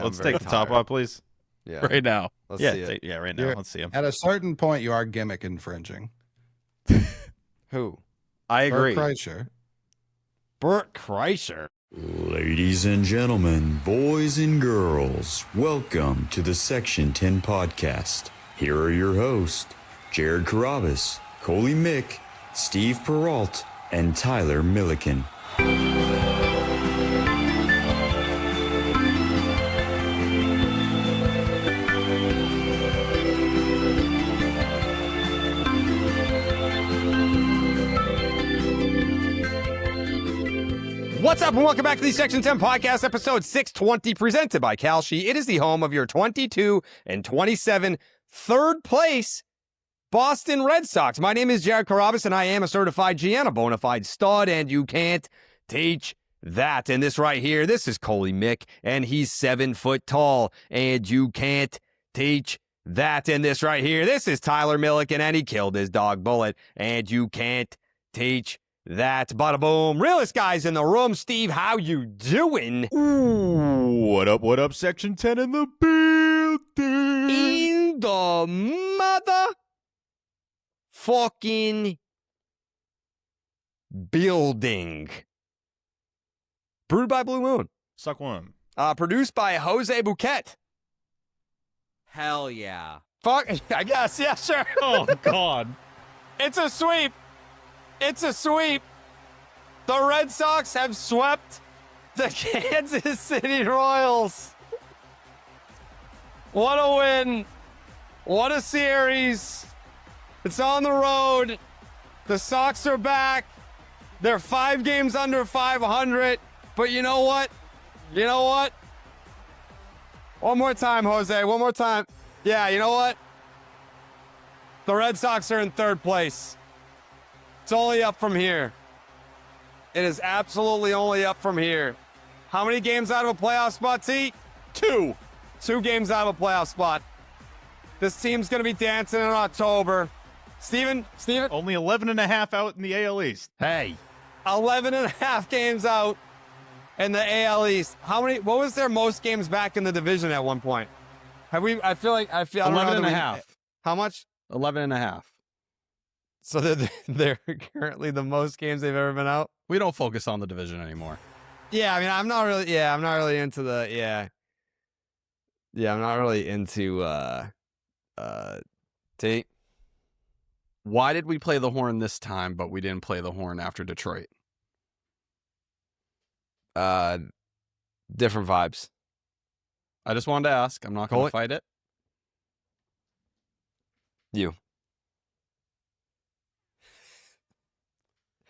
let's take the top off, please. Yeah. Right now. Let's see it. Right now. Let's see him. At a certain point, you are gimmick infringing. Who? I agree. Bert Kreischer. Bert Kreischer. Ladies and gentlemen, boys and girls, welcome to the Section 10 podcast. Here are your hosts, Jared Carabas, Coley Mick, Steve Peralt, and Tyler Milliken. What's up, and welcome back to the Section 10 podcast, episode 620, presented by Kalshi. It is the home of your 22-27 third place Boston Red Sox. My name is Jarren Duran, and I am a certified GM, a bona fide stud, and you can't teach that. And this right here, this is Coley Mick, and he's 7 foot tall, and you can't teach that. And this right here, this is Tyler Milliken, and he killed his dog Bullet, and you can't teach that. Bada boom. Realest guys in the room. Steve, how you doing? Ooh, what up, Section 10 in the building? In the mother fucking building. Brewed by Blue Moon. Suck one. Produced by Jose Bouquet. Hell yeah. Fuck, I guess, yeah, sure. Oh, God. It's a sweep. It's a sweep. The Red Sox have swept the Kansas City Royals. What a win. What a series. It's on the road. The Sox are back. They're 5 games under 500. But you know what? You know what? One more time, Jose. One more time. Yeah, you know what? The Red Sox are in third place. It's only up from here. It is absolutely only up from here. How many games out of a playoff spot, T? 2. 2 games out of a playoff spot. This team's going to be dancing in October. Steven? Only 11 and a half out in the AL East. Hey. 11 and a half games out in the AL East. What was their most games back in the division at one point? I don't 11 and a half. How much? 11 and a half. So they're currently the most games they've ever been out? We don't focus on the division anymore. Yeah, I mean, I'm not really into the, I'm not really into, Tate. Why did we play the horn this time, but we didn't play the horn after Detroit? Different vibes. I just wanted to ask. I'm not going to fight it. You.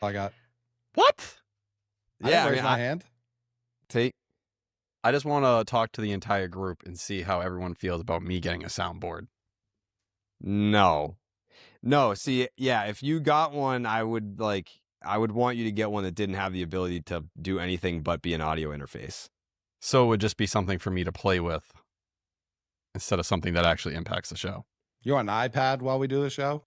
I got. What? Yeah, Raise my hand. Tate. I just want to talk to the entire group and see how everyone feels about me getting a soundboard. No. See, yeah, if you got one, I would want you to get one that didn't have the ability to do anything but be an audio interface. So it would just be something for me to play with instead of something that actually impacts the show. You want an iPad while we do the show?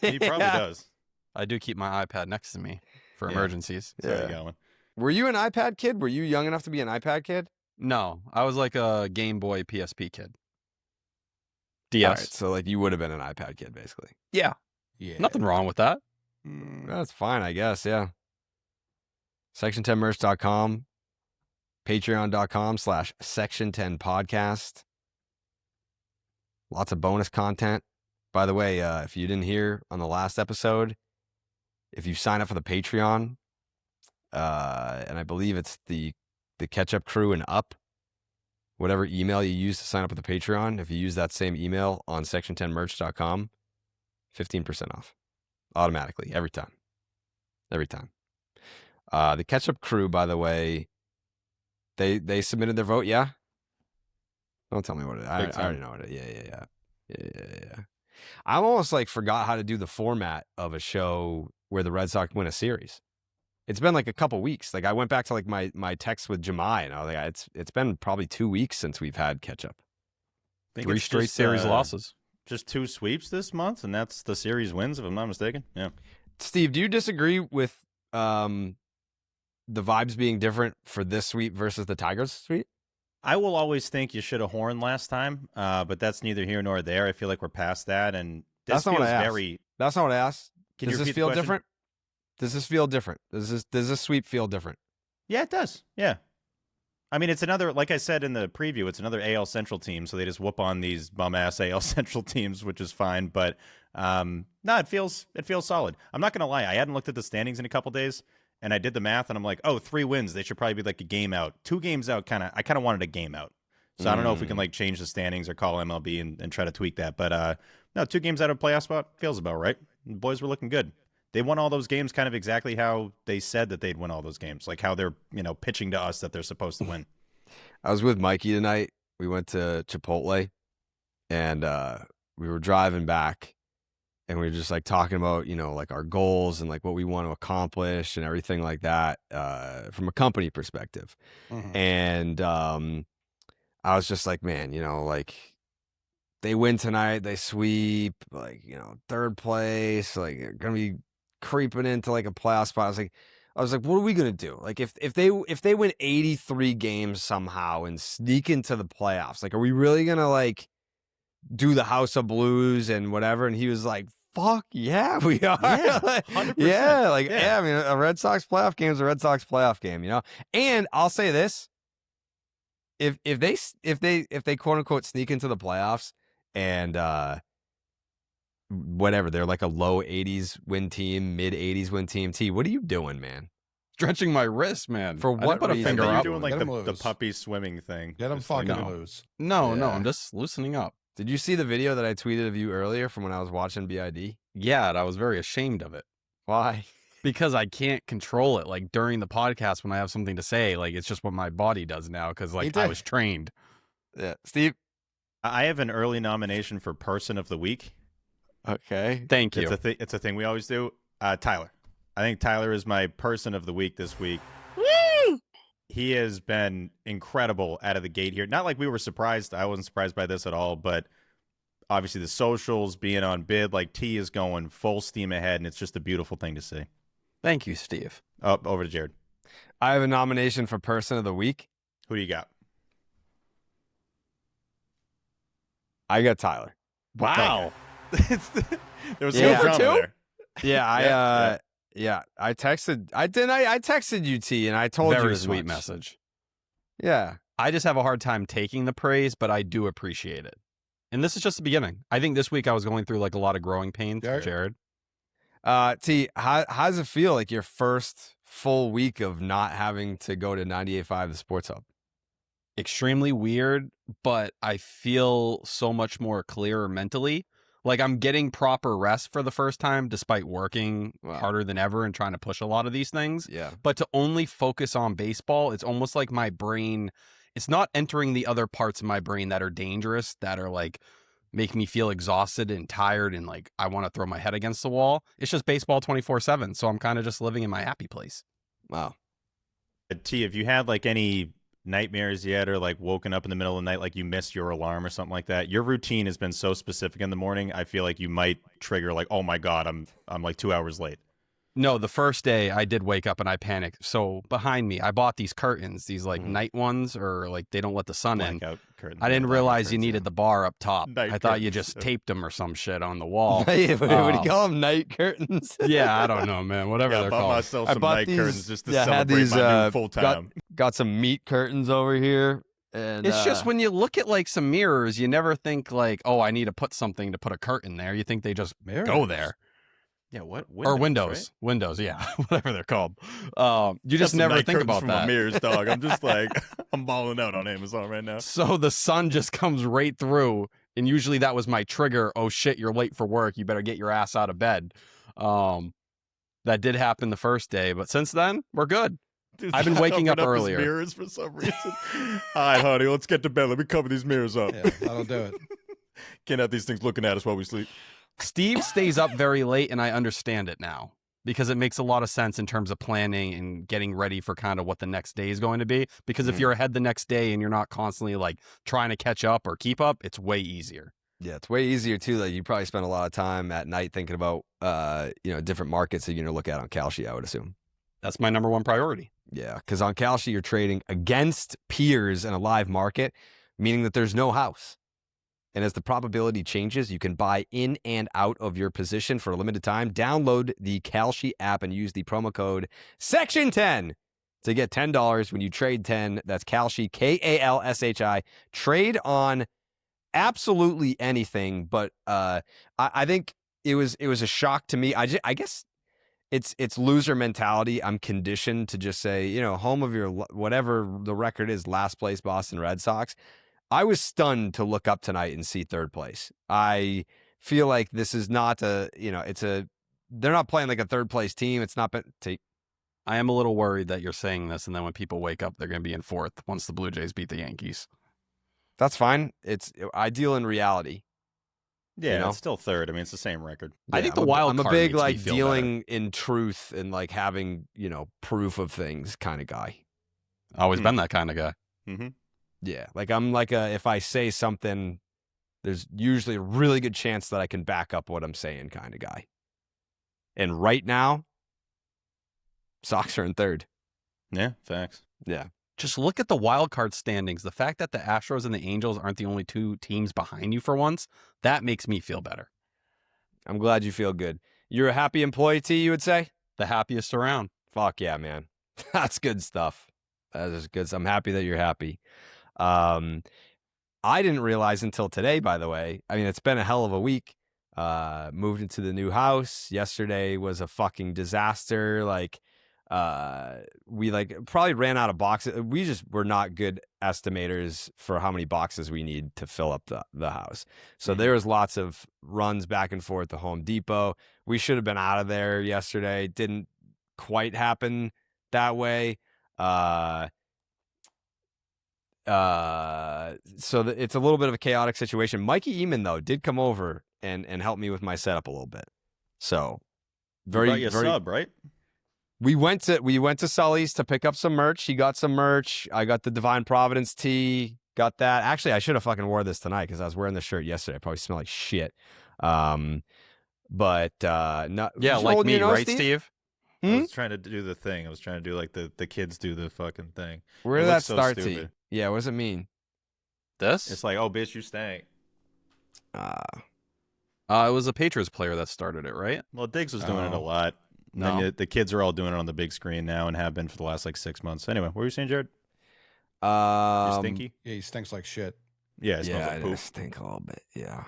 He probably does. I do keep my iPad next to me for emergencies. There you go. Were you an iPad kid? Were you young enough to be an iPad kid? No, I was like a Game Boy PSP kid. DS. All right, so you would have been an iPad kid, basically. Yeah. Nothing wrong with that. That's fine, I guess, yeah. Section10merch.com, patreon.com/section10podcast. Lots of bonus content. By the way, if you didn't hear on the last episode, if you sign up for the Patreon, and I believe it's the Ketchup crew and up, whatever email you use to sign up with the Patreon, if you use that same email on section10merch.com, 15% off automatically every time. The Ketchup crew, by the way, they submitted their vote. Yeah. Don't tell me what it is. I already know what it is. Yeah. I almost forgot how to do the format of a show where the Red Sox win a series. It's been a couple weeks. I went back to my text with Jemai, and I was like, it's been probably 2 weeks since we've had Ketchup. 3 straight series losses. Just 2 sweeps this month, and that's the series wins, if I'm not mistaken. Yeah. Steve, do you disagree with the vibes being different for this sweep versus the Tigers sweep? I will always think you should have horned last time, but that's neither here nor there. I feel like we're past that, and this That's not what feels I asked. very. That's not what I asked. Can you Does this repeat the feel question? different? Does this feel different? Does this sweep feel different? Yeah, it does. Yeah. I mean, it's another, like I said in the preview, it's another AL Central team, so they just whoop on these bum-ass AL Central teams, which is fine. But no, it feels solid. I'm not going to lie. I hadn't looked at the standings in a couple days, and I did the math, and I'm like, oh, 3 wins. They should probably be like a game out. 2 games out, I kind of wanted a game out. So I don't know if we can like change the standings or call MLB and try to tweak that. But no, 2 games out of playoff spot feels about right. The boys were looking good. They won all those games kind of exactly how they said that they'd win all those games, like how they're, pitching to us that they're supposed to win. I was with Mikey tonight. We went to Chipotle, and we were driving back, and we were just like talking about, like our goals and like what we want to accomplish and everything like that from a company perspective. Mhm. And I was just like, man, like they win tonight, they sweep, like, 3rd place, like they're gonna be creeping into like a playoff spot. I was like, what are we gonna do? Like if they win 83 games somehow and sneak into the playoffs, like are we really gonna like do the House of Blues and whatever? And he was like, fuck yeah, we are. Yeah, Like, 100%. yeah, I mean, a Red Sox playoff game is a Red Sox playoff game, And I'll say this: if they quote unquote sneak into the playoffs and whatever, they're like a low 80s win team, mid 80s win team. T, what are you doing, man? Stretching my wrist, man. For I didn't what put a reason? finger You're up. doing like Let 'em the lose. puppy swimming thing. Get them Just like, fucking no. loose. No, Yeah. I'm just loosening up. Did you see the video that I tweeted of you earlier from when I was watching BID? Yeah, and I was very ashamed of it Why? because I can't control it. Like during the podcast when I have something to say, like it's just what my body does now because like did. I was trained. Yeah, Steve. I have an early nomination for Person of the Week. Okay. Thank you. It's a thing we always do. Tyler. I think Tyler is my Person of the Week this week. He has been incredible out of the gate here. Not like we were surprised. I wasn't surprised by this at all, but obviously the socials being on bid, like T is going full steam ahead, and it's just a beautiful thing to see. Thank you, Steve. Oh, over to Jared. I have a nomination for Person of the Week. Who do you got? I got Tyler. Wow. There was Yeah. no drama Two for two? there. Yeah, I texted you, T, and I told you Very as sweet much. message. Yeah. I just have a hard time taking the praise, but I do appreciate it. And this is just the beginning. I think this week I was going through like a lot of growing pains, Jared? Jared. T, how does it feel like your first full week of not having to go to 98.5 the Sports Hub? Extremely weird, but I feel so much more clearer mentally. Like I'm getting proper rest for the first time, despite working Wow. harder than ever and trying to push a lot of these things. Yeah. But to only focus on baseball, it's almost like my brain, it's not entering the other parts of my brain that are dangerous, that are like make me feel exhausted and tired and like I want to throw my head against the wall. It's just baseball 24/7. So I'm kind of just living in my happy place. Wow. T, have you had like any nightmares yet, or like woken up in the middle of the night like you missed your alarm or something like that? Your routine has been so specific in the morning. I feel like you might trigger like, oh my God, I'm like 2 hours late. No, the first day I did wake up and I panicked. So behind me, I bought these curtains, these like night ones, or like they don't let the sun in. Blackout curtains. I didn't Blackout realize you curtains, needed yeah. the bar up top. Night I thought you curtains, just yeah. taped them or some shit on the wall. What do you call them? Night curtains? Yeah, I don't know, man. Whatever Yeah, I they're bought called. myself I some bought night these- curtains just to yeah, I had celebrate these, my new full got- time. Got some meat curtains over here. And It's just when you look at like some mirrors, you never think like, oh, I need to put something to put a curtain there. You think they just go Mirrors. there. Yeah, what? Or windows. right? Windows, yeah. Whatever they're called. You Got just some never night think curtains about for that. my mirrors, dog. I'm just like, I'm balling out on Amazon right now. So the sun just comes right through. And usually that was my trigger. Oh shit, you're late for work. You better get your ass out of bed. That did happen the first day, but since then, we're good. Dude, I've been he's waking up covering his earlier. mirrors for some reason. All right, honey, let's get to bed. Let me cover these mirrors up. Yeah, that'll do it. Can't have these things looking at us while we sleep. Steve stays up very late, and I understand it now because it makes a lot of sense in terms of planning and getting ready for kind of what the next day is going to be. Because if you're ahead the next day and you're not constantly like trying to catch up or keep up, it's way easier. yeah, it's way easier too. Like you probably spend a lot of time at night thinking about different markets that you're gonna look at on Kalshi, I would assume. That's my number one priority. Yeah, because on Kalshi, you're trading against peers in a live market, meaning that there's no house. And as the probability changes, you can buy in and out of your position for a limited time. Download the Kalshi app and use the promo code Section10 to get $10 when you trade 10. That's Kalshi, Kalshi. Trade on absolutely anything, but I think it was a shock to me. I guess it's loser mentality. I'm conditioned to just say, home of your whatever the record is, last place Boston Red Sox. I was stunned to look up tonight and see third place. I feel like this is not they're not playing like a third place team. It's not I am a little worried that you're saying this, and then when people wake up, they're going to be in fourth once the Blue Jays beat the Yankees. That's fine. It's ideal in reality. Yeah, it's still third. I mean, it's the same record. I think the wild I'm a card big makes me like feel dealing in truth and like having, proof of things kind of guy. Always been that kind of guy. Mm-hmm. Yeah, like I'm like if I say something, there's usually a really good chance that I can back up what I'm saying kind of guy. And right now, Sox are in third. Yeah, facts. Yeah. Just look at the wild card standings. The fact that the Astros and the Angels aren't the only two teams behind you for once, that makes me feel better. I'm glad you feel good. You're a happy employee, T, you would say? The happiest around. Fuck yeah, man. That's good stuff. That is good. I'm happy that you're happy. I didn't realize until today, by the way. I mean, it's been a hell of a week. Moved into the new house. Yesterday was a fucking disaster. We probably ran out of boxes. We just were not good estimators for how many boxes we need to fill up the house. So there was lots of runs back and forth to Home Depot. We should have been out of there yesterday. Didn't quite happen that way. So it's a little bit of a chaotic situation. Mikey Eamon, though, did come over and help me with my setup a little bit. So very sub, right? We went to Sully's to pick up some merch. He got some merch. I got the Divine Providence tee. Got that. Actually, I should have fucking wore this tonight because I was wearing the shirt yesterday. I probably smell like shit. No. Yeah, like me, right, Steve? I was trying to do the thing. I was trying to do like the kids do the fucking thing. Where did that start to? Yeah, what does it mean? This? It's like, oh, bitch, you stank. It was a Patriots player that started it, right? Well, Diggs was doing it a lot. No. And the kids are all doing it on the big screen now and have been for the last 6 months. Anyway, what were you saying, Jared? You're stinky? Yeah, he stinks like shit. Yeah, it smells Yeah, like poop. I stink a little bit. Yeah.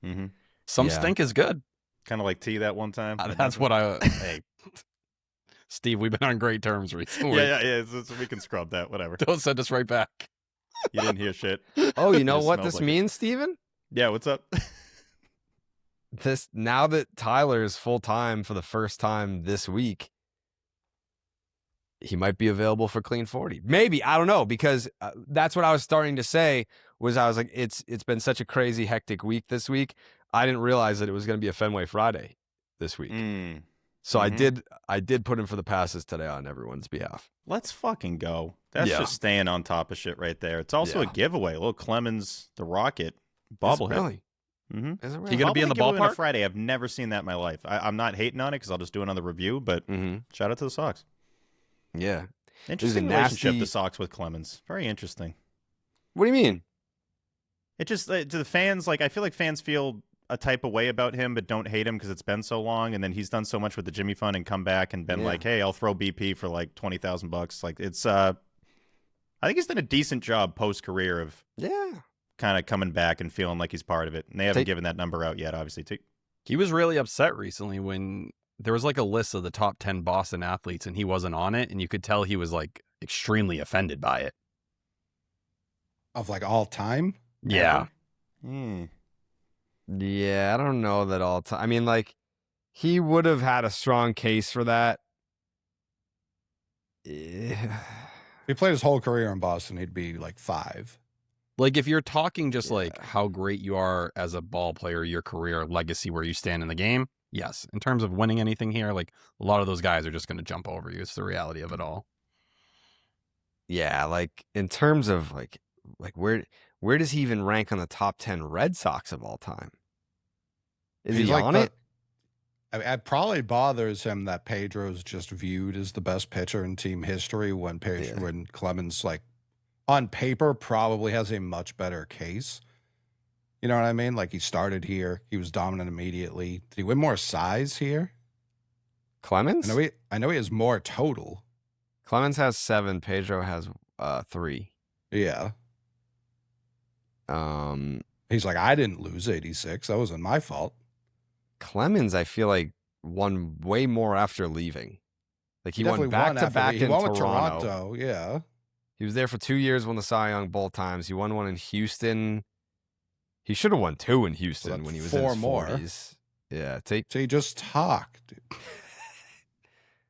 Mm-hmm. Some Yeah. stink is good. Kind of like tea that one time. That's what hey, Steve, we've been on great terms recently. Yeah. So we can scrub that. Whatever. Don't send us right back. You didn't hear shit. Oh, you know It what smells this like means, Steven? Yeah, what's up? Now that Tyler is full time for the first time this week, he might be available for Clean 40. Maybe, I don't know, because that's what I was starting to say. I was like, it's been such a crazy, hectic week this week. I didn't realize that it was going to be a Fenway Friday this week. So I did put in for the passes today on everyone's behalf. Let's fucking go. That's just staying on top of shit right there. It's also a giveaway. A little Clemens the Rocket bobblehead. Really? Mm-hmm. Is it You really? gonna be in the Giveaway on a ballpark? Friday. I've never seen that in my life. I'm not hating on it because I'll just do it on the review. But shout out to the Sox. Yeah. Interesting relationship the Sox with Clemens. Very interesting. What do you mean? It just to the fans, like I feel like fans feel a type of way about him, but don't hate him because it's been so long. And then he's done so much with the Jimmy Fund and come back and been like, "Hey, I'll throw BP for like $20,000." Like it's, I think he's done a decent job post career of kind of coming back and feeling like he's part of it. And they haven't given that number out yet, obviously. Too. He was really upset recently when there was like a list of the top 10 Boston athletes and he wasn't on it. And you could tell he was like extremely offended by it. Of like all time? Yeah. Yeah, I don't know that all time. I mean, like, he would have had a strong case for that. If he played his whole career in Boston, he'd be like 5. Like if you're talking just like how great you are as a ball player, your career legacy, where you stand in the game. Yes. In terms of winning anything here, like a lot of those guys are just going to jump over you. It's the reality of it all. Yeah. Like in terms of like where does he even rank on the top 10 Red Sox of all time? Is he like on it? it probably bothers him that Pedro's just viewed as the best pitcher in team history when when Clemens, like, on paper, probably has a much better case. You know what I mean? Like, he started here. He was dominant immediately. Did he win more size here? Clemens? I know he has more total. Clemens has 7. Pedro has 3. Yeah. He's like, I didn't lose 86. That wasn't my fault. Clemens, I feel like, won way more after leaving. Like, he won definitely back-to-back in with Toronto. Yeah. He was there for 2 years, won the Cy Young both times. He won one in Houston. He should have won 2 in Houston when he was in his 40s. Yeah. So he just talked.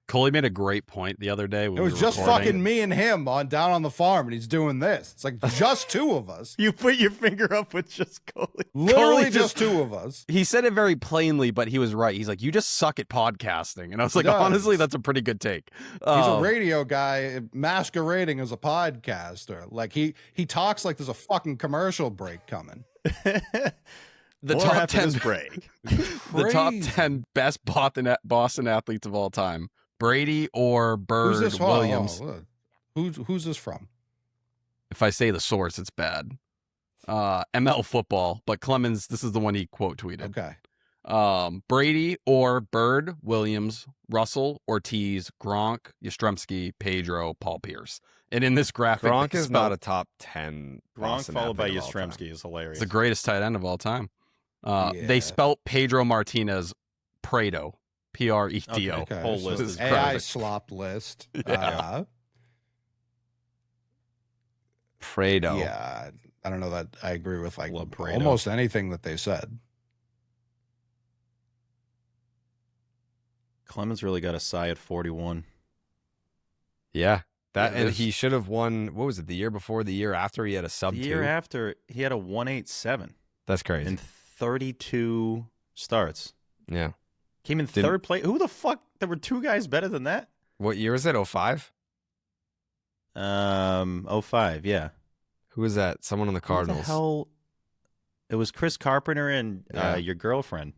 Coley made a great point the other day. When It was just fucking me and him down on the farm, and he's doing this. It's like just 2 of us. You put your finger up with just Coley. Literally just 2 of us. He said it very plainly, but he was right. He's like, you just suck at podcasting. And I was He like, does. honestly, that's a pretty good take. He's a radio guy masquerading as a podcaster. Like, he talks like there's a fucking commercial break coming. The More top after 10 this break. the top 10 best Boston athletes of all time. Brady or Bird Who's this Williams. Who's this from? If I say the source, it's bad. ML football, but Clemens, this is the one he quote tweeted. Okay. Brady or Bird, Williams, Russell, Ortiz, Gronk, Yastrzemski, Pedro, Paul Pierce. And in this graphic, Gronk they is spelled- not a top 10. Gronk Boston followed by athlete of all time. Yastrzemski is hilarious. It's the greatest tight end of all time. Yeah. They spelt Pedro Martinez Prado, Predo. Okay. Whole list This is is AI perfect. slop list. Yeah. Prado. Yeah. I don't know that I agree with like Love Prado. almost anything that they said. Clemens really got a sigh at 41. Yeah. That Yeah, and this- he should have won. What was it? The year before, the year after, he had a sub The 2. year after, he had a 187 That's crazy. in 32 starts. Yeah. Came in Didn't- third place. Who the fuck? There were 2 guys better than that. What year is it? 05? 05, yeah. Who was that? Someone on the Who the Cardinals. hell? It was Chris Carpenter and Yeah. your girlfriend.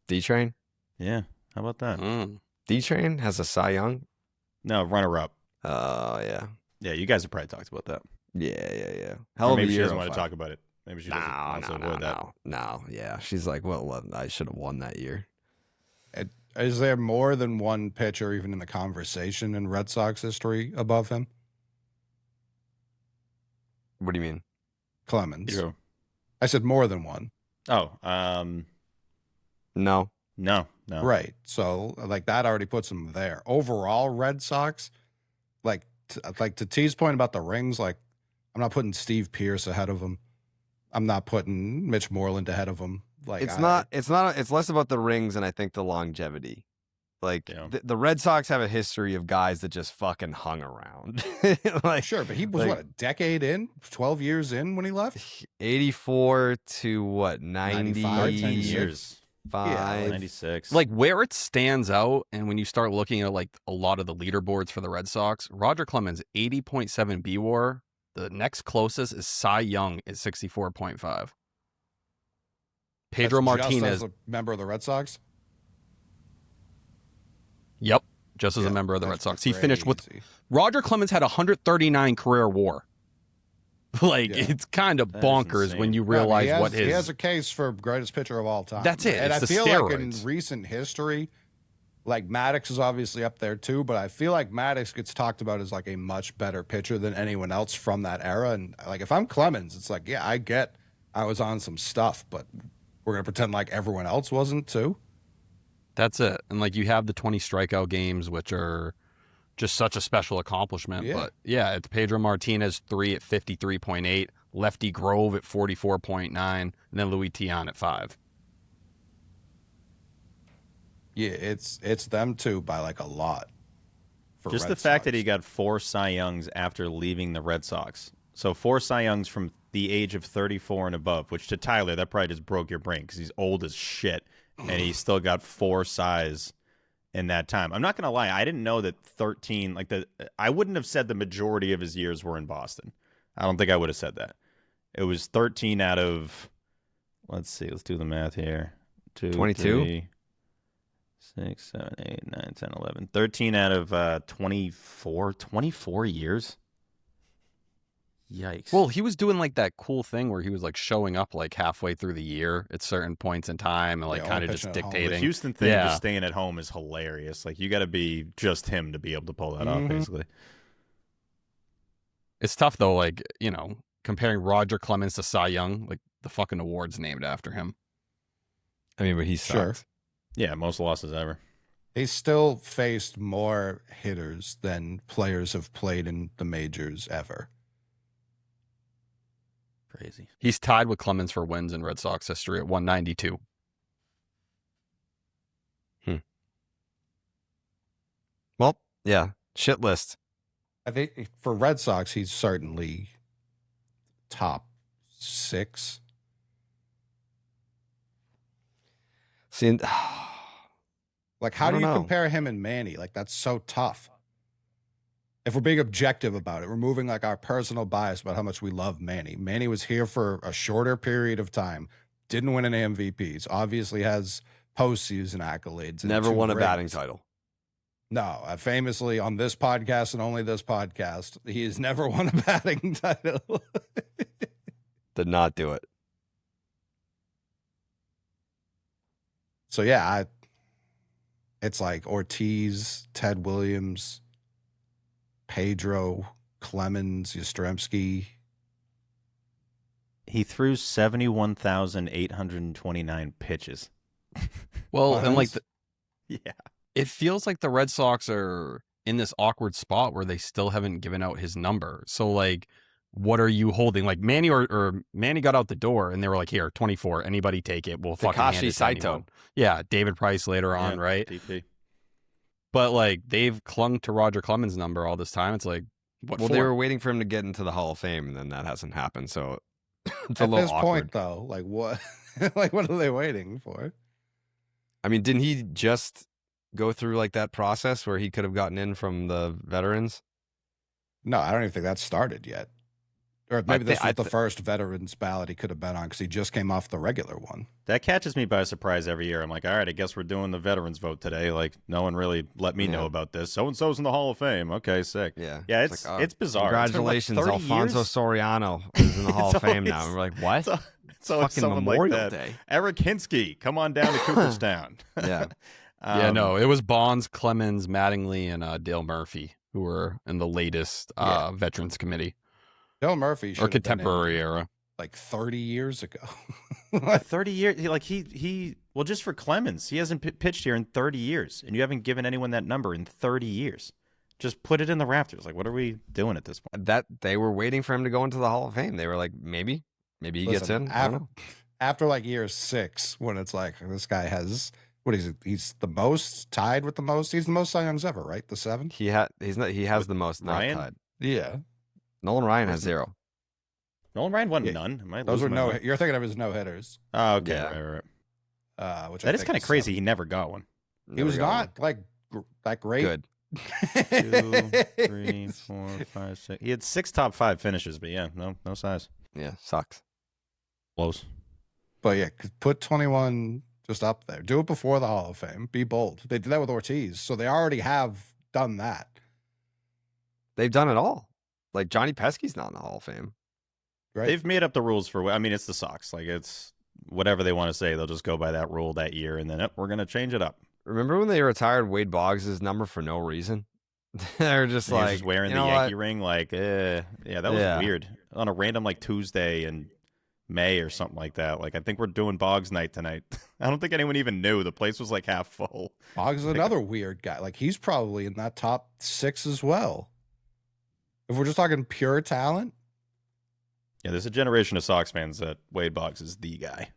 D-Train? Yeah. How about that? Mm. D-Train has a Cy Young? No, runner up. Oh, yeah. Yeah, you guys have probably talked about that. Yeah. Or Hell of a maybe she year. doesn't want to 05. talk about it. Maybe she doesn't wants to avoid that. No. Yeah. She's like, well, I should have won that year. Is there more than one pitcher even in the conversation in Red Sox history above him? What do you mean? Clemens. You go. I said more than one. Oh, No. no. Right. So like that already puts him there. Overall, Red Sox, like to T's point about the rings, like I'm not putting Steve Pearce ahead of him. I'm not putting Mitch Moreland ahead of him. Like It's less about the rings and I think the longevity. Like Yeah. the Red Sox have a history of guys that just fucking hung around. like Sure, but he was like- what, a decade in, 12 years in when he left? 84 to what, 95, 10 years. 5. 96. Like where it stands out, and when you start looking at like a lot of the leaderboards for the Red Sox, Roger Clemens 80.7 B WAR. The next closest is Cy Young at 64.5. Pedro That's just Martinez. as a member of the Red Sox? Yep, just as Yeah, a member of the Red that's Sox. He finished with crazy. Roger Clemens had 139 career WAR. Like Yeah. it's kind of That is bonkers insane. when you No, I mean, realize he has, what his he has a case for greatest pitcher of all time. That's it. And It's I the feel like in steroids. recent history, like Maddox is obviously up there too, but I feel like Maddox gets talked about as like a much better pitcher than anyone else from that era. And like if I'm Clemens, it's like, yeah, I get I was on some stuff, but we're gonna pretend like everyone else wasn't too. That's it. And like you have the 20 strikeout games, which are just such a special accomplishment. Yeah. But yeah, it's Pedro Martinez 3 at 53.8, Lefty Grove at 44.9, and then Louis Tiant at 5. Yeah, it's them too by like a lot. For Just Red the fact Sox. that he got 4 Cy Youngs after leaving the Red Sox. So 4 Cy Youngs from the age of 34 and above, which to Tyler, that probably just broke your brain because he's old as shit, and he still got 4 Cys in that time. I'm not going to lie. I didn't know that 13, I wouldn't have said the majority of his years were in Boston. I don't think I would have said that. It was 13 out of, let's see, let's do the math here. 2, 22? 3, 6, 7, 8, 9, 10, 11. 13 out of 24. 24 years? Yikes. Well, he was doing like that cool thing where he was like showing up like halfway through the year at certain points in time and like Yeah, kind only of just pitching at home. dictating. the Houston thing, Yeah. just staying at home, is hilarious. Like, you got to be just him to be able to pull that off, basically. It's tough though, like, you know, comparing Roger Clemens to Cy Young, like the fucking award's named after him. I mean, but he sucks. Sure. Yeah, most losses ever. He's still faced more hitters than players have played in the majors ever. Crazy. He's tied with Clemens for wins in Red Sox history at 192. Well, yeah, shit list. I think for Red Sox, he's certainly top 6. See, Like, how I do don't you know. compare him and Manny? Like, that's so tough. If we're being objective about it, removing like our personal bias about how much we love Manny. Manny was here for a shorter period of time, didn't win any MVPs, obviously has postseason accolades. and never 2 won a batting rings. title. No, famously on this podcast and only this podcast, he has never won a batting title. Did not do it. So yeah, it's like Ortiz, Ted Williams, Pedro, Clemens, Yastrzemski. He threw 71,829 pitches. Well, and like Clemens? Yeah. it feels like the Red Sox are in this awkward spot where they still haven't given out his number. So like, what are you holding? Like Manny or Manny got out the door and they were like, here, 24, anybody take it. We'll fucking hand Takashi it to Saito. anyone. Yeah, David Price later on, right? TP. But like they've clung to Roger Clemens' number all this time. It's like, what Well, for? they were waiting for him to get into the Hall of Fame, and then that hasn't happened. So it's a At little this awkward. point, though, like what? Like what are they waiting for? I mean, didn't he just go through like that process where he could have gotten in from the veterans? No, I don't even think that started yet. Or maybe this thi- was I the first veterans ballot he could have been on because he just came off the regular one. That catches me by surprise every year. I'm like, all right, I guess we're doing the veterans vote today. Like, no one really let me know Yeah. about this. So-and-so's in the Hall of Fame. Okay, sick. Yeah. Yeah, it's like, it's bizarre. Congratulations, it's been, Alfonso years? Soriano is in the Hall of It's Fame now. always- And we're like, what? It's always Fucking someone Memorial like that. Day. Eric Hinsky, come on down to Cooperstown. Yeah. Yeah, no, it was Bonds, Clemens, Mattingly, and Dale Murphy who were in the latest Veterans Committee Bill Murphy should or have been in, contemporary era. like 30 years ago. 30 years. He well, just for Clemens, he hasn't pitched here in 30 years, and you haven't given anyone that number in 30 years. Just put it in the rafters. Like, what are we doing at this point? That they were waiting for him to go into the Hall of Fame. They were like, maybe he gets Listen, in. I don't know. After like year 6, when it's like this guy has what is it? He's the most tied with the most. He's the most Cy Youngs ever, right? The 7. He has the most. Not Ryan? tied. Yeah, Nolan Ryan has 0. Nolan Ryan won Yeah, none. Am I those were losing my no. mind? You're thinking of his no hitters. Oh, okay. Yeah. Right. Which I That is think kind of crazy. He never got one. He was not like that great. good. 2, 3, 4, 5, 6. He had 6 top 5 finishes, but yeah, no size. Yeah, sucks. Close. But yeah, put 21 just up there. Do it before the Hall of Fame. Be bold. They did that with Ortiz, so they already have done that. They've done it all. Like Johnny Pesky's not in the Hall of Fame. Right? They've made up the rules for. I mean, it's the Sox. Like, it's whatever they want to say. They'll just go by that rule that year, and then we're gonna change it up. Remember when they retired Wade Boggs' number for no reason? They're just And he was like just wearing you the know Yankee what? ring. Like, yeah, that was Yeah. weird on a random like Tuesday in May or something like that. Like, I think we're doing Boggs night tonight. I don't think anyone even knew. The place was like half full. Boggs is another weird guy. Like he's probably in that top 6 as well. If we're just talking pure talent, Yeah, there's a generation of Sox fans that Wade Boggs is the guy.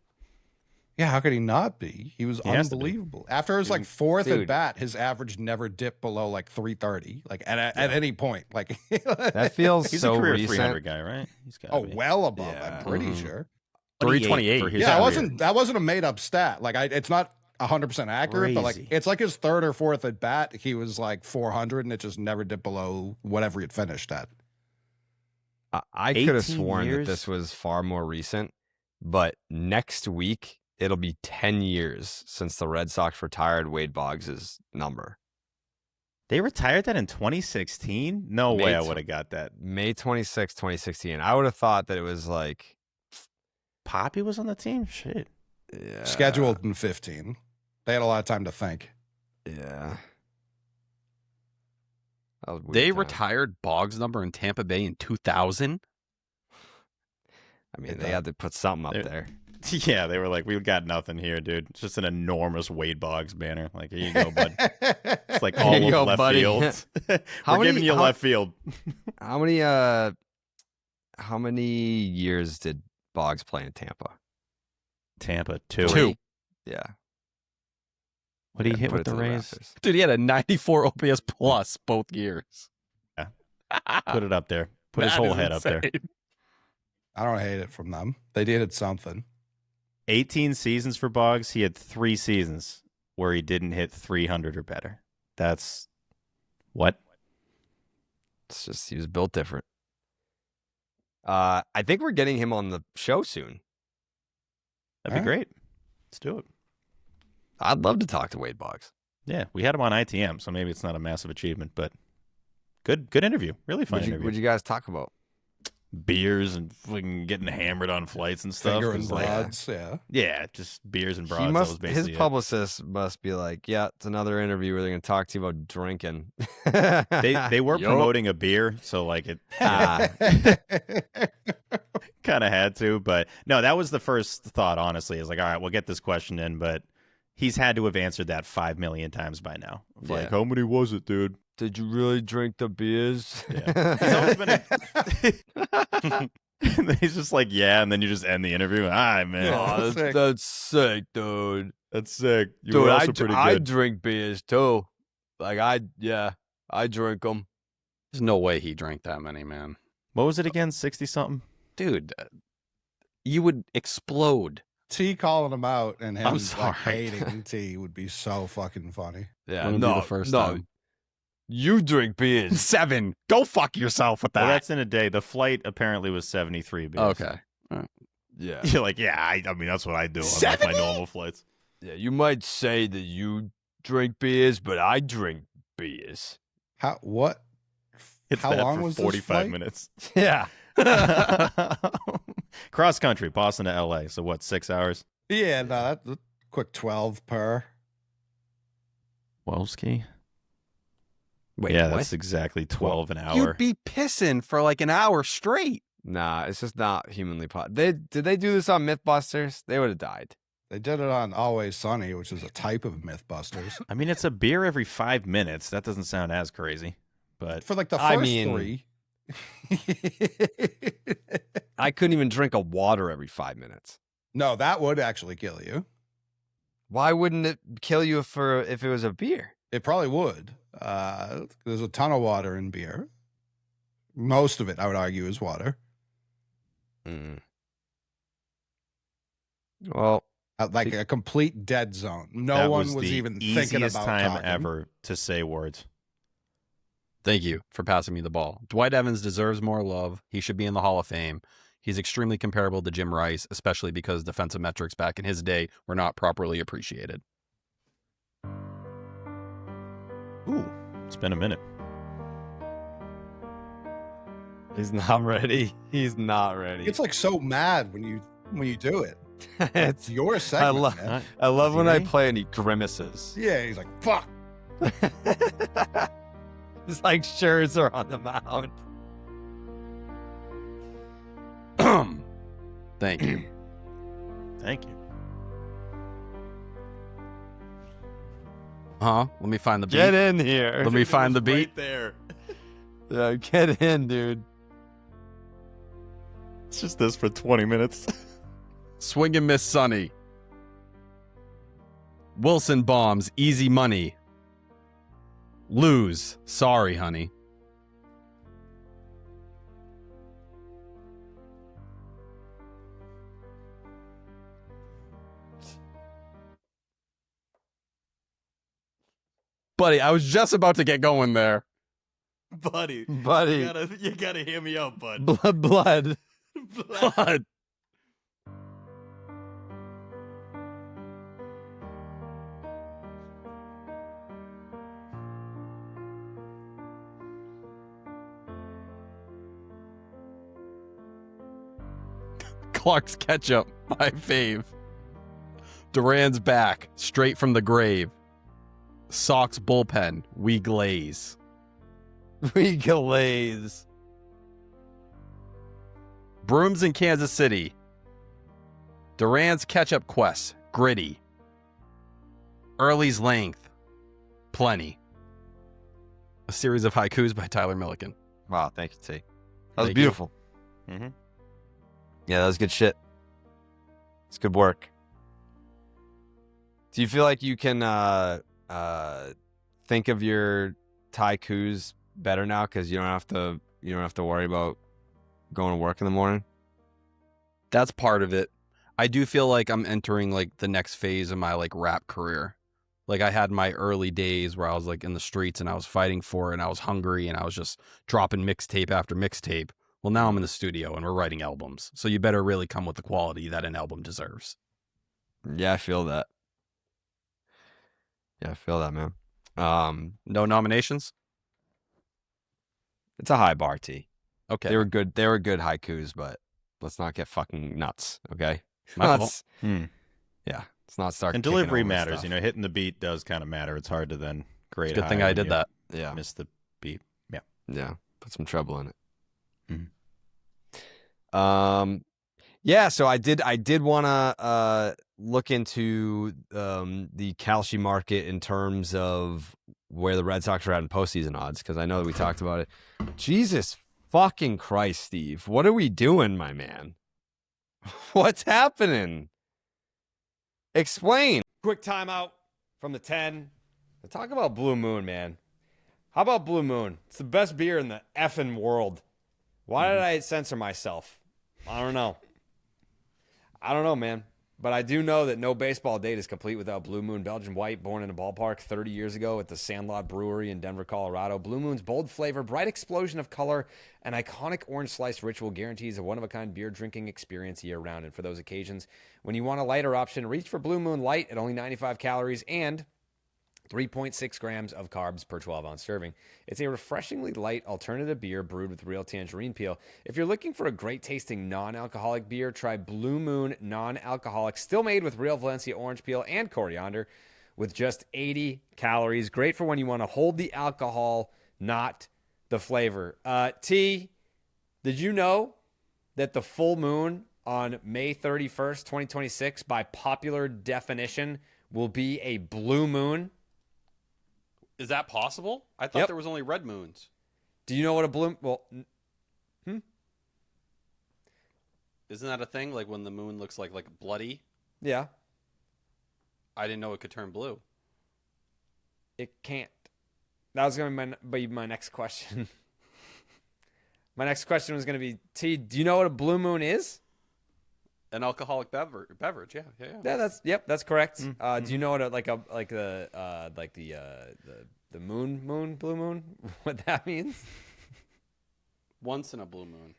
yeah, how could he not be? He was He has to be. unbelievable. After his like 4th at Dude. bat, his average never dipped below like 330, like at any point. Like That feels He's so a career recent. 300 guy, right? He's got well above. Yeah. I'm pretty Mhm. sure. 328 for his Yeah, career. that wasn't a made up stat. Like it's not 100% accurate, but like Crazy. it's like his 3rd or 4th at bat, he was like 400, and it just never dipped below whatever he had finished at. I could have 18 sworn years? that this was far more recent, but next week it'll be 10 years since the Red Sox retired Wade Boggs' number. They retired that in 2016? No way I would have got that. May 26, 2016. I would have thought that it was like... Poppy was on the team? Shit. Yeah. Scheduled in 15. They had a lot of time to think. Yeah. That was a weird They time. retired Boggs' number in Tampa Bay in 2000. I mean, they had to put something up there. Yeah, they were like, we got nothing here, dude. It's just an enormous Wade Boggs banner. Like, here you go, bud. It's like all Here you of go, left buddy. field. We're giving you left field. How many years did Boggs play in Tampa? Tampa, 2. 2. Yeah. What did he hit Put with it the to Rays? Raptors. Dude, he had a 94 OPS plus both years. Yeah. Put it up there. Put his That whole is head up there. insane. I don't hate it from them. They did something. 18 seasons for Boggs. He had 3 seasons where he didn't hit 300 or better. That's what? It's just he was built different. I think we're getting him on the show soon. That'd be great. Let's do it. I'd love to talk to Wade Boggs. Yeah, we had him on ITM, so maybe it's not a massive achievement, but good interview. Really fun interview. What'd you guys talk about? Beers and fucking getting hammered on flights and stuff. Finger It and was like- broads, yeah. yeah, just beers and broads. He That was must, basically his it. publicist must be like, yeah, it's another interview where they're going to talk to you about drinking. They were Yup. promoting a beer, so like it Ah, kind of had to. But no, that was the first thought. Honestly, is like, all right, we'll get this question in, but he's had to have answered that 5 million times by now. Of Like, Yeah. how many was it, dude? did you really drink the beers? Yeah. He's always been and then he's just like, yeah, and then you just end the interview. All right, man. Oh, that's sick, dude. That's sick. You Dude, were also pretty I good. drink beers too. Like I drink them. There's no way he drank that many, man. What was it again? 60-something? Dude, you would explode. T calling him out and him I'm like, sorry. hating T would be so fucking funny. Yeah, Wouldn't be the first time. You drink beers. 7. Go fuck yourself with that. Well, that's in a day. The flight apparently was 73 beers. Okay. Yeah. You're like, yeah, I mean, that's what I do on like, my normal flights. Yeah, you might say that you drink beers, but I drink beers. How what? It's How that long for was this 45 flight? minutes. Yeah. Cross country, Boston to LA. So what, 6 hours? Yeah, no, that's quick 12 per. Wellski? Wait, Yeah, what? that's exactly 12 an hour. You'd be pissing for like an hour straight. Nah, it's just not humanly possible. Did they do this on MythBusters? They would have died. They did it on Always Sunny, which is a type of Mythbusters. I mean, it's a beer every 5 minutes. That doesn't sound as crazy. But For like the I first mean- 3. I couldn't even drink a water every 5 minutes. No, that would actually kill you. Why wouldn't it kill you if it was a beer? It probably would. There's a ton of water in beer. Most of it, I would argue, is water. Mm. Well, Like a complete dead zone. No that one was was the even thinking easiest about time talking. ever to say words. Thank you for passing me the ball. Dwight Evans deserves more love. He should be in the Hall of Fame. He's extremely comparable to Jim Rice, especially because defensive metrics back in his day were not properly appreciated. Ooh, it's been a minute. he's not ready. He's not ready. It's like so mad when you do it. It's your I segment, love. man. I love Is he when I ready? play and he grimaces. Yeah, he's like, fuck. It's like Scherzer on the mound. Thank you. Thank you. Huh? Let me find the beat. Get in here. Let me find the beat. Right there. Yeah, get in, dude. It's just this for 20 minutes. Swing and miss Sonny. Wilson bombs. Easy money. Lose. Sorry, honey. Buddy, I was just about to get going there. Buddy, Buddy. you gotta hear me out, bud. Blood. Blood. Klark's Ketchup, my fave. Duran's back, straight from the grave. Sox bullpen, we glaze. We glaze. Brooms in Kansas City. Duran's Ketchup quest, gritty. Early's length, plenty. A series of haikus by Tyler Milliken. Wow, thank you, T. That was Thank beautiful. Mm-hmm. Yeah, that was good shit. It's good work. Do you feel like you can think of your Taikus better now because you don't have to worry about going to work in the morning? That's part of it. I do feel like I'm entering like the next phase of my like rap career. Like I had my early days where I was like in the streets and I was fighting for it and I was hungry and I was just dropping mixtape after mixtape. Well, now I'm in the studio and we're writing albums. So you better really come with the quality that an album deserves. Yeah, I feel that. Yeah, I feel that, man. No nominations? It's a high bar, T. Okay. They were good haikus, but let's not get fucking nuts, okay? My Let's- Yeah, let's not start. And kicking delivery over matters. stuff. You know, hitting the beat does kind of matter. It's hard to then grade. Good thing high I when did you that. Yeah, Miss the beat. Yeah. yeah. Put some treble in it. Mhm. Yeah. So I did want to look into the Kalshi market in terms of where the Red Sox are at in postseason odds because I know that we talked about it. Jesus fucking Christ, Steve! What are we doing, my man? What's happening? Explain. Quick timeout from the 10. Let's talk about Blue Moon, man. How about Blue Moon? It's the best beer in the effing world. Why did I censor myself? I don't know. I don't know, man. But I do know that no baseball date is complete without Blue Moon Belgian White, born in a ballpark 30 years ago at the Sandlot Brewery in Denver, Colorado. Blue Moon's bold flavor, bright explosion of color, and iconic orange slice ritual guarantees a one-of-a-kind beer drinking experience year-round. And for those occasions, when you want a lighter option, reach for Blue Moon Light at only 95 calories and 3.6 grams of carbs per 12-ounce serving. It's a refreshingly light alternative beer brewed with real tangerine peel. If you're looking for a great-tasting non-alcoholic beer, try Blue Moon Non-Alcoholic, still made with real Valencia orange peel and coriander, with just 80 calories. Great for when you want to hold the alcohol, not the flavor. T, did you know that the full moon on May 31st, 2026, by popular definition, will be a blue moon? Is that possible? I thought Yep. there was only red moons. Do you know what a blue... Well, Isn't that a thing? Like when the moon looks like bloody? yeah, I didn't know it could turn blue. it can't. That was going to be my next question. My next question was going to be, T, do you know what a blue moon is? An alcoholic beverage. Yeah. Yeah, that's correct. Do you know what the moon blue moon? What that means? Once in a blue moon.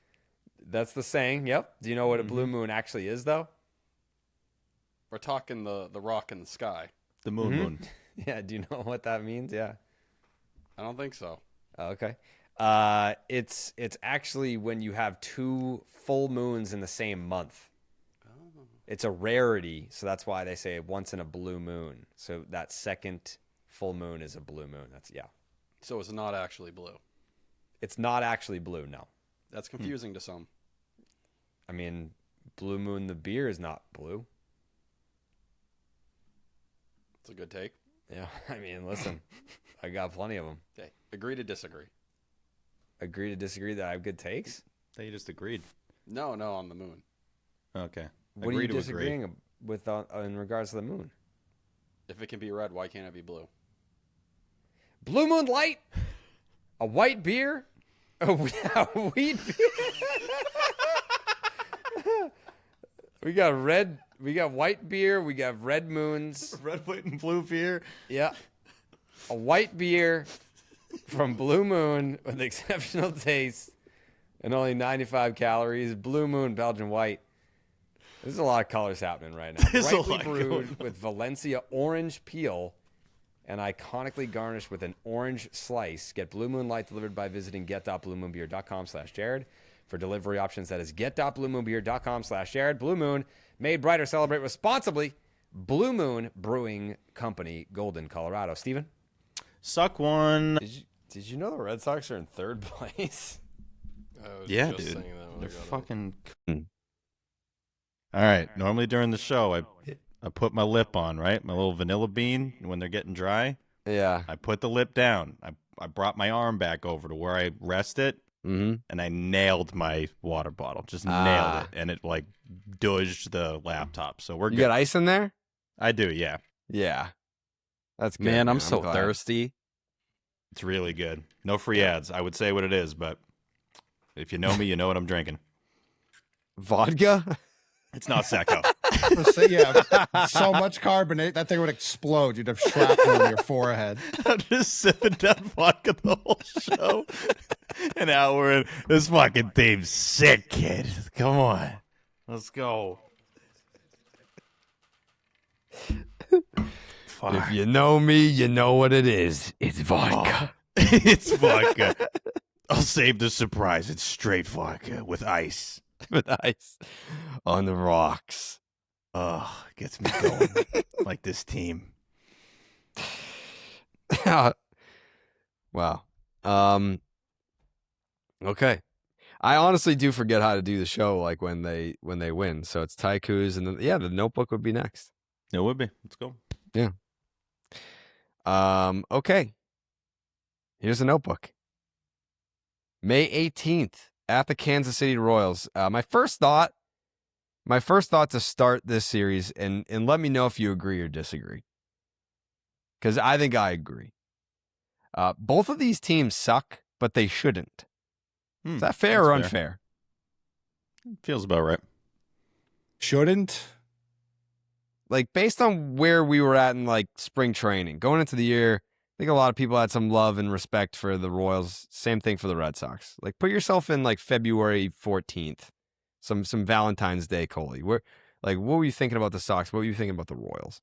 That's the saying. Yep. Do you know what a blue moon actually is, though? We're talking the rock in the sky. The moon. Yeah. Do you know what that means? Yeah. I don't think so. Oh, okay. It's actually when you have two full moons in the same month. It's a rarity, so that's why they say once in a blue moon. So that second full moon is a blue moon. So it's not actually blue. It's not actually blue, no. That's confusing to some. I mean, Blue Moon, the beer, is not blue. It's a good take. Yeah, I mean, listen, I got plenty of them. Okay. Agree to disagree. Agree to disagree that I have good takes? They just agreed. No, on the moon. Okay. What Agree are you to disagreeing with in regards to the moon? If it can be red, why can't it be blue? Blue Moon Light, a white beer, a wheat beer. We got white beer, we got red moons. Red, white, and blue beer. Yeah. A white beer from Blue Moon with exceptional taste and only 95 calories. Blue Moon Belgian White. There's a lot of colors happening right now. There's a Brightly lot going brewed with Valencia orange peel and iconically garnished with an orange slice. Get Blue Moon Light delivered by visiting get.bluemoonbeer.com/Jared. For delivery options, that is get.bluemoonbeer.com/Jared. Blue Moon, made brighter, celebrate responsibly. Blue Moon Brewing Company, Golden, Colorado. Steven? Suck one. Did you know the Red Sox are in third place? Yeah, dude. They're fucking. All right. Normally during the show, I put my lip on, right? My little vanilla bean when they're getting dry. Yeah. I put the lip down. I brought my arm back over to where I rest it, and I nailed my water bottle. Just nailed it, and it like dodged the laptop. So we're good. You got ice in there? I do, yeah. Yeah. That's good. Man, I'm so glad. thirsty. It's really good. No free ads. I would say what it is, but if you know me, you know what I'm drinking. Vodka? It's not Secco. Yeah, so much carbonate that thing would explode. You'd have shrapnel in your forehead. I'm just sipping down vodka the whole show. An hour in. This fucking thing's sick, kid. Come on. Let's go. If you know me, you know what it is. It's vodka. It's vodka. I'll save the surprise. It's straight vodka with ice. With ice on the rocks. Oh, gets me going. Like this team. Wow. Okay. I honestly do forget how to do the show like when they win. So it's Taiku's and then the notebook would be next. It would be. Let's go. Yeah. Okay. Here's the notebook. May 18th at the Kansas City Royals. My first thought to start this series, and let me know if you agree or disagree, because I think I agree. Both of these teams suck, but they shouldn't. Is that fair or unfair? Feels about right. Shouldn't. Like, based on where we were at in like spring training, going into the year, I think a lot of people had some love and respect for the Royals. Same thing for the Red Sox. Like, put yourself in like February 14th, some Valentine's Day, Coley. What were you thinking about the Sox? What were you thinking about the Royals?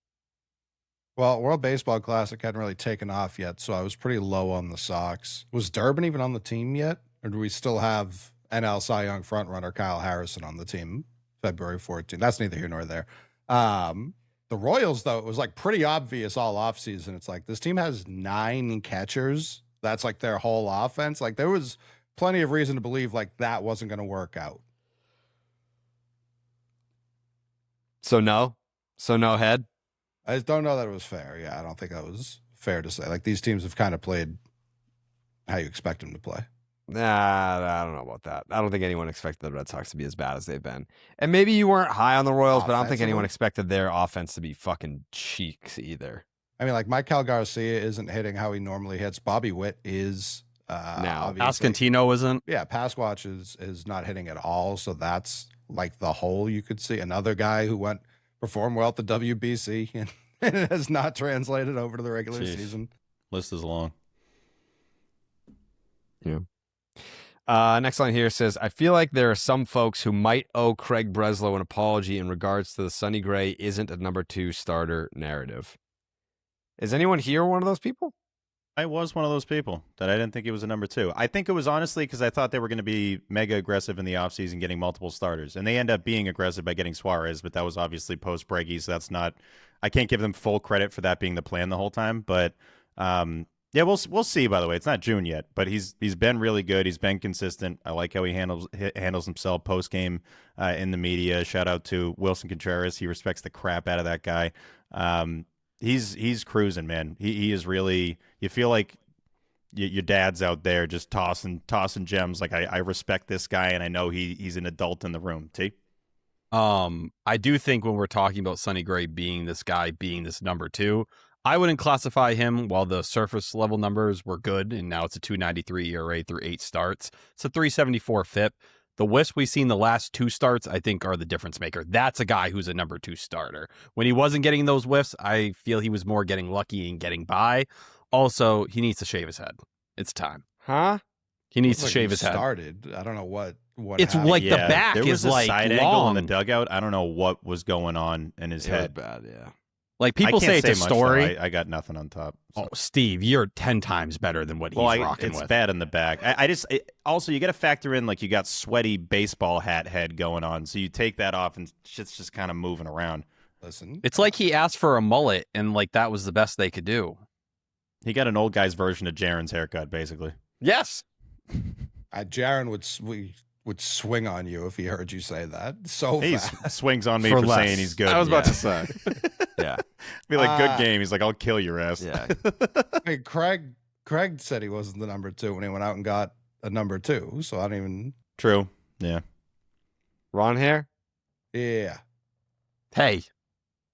Well, World Baseball Classic hadn't really taken off yet, so I was pretty low on the Sox. Was Durbin even on the team yet? Or do we still have NL Cy Young frontrunner Kyle Harrison on the team February 14th? That's neither here nor there. The Royals, though, it was like pretty obvious all offseason. It's like this team has 9 catchers. That's like their whole offense. Like there was plenty of reason to believe like that wasn't going to work out. So no head. I just don't know that it was fair. Yeah, I don't think that was fair to say. Like these teams have kind of played how you expect them to play. Nah, I don't know about that. I don't think anyone expected the Red Sox to be as bad as they've been. And maybe you weren't high on the Royals, but I don't think anyone expected their offense to be fucking cheeks either. I mean, like Michael Garcia isn't hitting how he normally hits. Bobby Witt is now. Pasquantino isn't. Yeah, Pasquatch is not hitting at all. So that's like the hole you could see. Another guy who performed well at the WBC and it has not translated over to the regular season. List is long. Yeah. Next line here says, I feel like there are some folks who might owe Craig Breslow an apology in regards to the Sonny Gray isn't a number 2 starter narrative. Is anyone here one of those people? I was one of those people that I didn't think he was a number 2. I think it was honestly because I thought they were going to be mega aggressive in the offseason getting multiple starters. And they end up being aggressive by getting Suarez, but that was obviously post-Breggy, so that's not – I can't give them full credit for that being the plan the whole time. But yeah, we'll see, by the way. It's not June yet, but he's been really good. He's been consistent. I like how he handles himself post-game in the media. Shout out to Wilson Contreras. He respects the crap out of that guy. He's cruising, man. He is really – you feel like your dad's out there just tossing gems. Like, I respect this guy, and I know he's an adult in the room. T? I do think when we're talking about Sonny Gray being this guy, being this number 2, I wouldn't classify him while the surface level numbers were good, and now it's a 2.93 ERA through 8 starts. It's a 3.74 FIP. The whiffs we've seen the last 2 starts, I think, are the difference maker. That's a guy who's a number 2 starter. When he wasn't getting those whiffs, I feel he was more getting lucky and getting by. Also, he needs to shave his head. It's time. Huh? He needs to shave his head. Started. I don't know what it's happened. like the back there was is a like side long. angle in the dugout. I don't know what was going on in his head. Bad, yeah. Like people I can't say it's a much, though. story. I got nothing on top. So. Oh, Steve, you're 10 times better than what he's rocking it's with. bad in the back. Also, you got to factor in, like, you got sweaty baseball hat head going on. So you take that off and shit's just kind of moving around. Listen, It's like he asked for a mullet and like that was the best they could do. He got an old guy's version of Jarren's haircut, basically. Yes. Jarren would swing on you if he heard you say that. So He fast. swings on me For for less. saying he's good. I was about Yeah. to say. Yeah. Be like, good game. He's like, I'll kill your ass. Yeah. Hey, Craig said he wasn't the number 2 when he went out and got a number 2. So I don't even. True. Yeah. Ron hair? Yeah. Hey,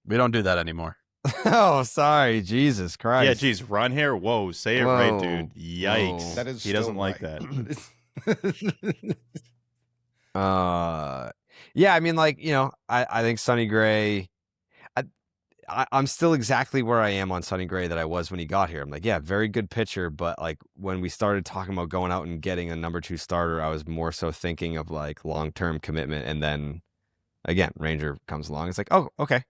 we don't do that anymore. Oh, sorry. Jesus Christ. Yeah, geez, run here. Whoa, say it right, dude. Yikes. Whoa. That is. He doesn't still like right. that. Yeah, I mean, like, I think Sonny Gray, I'm still exactly where I am on Sonny Gray that I was when he got here. I'm like, yeah, very good pitcher, but like when we started talking about going out and getting a number 2 starter, I was more so thinking of like long-term commitment. And then again, Ranger comes along. It's like, oh, okay,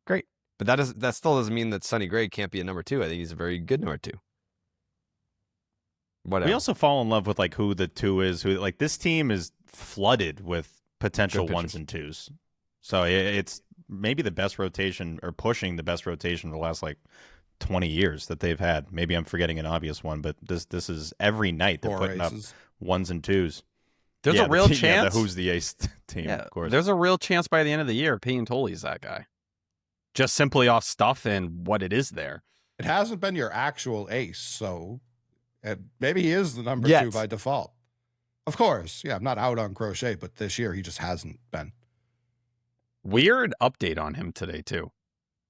great. But that still doesn't mean that Sonny Gray can't be a number 2. I think he's a very good number 2. Whatever. We also fall in love with like who the 2 is. Who like this team is flooded with potential Good 1s and 2s. So it's maybe the best rotation or pushing the best rotation for the last like 20 years that they've had. Maybe I'm forgetting an obvious one, but this is every night they're 4 putting aces. up 1s and 2s. There's Yeah, a real the chance. who's the ace team, Yeah, of course. there's a real chance by the end of the year, Piantoli's that guy. Just simply off stuff and what it is there. It hasn't been your actual ace, so maybe he is the number Yet. 2 by default. Of course, yeah, I'm not out on Crochet, but this year he just hasn't been. Weird update on him today too.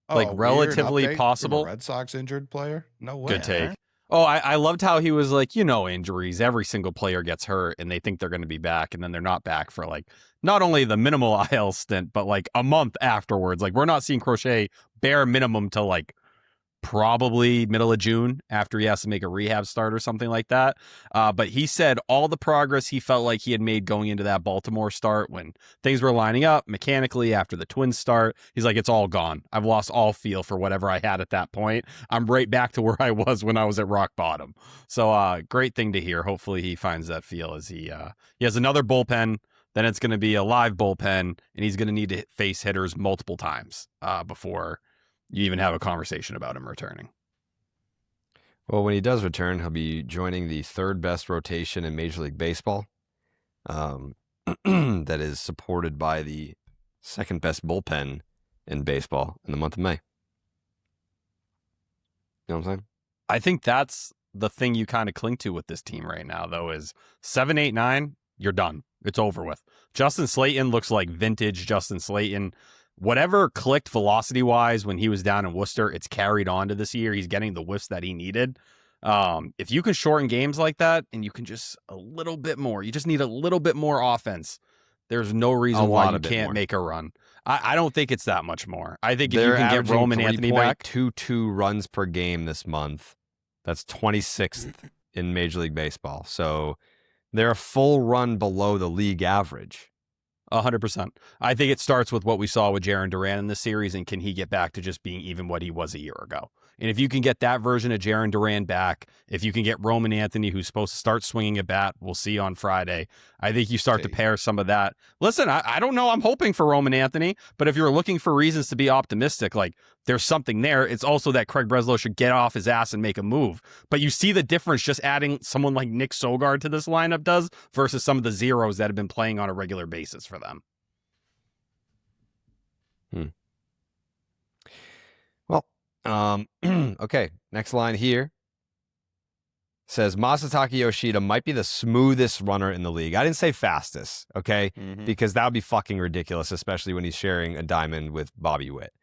Oh, Like, a weird relatively update from possible. a Red Sox injured player? No way. Good take. Oh, I loved how he was like, injuries. Every single player gets hurt and they think they're going to be back and then they're not back for like not only the minimal IL stint, but like a month afterwards. Like we're not seeing Crochet bare minimum till like probably middle of June after he has to make a rehab start or something like that. But he said all the progress he felt like he had made going into that Baltimore start when things were lining up mechanically after the Twins start. He's like, it's all gone. I've lost all feel for whatever I had at that point. I'm right back to where I was when I was at rock bottom. So great thing to hear. Hopefully he finds that feel as he has another bullpen. Then it's going to be a live bullpen and he's going to need to face hitters multiple times before you even have a conversation about him returning. Well, when he does return, he'll be joining the 3rd best rotation in Major League Baseball. That is supported by the 2nd best bullpen in baseball in the month of May. You know what I'm saying? I think that's the thing you kind of cling to with this team right now, though, is 7, 8, 9, you're done. It's over with. Justin Slayton looks like vintage Justin Slayton. Whatever clicked velocity-wise when he was down in Worcester, it's carried on to this year. He's getting the whiffs that he needed. If you can shorten games like that and you can just a little bit more, you just need a little bit more offense, there's no reason why you can't make a run. I don't think it's that much more. I think if you can get Roman Anthony back. 3.22 runs per game this month. That's 26th in Major League Baseball. So they're a full run below the league average. 100%. I think it starts with what we saw with Jarren Duran in this series, and can he get back to just being even what he was a year ago? And if you can get that version of Jarren Duran back, if you can get Roman Anthony, who's supposed to start swinging a bat, we'll see on Friday. I think you start to pair some of that. Listen, I don't know. I'm hoping for Roman Anthony, but if you're looking for reasons to be optimistic, like there's something there. It's also that Craig Breslow should get off his ass and make a move. But you see the difference just adding someone like Nick Sogard to this lineup does versus some of the zeros that have been playing on a regular basis for them. Well, okay. Next line here says Masataka Yoshida might be the smoothest runner in the league. I didn't say fastest, okay? Because that would be fucking ridiculous, especially when he's sharing a diamond with Bobby Witt.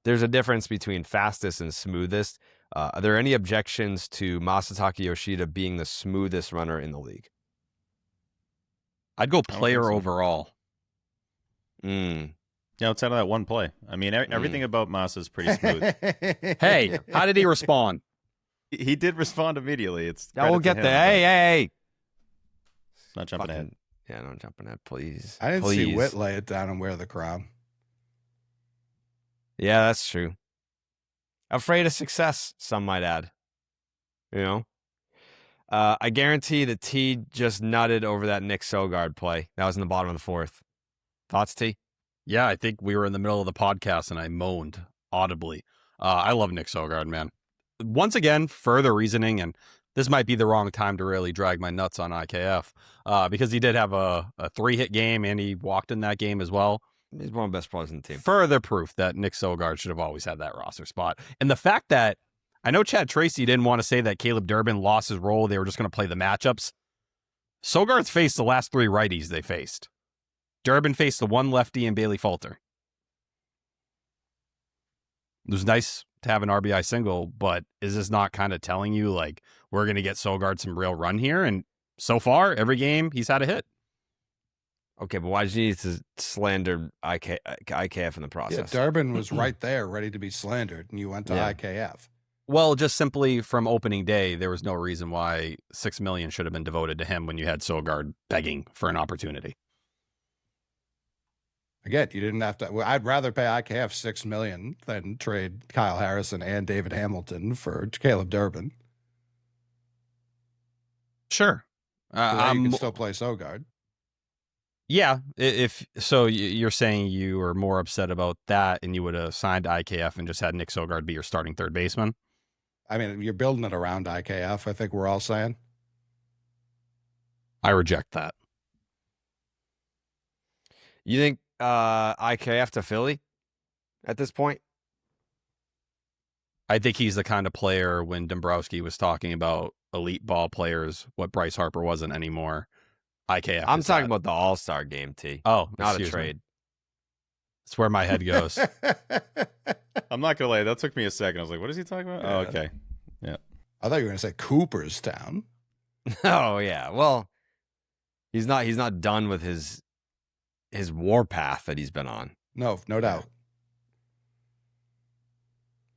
There's a difference between fastest and smoothest. Are there any objections to Masataka Yoshida being the smoothest runner in the league? I'd go player overall. Yeah, outside of that one play. I mean, everything about Masa is pretty smooth. Hey, how did he respond? He did respond immediately. It's Yeah, we'll get there. Hey. Not jumping ahead. Yeah, don't jump ahead, please. I didn't Please. see Witt lay it down and wear the crown. Yeah, that's true. Afraid of success, some might add. You know? I guarantee that T just nutted over that Nick Sogard play. That was in the bottom of the fourth. Thoughts, T? Yeah, I think we were in the middle of the podcast and I moaned audibly. I love Nick Sogard, man. Once again, further reasoning, and this might be the wrong time to really drag my nuts on IKF because he did have a 3-hit game and he walked in that game as well. He's one of the best players in the team. Further proof that Nick Sogard should have always had that roster spot. And the fact that I know Chad Tracy didn't want to say that Caleb Durbin lost his role. They were just going to play the matchups. Sogard's faced the last 3 righties they faced. Durbin faced the 1 lefty and Bailey Falter. It was nice to have an RBI single, but is this not kind of telling you, like, we're going to get Sogard some real run here? And so far, every game, he's had a hit. Okay, but why did you need to slander IKF in the Yeah, process? Durbin was right there, ready to be slandered, and you went to Yeah. IKF. Well, just simply from opening day, there was no reason why $6 million should have been devoted to him when you had Sogard begging for an opportunity. Again, you didn't have to. Well, I'd rather pay IKF $6 million than trade Kyle Harrison and David Hamilton for Caleb Durbin. Sure. So that you can still play Sogard. Yeah, if so, you're saying you were more upset about that, and you would have signed IKF and just had Nick Sogard be your starting third baseman. I mean, you're building it around IKF. I think we're all saying. I reject that. You think IKF to Philly at this point? I think he's the kind of player when Dombrowski was talking about elite ball players, what Bryce Harper wasn't anymore. IKF. I'm talking about the All-Star game, T. Oh, not a excuse trade. me. That's where my head goes. I'm not gonna lie, that took me a second. I was like, what is he talking about? Yeah. Oh, okay. Yeah. I thought you were going to say Cooperstown. Oh yeah. Well, he's not done with his warpath that he's been on. No doubt.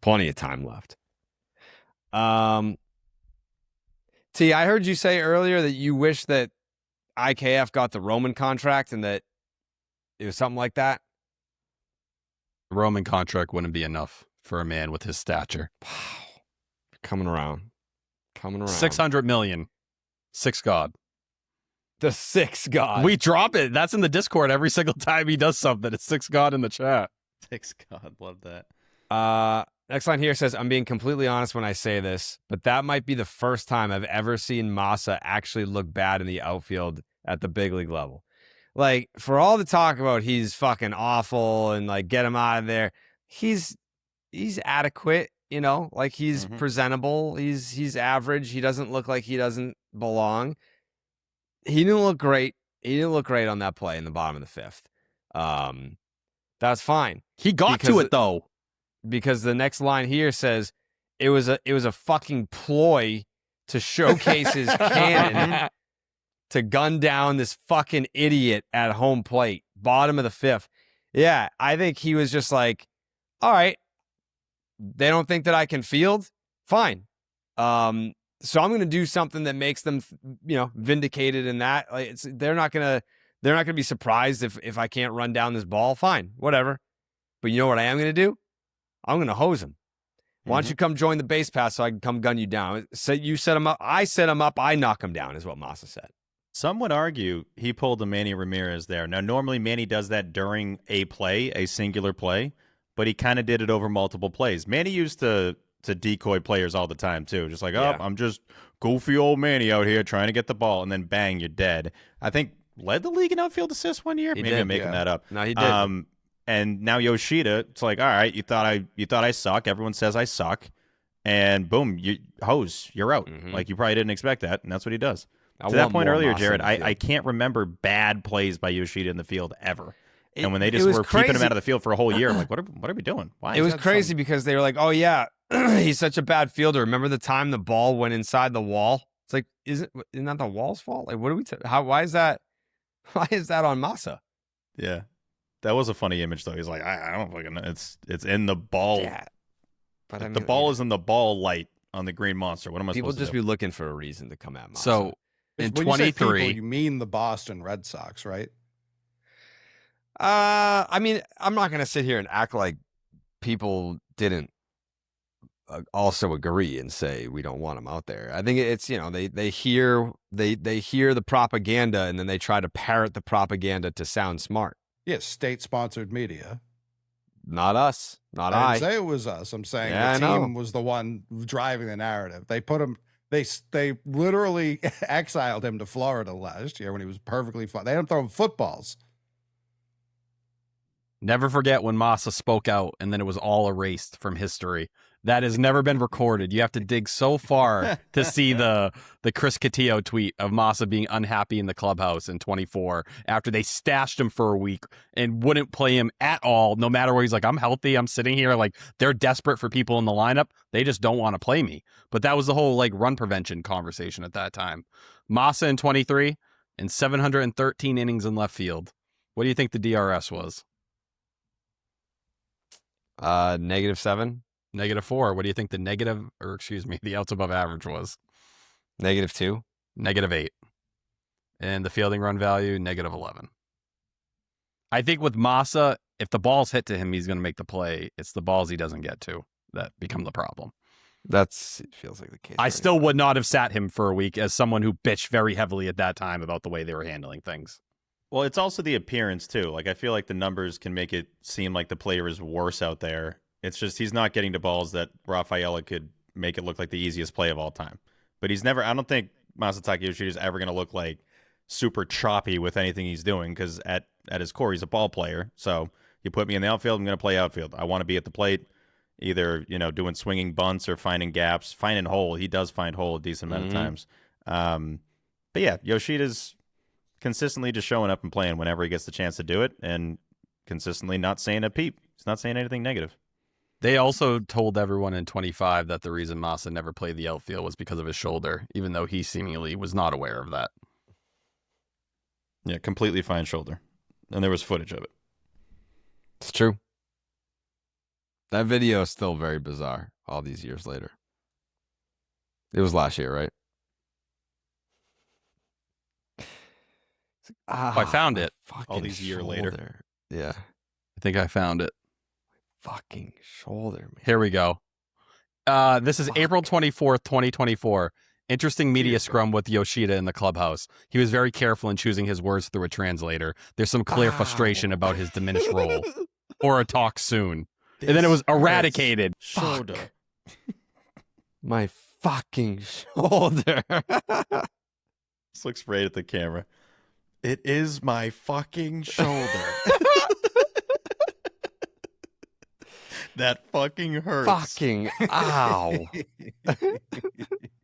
Plenty of time left. T, I heard you say earlier that you wish that IKF got the Roman contract and that it was something like that. The Roman contract wouldn't be enough for a man with his stature. Wow. Coming around. 600 million. 6 God. The 6 God. We drop it. That's in the Discord every single time he does something. It's 6 God in the chat. Thanks, God. Love that. Next line here says, I'm being completely honest when I say this, but that might be the first time I've ever seen Massa actually look bad in the outfield at the big league level. Like, for all the talk about he's fucking awful and, like, get him out of there, he's adequate, you know? Like, he's presentable. He's average. He doesn't look like he doesn't belong. He didn't look great. He didn't look great on that play in the bottom of the 5th. That's fine. He got to it, though. Because the next line here says it was a fucking ploy to showcase his cannon to gun down this fucking idiot at home plate, bottom of the 5th. Yeah, I think he was just like, all right, they don't think that I can field? Fine. So I'm going to do something that makes them, vindicated in that. Like, they're not going to be surprised if I can't run down this ball. Fine, whatever. But you know what I am going to do? I'm going to hose him. Why don't you come join the base pass so I can come gun you down? So you set him up. I set him up. I knock him down is what Massa said. Some would argue he pulled a Manny Ramirez there. Now, normally Manny does that during a play, a singular play, but he kind of did it over multiple plays. Manny used to decoy players all the time, too. Just like, I'm just goofy old Manny out here trying to get the ball, and then bang, you're dead. I think led the league in outfield assists one year. Maybe I'm making that up. No, he did. And now Yoshida, it's like, all right, you thought I suck. Everyone says I suck, and boom, you're out. Like you probably didn't expect that, and that's what he does. To that point earlier, Jared, I can't remember bad plays by Yoshida in the field ever. And when they just were keeping him out of the field for a whole year, I'm like, what are we doing? Why? It was crazy because they were like, oh yeah, he's such a bad fielder. Remember the time the ball went inside the wall? It's like, isn't that the wall's fault? Like, what are we? Why is that? Why is that on Massa? Yeah. That was a funny image, though. He's like, I don't fucking know. It's in the ball. Yeah. But I mean, the ball is in the ball light on the green monster. What am I supposed to do? People just be looking for a reason to come at Massa. So in When you say 23, people, you mean the Boston Red Sox, right? I mean, I'm not going to sit here and act like people didn't also agree and say we don't want him out there. I think it's, they hear the propaganda and then they try to parrot the propaganda to sound smart. Yes, state-sponsored media. Not us. Not I I. didn't say it was us. I'm saying Yeah, the I team know. was the one driving the narrative. They put him. They literally exiled him to Florida last year when he was perfectly fine. They had him throwing footballs. Never forget when Massa spoke out and then it was all erased from history. That has never been recorded. You have to dig so far to see the Chris Cotillo tweet of Massa being unhappy in the clubhouse in 24 after they stashed him for a week and wouldn't play him at all, no matter where. He's like, I'm healthy. I'm sitting here. Like, they're desperate for people in the lineup. They just don't want to play me. But that was the whole like run prevention conversation at that time. Massa in 23 and 713 innings in left field. What do you think the DRS was? -7. -4. What do you think the outs above average was? -2. -8. And the fielding run value, -11. I think with Massa, if the ball's hit to him, he's going to make the play. It's the balls he doesn't get to that become the problem. It feels like the case. I still would not have sat him for a week as someone who bitched very heavily at that time about the way they were handling things. Well, it's also the appearance, too. Like, I feel like the numbers can make it seem like the player is worse out there. It's just he's not getting to balls that Rafaela could make it look like the easiest play of all time. But he's never – I don't think Masataka Yoshida is ever going to look like super choppy with anything he's doing because at his core, he's a ball player. So you put me in the outfield, I'm going to play outfield. I want to be at the plate, either, doing swinging bunts or finding gaps, finding hole. He does find hole a decent amount of times. But, yeah, Yoshida's – consistently just showing up and playing whenever he gets the chance to do it and consistently not saying a peep. He's not saying anything negative. They also told everyone in 25 that the reason Massa never played the outfield was because of his shoulder, even though he seemingly was not aware of that. Yeah, completely fine shoulder. And there was footage of it. It's true. That video is still very bizarre all these years later. It was last year, right? I found it. All these years later. Yeah. I think I found it. Fucking shoulder, man. Here we go. This is April 24th, 2024. Interesting media scrum with Yoshida in the clubhouse. He was very careful in choosing his words through a translator. There's some clear frustration about his diminished role. Or a talk soon. And then it was eradicated. Shoulder. My fucking shoulder. This looks right at the camera. It is my fucking shoulder. That fucking hurts. Fucking ow.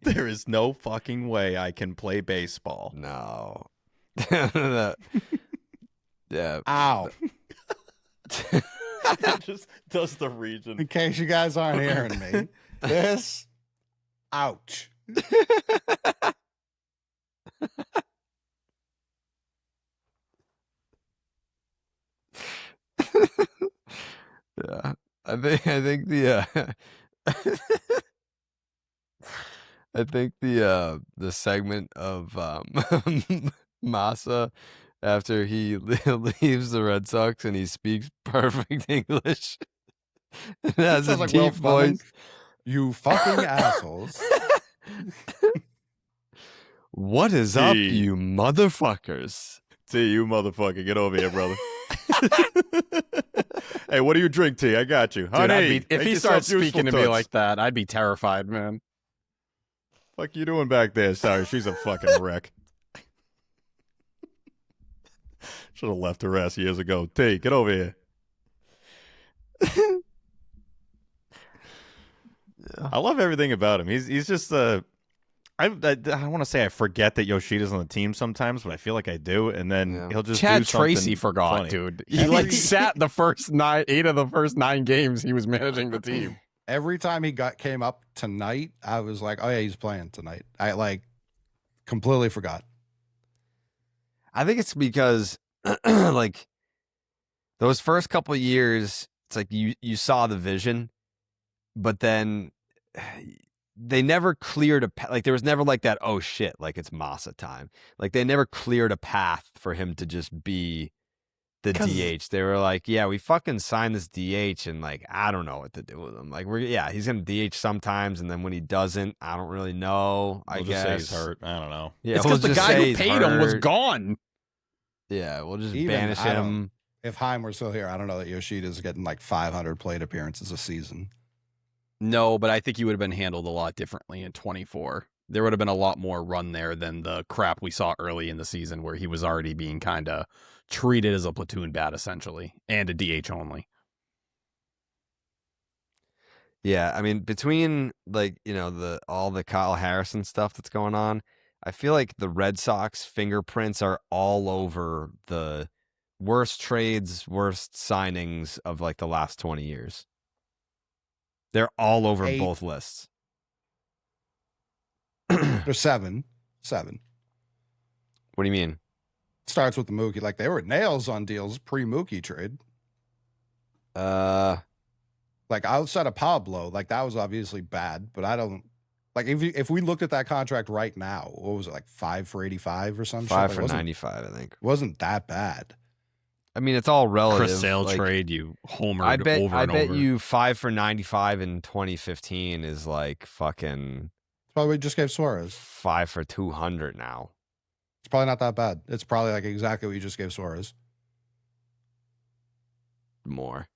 There is no fucking way I can play baseball. No. Yeah. Ow. It just does the region. In case you guys aren't hearing me, this, ouch. Yeah, I think the I think the segment of Massa after he leaves the Red Sox and he speaks perfect English and has a Sounds like deep Will Fleming. voice. You fucking assholes. What is up, Hey. you motherfuckers? T, you motherfucker, get over here, brother. Hey, what do you drink, T? I got you. Dude, Honey, if make he yourself starts useful, speaking to me toots. like that, I'd be terrified, man. Fuck you doing back there? Sorry, she's a fucking wreck. Should have left her ass years ago. T, get over here. I love everything about him. He's just I don't want to say I forget that Yoshida's on the team sometimes, but I feel like I do. And then Yeah. he'll just Chad do something Tracy forgot, funny. dude. He like sat the first 8 of the first 9 games he was managing the team. Every time he came up tonight, I was like, oh yeah, he's playing tonight. I completely forgot. I think it's because like those first couple of years, it's like you saw the vision, but then they never cleared like there was never like that, oh shit, like it's Massa time. Like they never cleared a path for him to just be the DH. They were like, yeah, we fucking signed this DH, and like, I don't know what to do with him. Like, he's gonna DH sometimes, and then when he doesn't, I don't really know. I We'll guess just say he's hurt. I don't know. Yeah, it's we'll because the just guy say who he's paid him was hurt. gone. Yeah, we'll just Even, banish him. If Heim were still here, I don't know that Yoshida's getting like 500 plate appearances a season. No, but I think he would have been handled a lot differently in 24. There would have been a lot more run there than the crap we saw early in the season where he was already being kind of treated as a platoon bat, essentially, and a DH only. Yeah, I mean, between like, all the Kyle Harrison stuff that's going on, I feel like the Red Sox fingerprints are all over the worst trades, worst signings of like the last 20 years. They're all over both lists. There's seven. What do you mean? Starts with the Mookie. Like, they were nails on deals pre-Mookie trade. Like, outside of Pablo, like, that was obviously bad, but I don't like if we looked at that contract right now, what was it, like 5 for 85 or something? 5 for 95, I think. Wasn't that bad. I mean, it's all relative. Chris Sale like, trade, you homered I bet over. you 5 for 95 in 2015 is like fucking Probably just gave Suarez. 5 for 200 now. It's probably not that bad. It's probably like exactly what you just gave Suarez. More.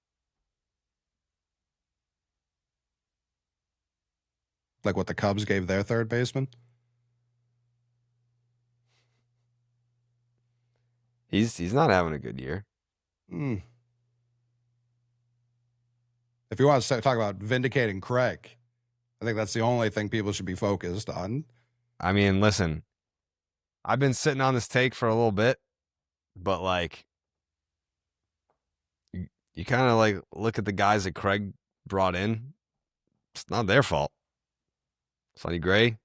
Like what the Cubs gave their third baseman. He's not having a good year. If you want to talk about vindicating Craig, I think that's the only thing people should be focused on. I mean, listen, I've been sitting on this take for a little bit, but like, you kind of like look at the guys that Craig brought in. It's not their fault. Sonny Gray,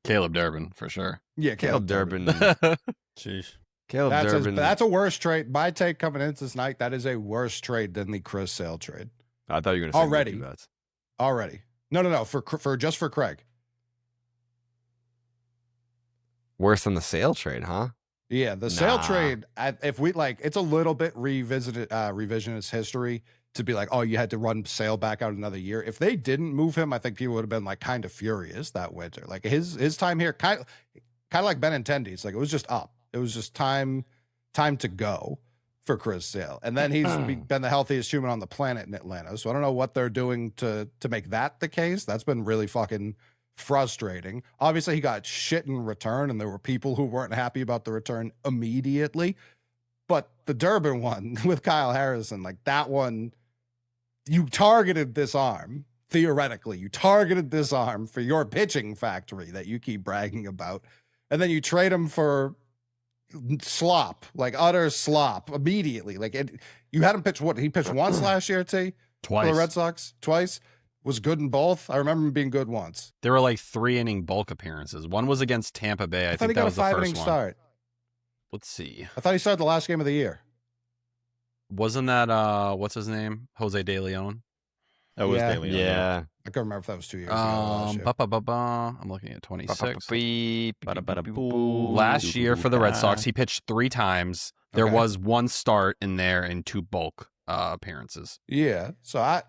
Caleb Durbin, for sure. Yeah, Caleb Durbin. Sheesh. Caleb Durbin. That's a worse trade. My take coming into this night, that is a worse trade than the Chris Sale trade. I thought you were going to say already. Mookie Betts. Already. No. For just for Craig. Worse than the Sale trade, huh? Yeah, the Sale trade. If we like, it's a little bit revisionist history to be like, oh, you had to run Sale back out another year. If they didn't move him, I think people would have been like kind of furious that winter. Like his time here, kind of like Benintendi's. Like it was just up. It was just time to go for Chris Sale. And then he's been the healthiest human on the planet in Atlanta. So I don't know what they're doing to make that the case. That's been really fucking frustrating. Obviously, he got shit in return, and there were people who weren't happy about the return immediately. But the Durbin one with Kyle Harrison, like that one, you targeted this arm. Theoretically, you targeted this arm for your pitching factory that you keep bragging about. And then you trade him for slop, like utter slop immediately. Like you had him pitch what? He pitched once last year, T? Twice. For the Red Sox? Twice? Was good in both? I remember him being good once. There were like 3-inning bulk appearances. One was against Tampa Bay. I thought think he that got a was the first 5-inning one. start. Let's see. I thought he started the last game of the year. Wasn't that what's his name? Jose De Leon? That was Yeah. De Leon. Yeah. I couldn't remember if that was 2 years ago. or last year. I'm looking at 26. Ba-da-ba-da-boo. Last year for the Red Sox, he pitched 3 times. There Okay. was 1 start in there and 2 bulk appearances. Yeah. So I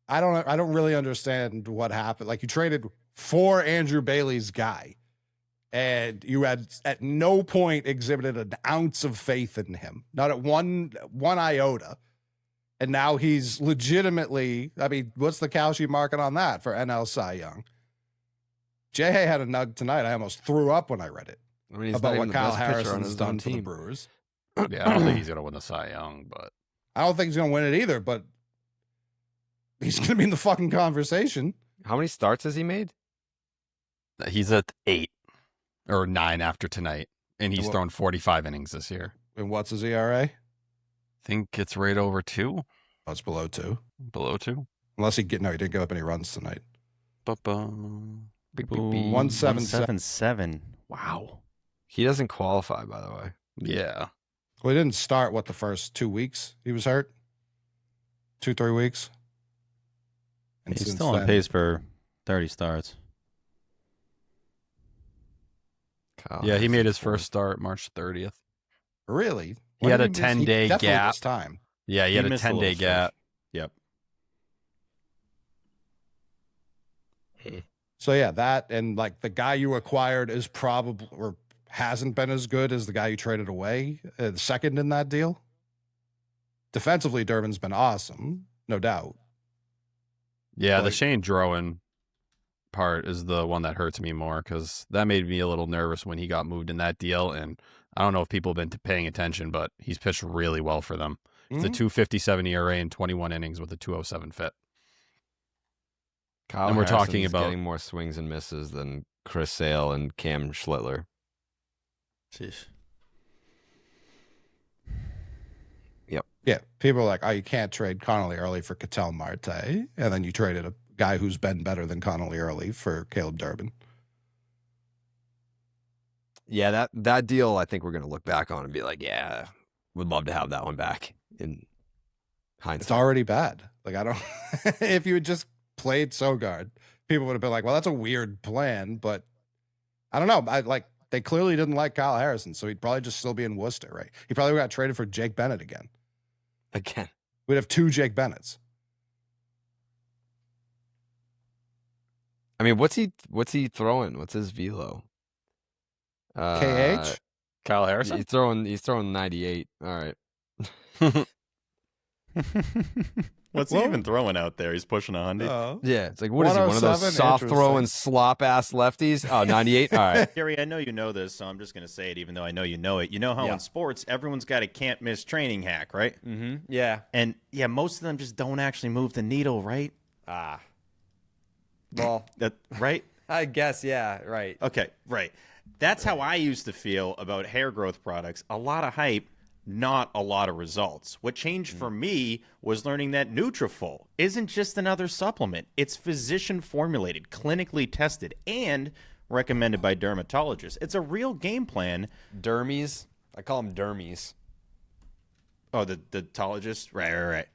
don't really understand what happened. Like you traded for Andrew Bailey's guy, and you had at no point exhibited an ounce of faith in him, not at one iota. And now he's legitimately, I mean, what's the Kalshi market on that for NL Cy Young? J.A. had a nug tonight. I almost threw up when I read it I mean, he's about not what even the Kyle best pitcher on Harrison's his done own for the team. Brewers. Yeah, I don't think he's going to win the Cy Young, but I don't think he's going to win it either, but he's going to be in the fucking conversation. How many starts has he made? he's at 8 or 9 after tonight, and he's thrown 45 innings this year. And what's his ERA? I think it's right over 2. Oh, it's below 2. Below 2. Unless he didn't give up any runs tonight. 177. Wow. He doesn't qualify, by the way. Yeah. Well, he didn't start, the first 2 weeks he was hurt? 2-3 weeks? And He's since still on then- pace for 30 starts. Kyle Yeah, he made his Harrison, first start March 30th. Really? He had a He 10-day definitely gap. missed time. Yeah, he had a missed little 10-day stretch. gap. Yep. So yeah, that and like the guy you acquired is probably or hasn't been as good as the guy you traded away. The second in that deal. Defensively, Durbin's been awesome, no doubt. Yeah, the Like- Shane Drowan part is the one that hurts me more because that made me a little nervous when he got moved in that deal. And I don't know if people have been paying attention, but he's pitched really well for them. It's a Mhm. 2.57 ERA in 21 innings with a 2.07 FIP. Kyle And we're Harrison's talking about- getting more swings and misses than Chris Sale and Cam Schlittler. Jeez. Yeah, people are like, oh, you can't trade Connolly early for Ketel Marte, and then you traded a guy who's been better than Connolly early for Caleb Durbin. Yeah, that deal, I think we're going to look back on and be like, yeah, would love to have that one back in hindsight. It's already bad. Like, I don't, if you had just played Sogard, people would have been like, well, that's a weird plan, but I don't know. They clearly didn't like Kyle Harrison, so he'd probably just still be in Worcester, right? He probably got traded for Jake Bennett again. Again. We'd have 2 Jake Bennetts. I mean, what's he throwing? What's his velo? KH? Kyle Harrison. He's throwing 98. All right. What's he even throwing out there? He's pushing 100. Yeah, it's like, what is he? One of those 107? soft throwing Interesting. slop ass lefties? Oh, 98? All right. Gary, I know you know this, so I'm just going to say it even though I know you know it. You know how Yeah. in sports, everyone's got a can't miss training hack, right? Mm-hmm. Yeah. And yeah, most of them just don't actually move the needle, right? Ah. Well, Right? I guess, yeah, right. Okay, right. That's how I used to feel about hair growth products. A lot of hype, not a lot of results. What changed for me was learning that Nutrafol isn't just another supplement. It's physician formulated, clinically tested, and recommended by dermatologists. It's a real game plan. Dermies. I call them dermies. Oh, the dermatologist? Right.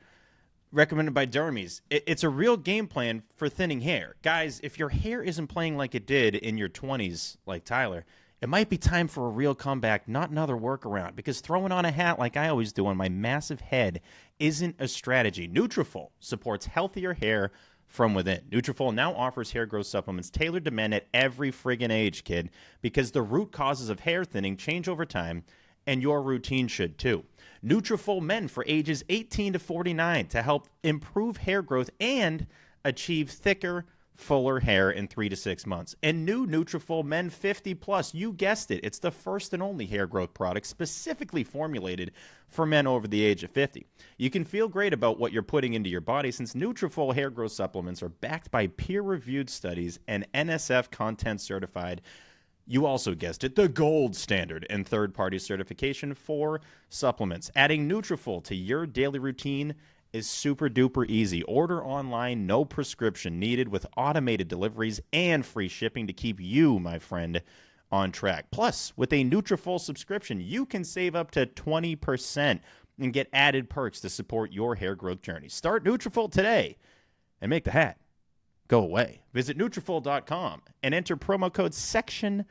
Recommended by dermies. It's a real game plan for thinning hair. Guys, if your hair isn't playing like it did in your 20s, like Tyler, it might be time for a real comeback, not another workaround, because throwing on a hat like I always do on my massive head isn't a strategy. Nutrafol supports healthier hair from within. Nutrafol now offers hair growth supplements tailored to men at every friggin' age, kid, because the root causes of hair thinning change over time, and your routine should too. Nutrafol Men for ages 18 to 49 to help improve hair growth and achieve thicker, fuller hair in 3 to 6 months. And new Nutrafol Men 50 Plus, you guessed it, it's the first and only hair growth product specifically formulated for men over the age of 50. You can feel great about what you're putting into your body since Nutrafol hair growth supplements are backed by peer-reviewed studies and NSF content certified. You also guessed it, the gold standard and third-party certification for supplements. Adding Nutrafol to your daily routine is super duper easy. Order online, no prescription needed, with automated deliveries and free shipping to keep you, my friend, on track. Plus, with a Nutrafol subscription, you can save up to 20% and get added perks to support your hair growth journey. Start Nutrafol today and make the hat go away. Visit Nutrafol.com and enter promo code SECTION10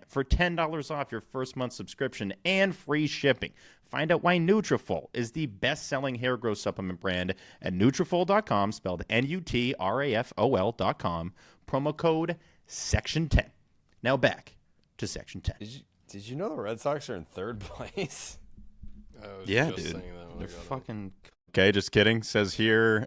for $10 off your first month subscription and free shipping. Find out why Nutrafol is the best-selling hair growth supplement brand at Nutrafol.com, spelled Nutrafol.com, promo code SECTION10. Now back to Section 10. Did you know the Red Sox are in third place? Yeah, dude. They're fucking... Okay, just kidding. Says here...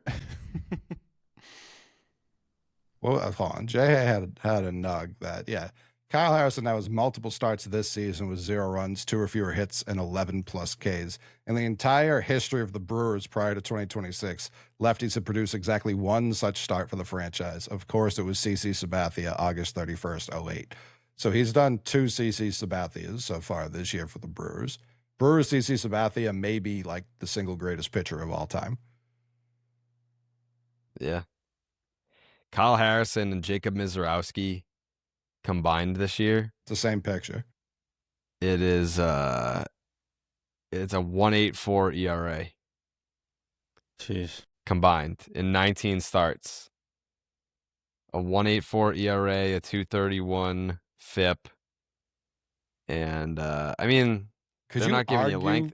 Well, hold on. Jay had a nug that, yeah. Kyle Harrison now has multiple starts this season with 0 runs, 2 or fewer hits, and 11 plus Ks. In the entire history of the Brewers prior to 2026, lefties have produced exactly 1 such start for the franchise. Of course, it was CC Sabathia, August 31st, 08. So he's done 2 CC Sabathias so far this year for the Brewers. Brewers CC Sabathia may be like the single greatest pitcher of all time. Yeah. Kyle Harrison and Jacob Mizorowski combined this year. It's the same picture. It is it's a 1.84 ERA Jeez. combined in 19 starts. A 1.84 ERA, a 2.31 FIP. And I mean, Could they're you not giving you argue length.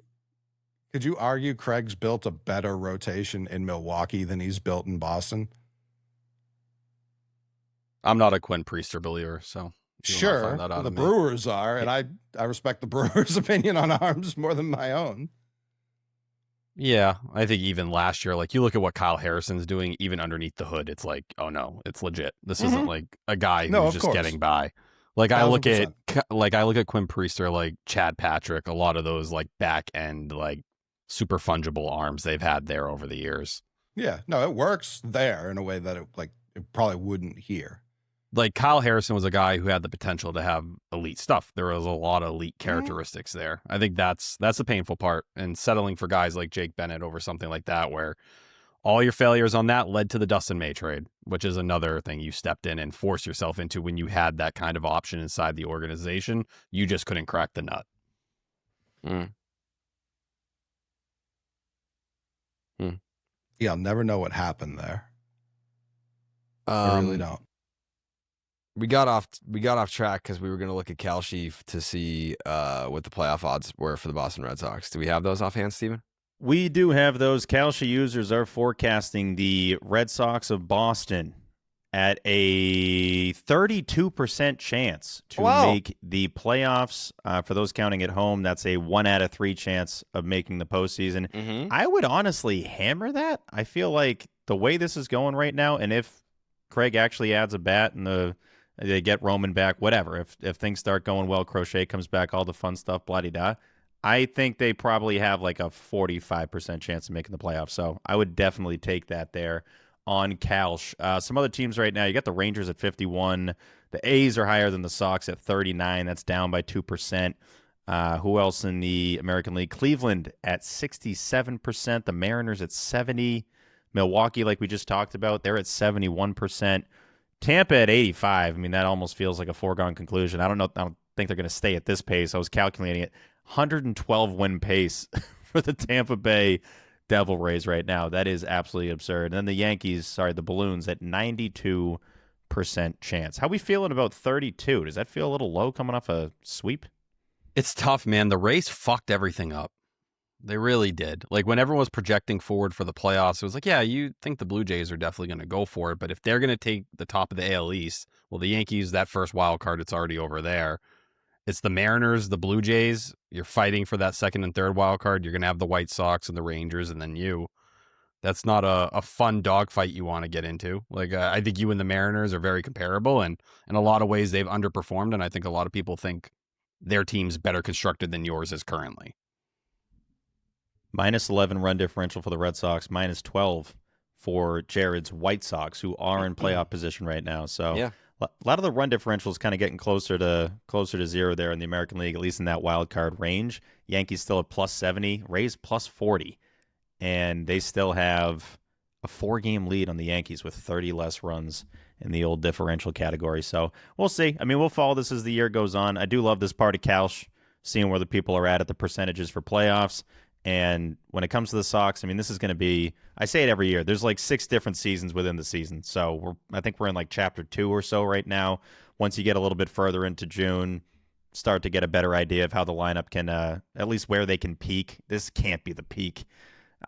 Could you argue Craig's built a better rotation in Milwaukee than he's built in Boston? I'm not a Quinn Priester believer, so you will not Sure, find that out the of me. Brewers are, and I respect the Brewers' opinion on arms more than my own. Yeah, I think even last year, like you look at what Kyle Harrison's doing, even underneath the hood, it's like, oh no, it's legit. This isn't like a guy No, who's of just course. getting by. Like I look at 1000%. Quinn Priester, like Chad Patrick, a lot of those like back end like super fungible arms they've had there over the years. Yeah, no, it works there in a way that it probably wouldn't here. Like Kyle Harrison was a guy who had the potential to have elite stuff. There was a lot of elite characteristics there. I think that's the painful part, and settling for guys like Jake Bennett over something like that, where all your failures on that led to the Dustin May trade, which is another thing you stepped in and forced yourself into when you had that kind of option inside the organization. You just couldn't crack the nut. Yeah, I'll never know what happened there. I really don't. We got off track because we were going to look at Kalshi to see what the playoff odds were for the Boston Red Sox. Do we have those offhand, Steven? We do have those. Kalshi users are forecasting the Red Sox of Boston at a 32% chance to make the playoffs. For those counting at home, that's a 1 out of 3 chance of making the postseason. Mm-hmm. I would honestly hammer that. I feel like the way this is going right now, and if Craig actually adds a bat and they get Roman back, whatever, if things start going well, Crochet comes back, all the fun stuff, blah-de-da, I think they probably have like a 45% chance of making the playoffs. So I would definitely take that there on Kalsh. Some other teams right now, you got the Rangers at 51. The A's are higher than the Sox at 39. That's down by 2%. Who else in the American League? Cleveland at 67%. The Mariners at 70%. Milwaukee, like we just talked about, they're at 71%. Tampa at 85. I mean, that almost feels like a foregone conclusion. I don't think they're going to stay at this pace. I was calculating it. 112 win pace for the Tampa Bay Devil Rays right now. That is absolutely absurd. And then the Yankees, the Balloons at 92% chance. How we feeling about 32? Does that feel a little low coming off a sweep? It's tough, man. The Rays fucked everything up. They really did. Like when everyone was projecting forward for the playoffs, it was like, yeah, you think the Blue Jays are definitely going to go for it. But if they're going to take the top of the AL East, well, the Yankees, that first wild card, it's already over there. It's the Mariners, the Blue Jays. You're fighting for that second and third wild card. You're going to have the White Sox and the Rangers, and then you. That's not a fun dogfight you want to get into. Like I think you and the Mariners are very comparable, and in a lot of ways they've underperformed. And I think a lot of people think their team's better constructed than yours is currently. Minus 11 run differential for the Red Sox, minus 12 for Jared's White Sox, who are in playoff position right now. So Yeah. a lot of the run differentials kind of getting closer to zero there in the American League, at least in that wild card range. Yankees still at plus 70, Rays plus 40, and they still have a 4-game lead on the Yankees with 30 less runs in the old differential category. So we'll see. I mean, we'll follow this as the year goes on. I do love this part of Kalsh, seeing where the people are at the percentages for playoffs. And when it comes to the Sox, I mean, this is going to be, I say it every year, there's like 6 different seasons within the season. So I think we're in like chapter 2 or so right now. Once you get a little bit further into June, start to get a better idea of how the lineup can, at least where they can peak. This can't be the peak.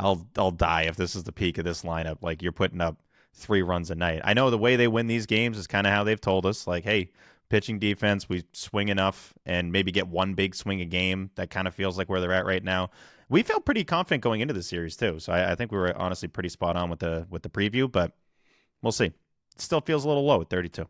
I'll die if this is the peak of this lineup. Like, you're putting up 3 runs a night. I know the way they win these games is kind of how they've told us. Like, hey, pitching defense, we swing enough and maybe get one big swing a game. That kind of feels like where they're at right now. We felt pretty confident going into the series too, so I think we were honestly pretty spot on with the preview, but we'll see. It still feels a little low at 32.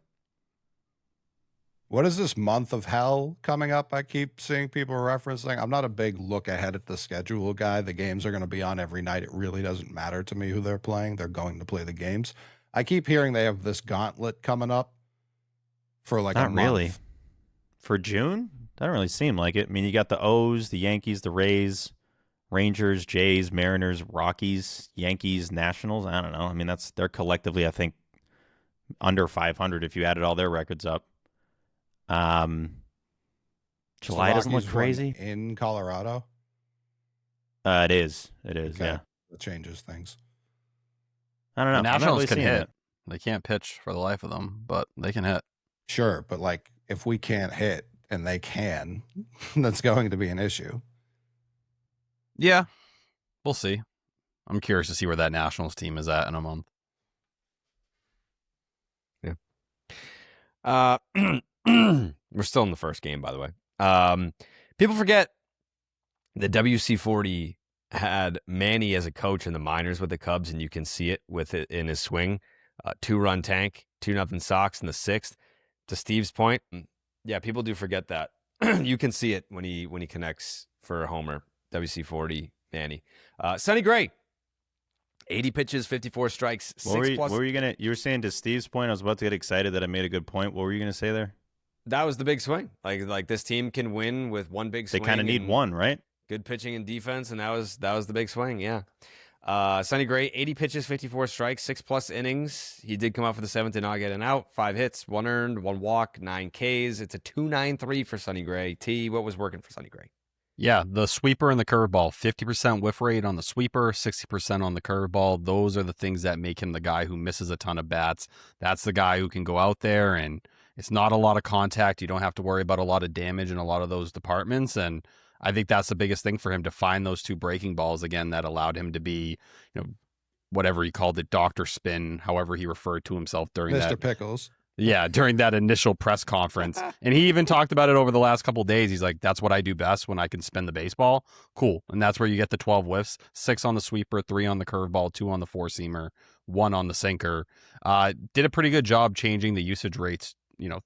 What is this month of hell coming up? I keep seeing people referencing. I'm not a big look ahead at the schedule guy. The games are going to be on every night. It really doesn't matter to me who they're playing. They're going to play the games. I keep hearing they have this gauntlet coming up for like not a month. Really. For June? Doesn't really seem like it. I mean, you got the O's, the Yankees, the Rays, Rangers, Jays, Mariners, Rockies, Yankees, Nationals. I don't know. I mean, they're collectively, I think, under 500 if you added all their records up. July doesn't look crazy in Colorado. It is. Okay. Yeah. That changes things. I don't know. The Nationals really can seeing hit. it. They can't pitch for the life of them, but they can hit. Sure, but like if we can't hit and they can, that's going to be an issue. Yeah. We'll see. I'm curious to see where that Nationals team is at in a month. Yeah. We're still in the first game, by the way. People forget that WC40 had Manny as a coach in the minors with the Cubs, and you can see it with it in his swing. 2-run tank, 2-0 Sox in the 6th. To Steve's point, yeah, people do forget that. You can see it when he connects for a homer. WC40, Manny. Sonny Gray, 80 pitches, 54 strikes, What plus. were you gonna? You were saying to Steve's point. I was about to get excited that I made a good point. What were you gonna say there? That was the big swing. Like this team can win with one big swing. They kind of need one, right? Good pitching and defense, and that was the big swing. Yeah. Sonny Gray, 80 pitches, 54 strikes, 6+ innings. He did come out for the 7th, did not get an out. 5 hits, 1 earned, 1 walk, 9 Ks. It's a 2.93 for Sonny Gray. T, what was working for Sonny Gray? Yeah, the sweeper and the curveball, 50% whiff rate on the sweeper, 60% on the curveball. Those are the things that make him the guy who misses a ton of bats. That's the guy who can go out there and it's not a lot of contact. You don't have to worry about a lot of damage in a lot of those departments. And I think that's the biggest thing for him, to find those 2 breaking balls again that allowed him to be, whatever he called it, Dr. Spin, however he referred to himself during Mr. that. Pickles. Yeah, during that initial press conference. And he even talked about it over the last couple of days. He's like, that's what I do best when I can spin the baseball. Cool. And that's where you get the 12 whiffs, 6 on the sweeper, 3 on the curveball, 2 on the 4-seamer, 1 on the sinker. Did a pretty good job changing the usage rates,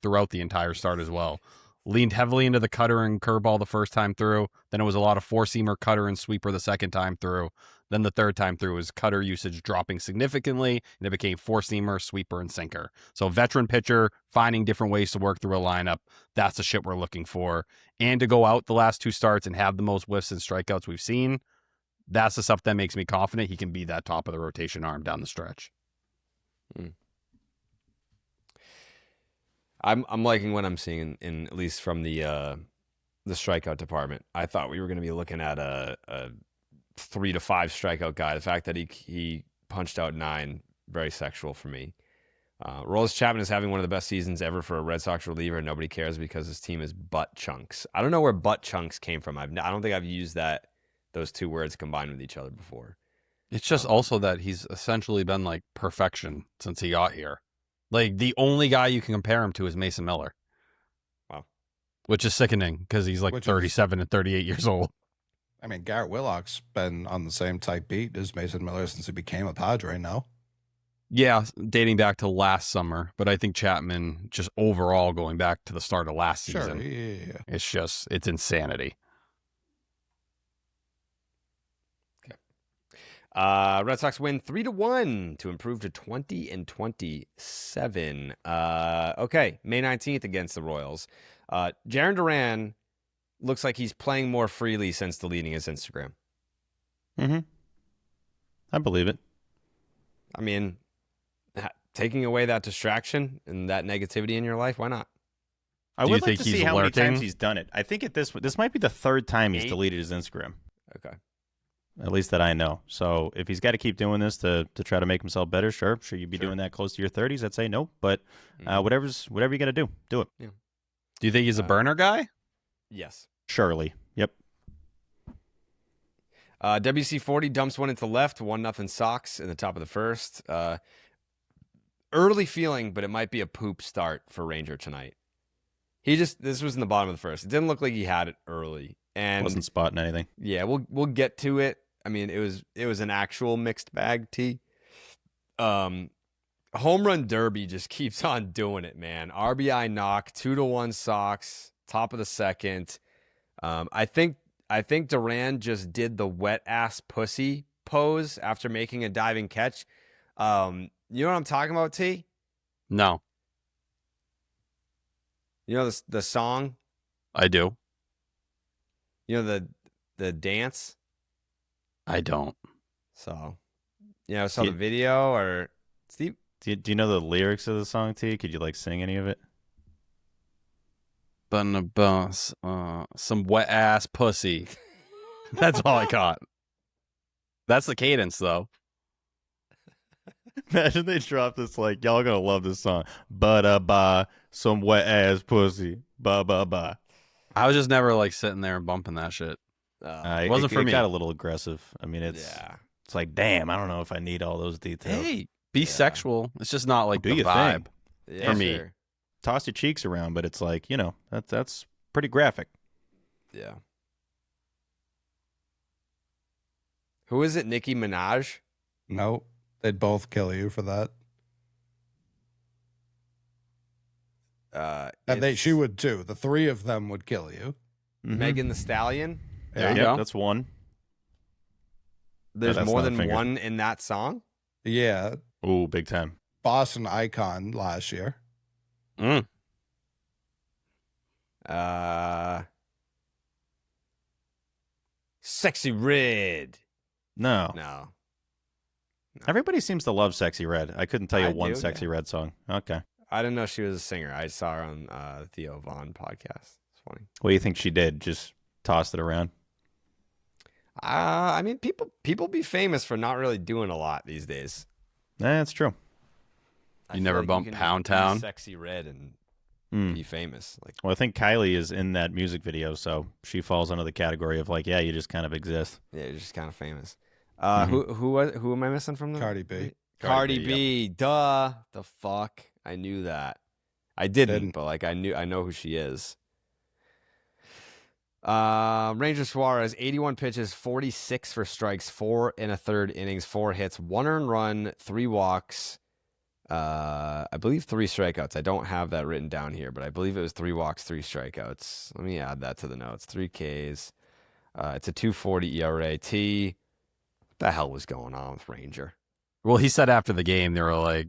throughout the entire start as well. Leaned heavily into the cutter and curveball the first time through. Then it was a lot of 4-seamer, cutter, and sweeper the second time through. Then the third time through was cutter usage dropping significantly, and it became 4-seamer, sweeper, and sinker. So veteran pitcher, finding different ways to work through a lineup, that's the shit we're looking for. And to go out the last 2 starts and have the most whiffs and strikeouts we've seen, that's the stuff that makes me confident he can be that top of the rotation arm down the stretch. I'm liking what I'm seeing in at least from the strikeout department. I thought we were going to be looking at a 3 to 5 strikeout guy. The fact that he punched out 9, very sexual for me. Rollins Chapman is having one of the best seasons ever for a Red Sox reliever, and nobody cares because his team is butt chunks. I don't know where butt chunks came from. I don't think I've used those 2 words combined with each other before. It's just also that he's essentially been like perfection since he got here. Like, the only guy you can compare him to is Mason Miller. Wow. Which is sickening because he's like 37 and 38 years old. I mean, Garrett Willock's been on the same type beat as Mason Miller since he became a Padre now. Yeah, dating back to last summer. But I think Chapman, just overall going back to the start of last season, yeah. it's insanity. Red Sox win 3-1 to improve to 20-27. Okay, May 19th against the Royals. Jarren Duran looks like he's playing more freely since deleting his Instagram. Mm-hmm. I believe it. I mean, taking away that distraction and that negativity in your life, why not? I would like to see how many times he's done it. I think this might be the 3rd time he's deleted his Instagram. Okay. At least that I know. So if he's got to keep doing this to try to make himself better, sure you'd be doing that close to your 30s. I'd say no, but whatever you got to do it. Yeah. Do you think he's a burner guy? Yes. Surely. Yep. WC40 dumps one into left, 1-0 Sox in the top of the first. Early feeling, but it might be a poop start for Ranger tonight. This was in the bottom of the first. It didn't look like he had it early, and wasn't spotting anything. Yeah, we'll get to it. I mean, it was an actual mixed bag. Home run derby just keeps on doing it, man. RBI knock, 2-1 Sox, top of the second. I think Duran just did the wet ass pussy pose after making a diving catch. You know what I'm talking about, T? No. You know the song? I do. You know the dance? I don't. So, saw the video or Steve? Do you know the lyrics of the song, T? Could you sing any of it? Some wet ass pussy. That's all I got. That's the cadence, though. Imagine they drop this y'all gonna love this song. Ba some wet ass pussy. Ba. I was just never sitting there and bumping that shit. It wasn't for me. It got a little aggressive. I mean, it's like, damn, I don't know if I need all those details. Hey, be sexual. It's just not like Do the your vibe thing. for me. Sure. Toss your cheeks around, but it's like, that's pretty graphic. Yeah. Who is it? Nicki Minaj? No, they'd both kill you for that. And she would too. The three of them would kill you. Megan the Stallion. There you go. That's one. There's that's more not a than finger. one in that song. Yeah. Ooh, big time. Boston Icon last year. Sexy Red. No. No. Everybody seems to love Sexy Red. I couldn't tell you I one do, Sexy Red song. Okay. I didn't know she was a singer. I saw her on Theo Vaughn podcast. It's funny. What do you think she did? Just tossed it around? I mean, people be famous for not really doing a lot these days. That's true. I You feel never like bump can just Pound be Town? Sexy Red and be famous. Like, Well, I think Kylie is in that music video, so she falls under the category of like, yeah, you just kind of exist. yeah, you're just kind of famous. Who am I missing from the Cardi B. Cardi Cardi B. Duh. The fuck. I knew that. I didn't, Didn't. but like I know who she is. Ranger Suarez, 81 pitches, 46 for strikes, 4 1/3 innings, 4 hits, 1 earned run, 3 walks. I believe 3 strikeouts. I don't have that written down here, but I believe it was 3 walks, 3 strikeouts. Let me add that to the notes. 3 Ks. It's a 2.40 ERA. What the hell was going on with Ranger? Well, he said after the game, they were like,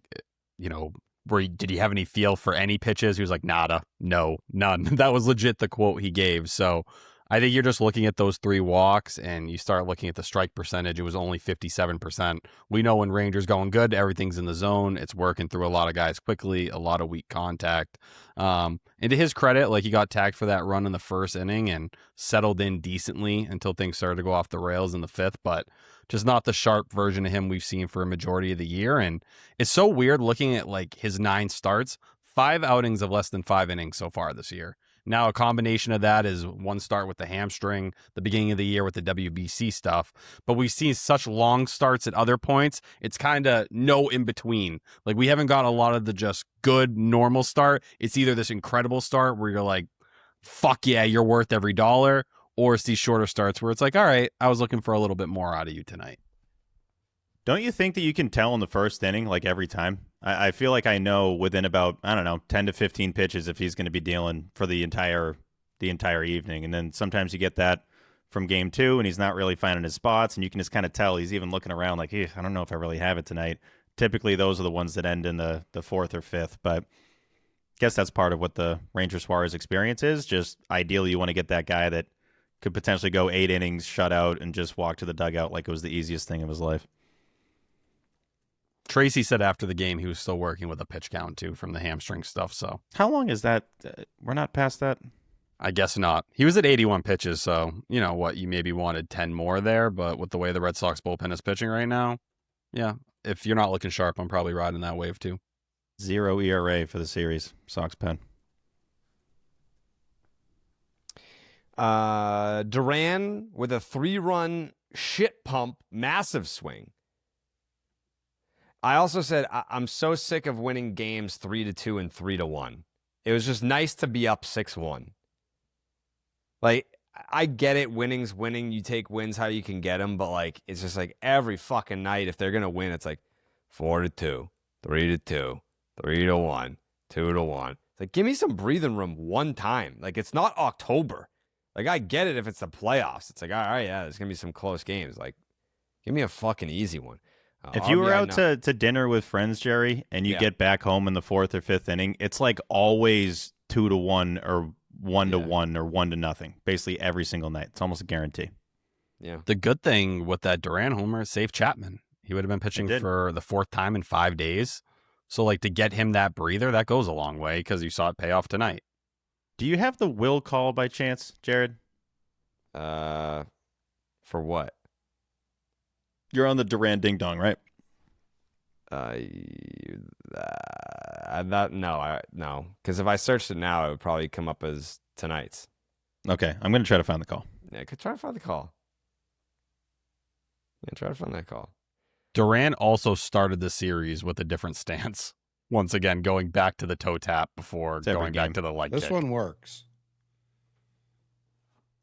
did he have any feel for any pitches? He was like, nada, no, none. That was legit the quote he gave. So I think you're just looking at those 3 walks and you start looking at the strike percentage. It was only 57%. We know when Rangers going good, everything's in the zone. It's working through a lot of guys quickly, a lot of weak contact. And to his credit, like he got tagged for that run in the first inning and settled in decently until things started to go off the rails in the 5th, but just not the sharp version of him we've seen for a majority of the year. And it's so weird looking at like his 9 starts, 5 outings of less than 5 innings so far this year. Now, a combination of that is 1 start with the hamstring, the beginning of the year with the WBC stuff. But we've seen such long starts at other points. It's kind of no in between. Like, we haven't got a lot of the just good, normal start. It's either this incredible start where you're like, fuck yeah, you're worth every dollar. Or it's these shorter starts where it's like, all right, I was looking for a little bit more out of you tonight. Don't you think that you can tell in the first inning, like every time? I feel like I know within about, 10 to 15 pitches if he's going to be dealing for the entire evening. And then sometimes you get that from game 2 and he's not really finding his spots. And you can just kind of tell he's even looking around like, I don't know if I really have it tonight. Typically, those are the ones that end in the 4th or 5th. But I guess that's part of what the Ranger Suarez experience is. Just ideally, you want to get that guy that could potentially go 8 innings, shut out, and just walk to the dugout like it was the easiest thing of his life. Tracy said after the game he was still working with a pitch count, too, from the hamstring stuff. So How long is that? We're not past that? I guess not. He was at 81 pitches, so you know what? You maybe wanted 10 more there, but with the way the Red Sox bullpen is pitching right now, yeah, if you're not looking sharp, I'm probably riding that wave, too. 0 ERA for the series, Sox pen. Duran with a 3-run shit pump, massive swing. I also said I'm so sick of winning games 3-2 and 3-1. It was just nice to be up 6-1. Like, I get it, winning's winning. You take wins how you can get them, but like it's just like every fucking night if they're gonna win, it's like 4-2, 3-2, 3-1, 2-1. It's like give me some breathing room one time. Like it's not October. Like I get it if it's the playoffs. It's like all right, yeah, there's gonna be some close games. Like give me a fucking easy one. If you were out to dinner with friends, Jerry, and you get back home in the 4th or 5th inning, it's like always 2-1 or 1-1 or 1-0, basically every single night. It's almost a guarantee. Yeah. The good thing with that Duran homer is save Chapman. He would have been pitching for the 4th time in 5 days. So, like, to get him that breather, that goes a long way because you saw it pay off tonight. Do you have the will call by chance, Jared? For what? You're on the Duran ding dong, right? No, because if I searched it now, it would probably come up as tonight's. Okay, I'm going to try to find the call. Yeah, try to find the call. Yeah, try to find that call. Duran also started the series with a different stance. Once again, going back to the toe tap before going back to the leg kick. This one works.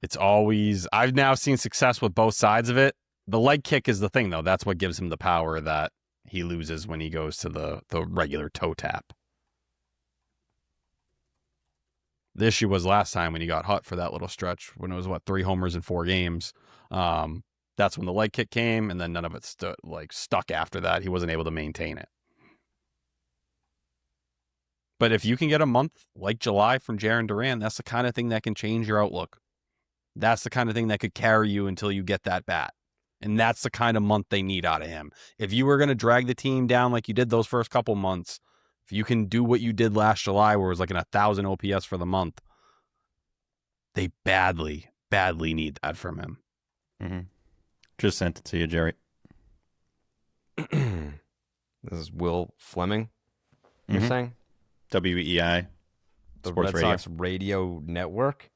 It's always, I've now seen success with both sides of it. The leg kick is the thing, though. That's what gives him the power that he loses when he goes to the regular toe tap. The issue was last time when he got hot for that little stretch, when it was, 3 homers in 4 games. That's when the leg kick came, and then none of it stuck after that. He wasn't able to maintain it. But if you can get a month like July from Jarren Duran, that's the kind of thing that can change your outlook. That's the kind of thing that could carry you until you get that bat. And that's the kind of month they need out of him. If you were going to drag the team down like you did those first couple months, if you can do what you did last July where it was like an 1,000 OPS for the month, they badly, badly need that from him. Mm-hmm. Just sent it to you, Jerry. This is Will Fleming, you're saying? WEI. The Sports Red Radio. Sox Radio Network.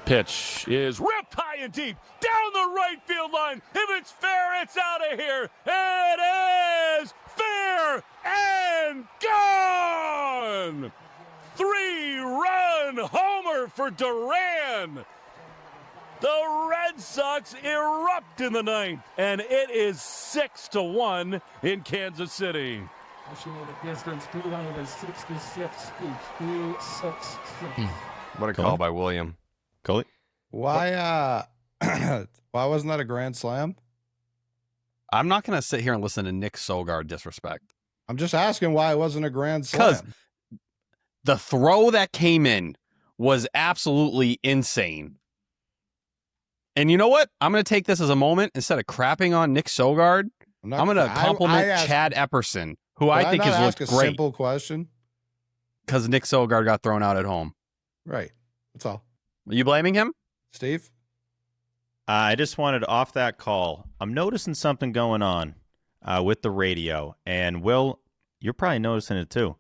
Pitch is ripped high and deep down the right field line. If it's fair, it's out of here. It is fair and gone. 3-run homer for Duran. The Red Sox erupt in the ninth, and it is 6-1 in Kansas City. Distance 266 feet. 266. What a call by William. Coley? Why why wasn't that a grand slam? I'm not going to sit here and listen to Nick Sogard disrespect. I'm just asking why it wasn't a grand Because slam. the throw that came in was absolutely insane. And you know what? I'm going to take this as a moment. Instead of crapping on Nick Sogard, I'm going to compliment Chad Epperson, who I think has looked a great. Simple question. Because Nick Sogard got thrown out at home. Right. That's all. Are you blaming him? Steve? I just wanted off that call. I'm noticing something going on with the radio. And Will, you're probably noticing it too.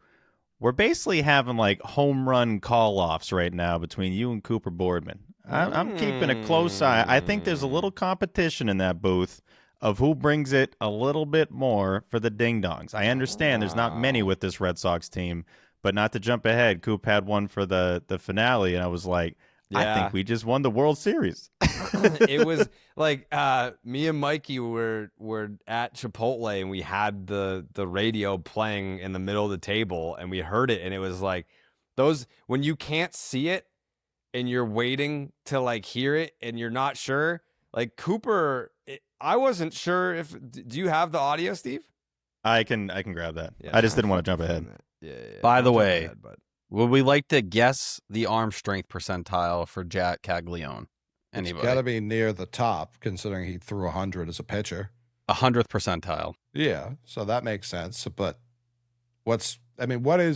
We're basically having like home run call-offs right now between you and Cooper Boardman. I'm keeping a close eye. I think there's a little competition in that booth of who brings it a little bit more for the ding-dongs. I understand there's not many with this Red Sox team, but not to jump ahead, Coop had one for the finale, and I was like, I think we just won the World Series. It was like me and Mikey were at Chipotle, and we had the radio playing in the middle of the table, and we heard it, and it was like those when you can't see it and you're waiting to like hear it and you're not sure. Like Cooper, I wasn't sure if do you have the audio, Steve? I can grab that. Yeah, I just didn't want to jump ahead. Yeah. By the way, would we like to guess the arm strength percentile for Jack Caglione? It's Anybody? got to be near the top, considering he threw 100 as a pitcher. 100th percentile. Yeah, so that makes sense. But what is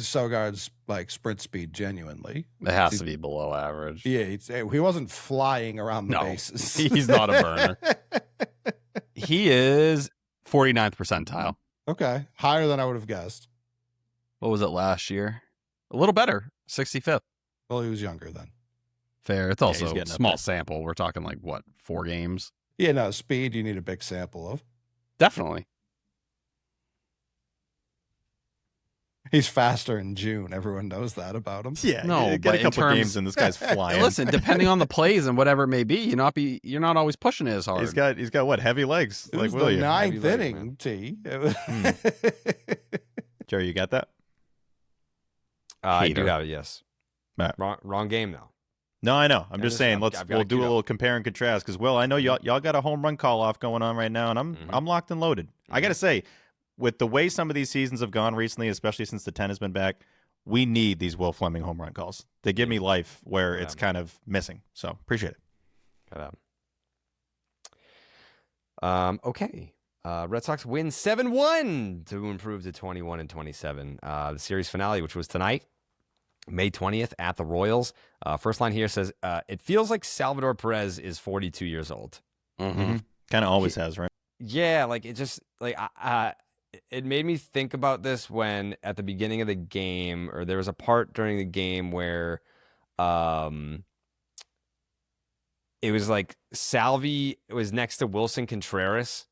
Sogard's like sprint speed genuinely? It has to be below average. Yeah, he wasn't flying around the No, bases. he's not a burner. He is 49th percentile. Okay, higher than I would have guessed. What was it last year? A little better, 65th. Well, he was younger then. Fair. It's he's also getting a up small there. sample. We're talking like, what, 4 games? Yeah, no, speed you need a big sample of. Definitely. He's faster in June. Everyone knows that about him. Yeah, No, get but a in couple terms- games and this guy's flying. Listen, depending on the plays and whatever it may be, you're not always pushing it as hard. he's got what, heavy legs? It Like was the William. ninth Heavy legs, inning, T. Jerry, you got that? I do Hater. have it. Yes. Matt. Wrong game though. No, I know. I'm I just just- saying. I've got We'll it do a queued up. little compare and contrast because Will, I know y'all got a home run call off going on right now, and I'm locked and loaded. I got to say, with the way some of these seasons have gone recently, especially since the 10 has been back, we need these Will Fleming home run calls. They give me life where it's kind of missing. So appreciate it. Okay. Red Sox win 7-1 to improve to 21-27. The series finale, which was tonight, May 20th at the Royals. First line here says, it feels like Salvador Perez is 42 years old. Mm-hmm. Kind of always has, right? Yeah, like it just like it made me think about this when at the beginning of the game, or there was a part during the game where it was like Salvi was next to Wilson Contreras,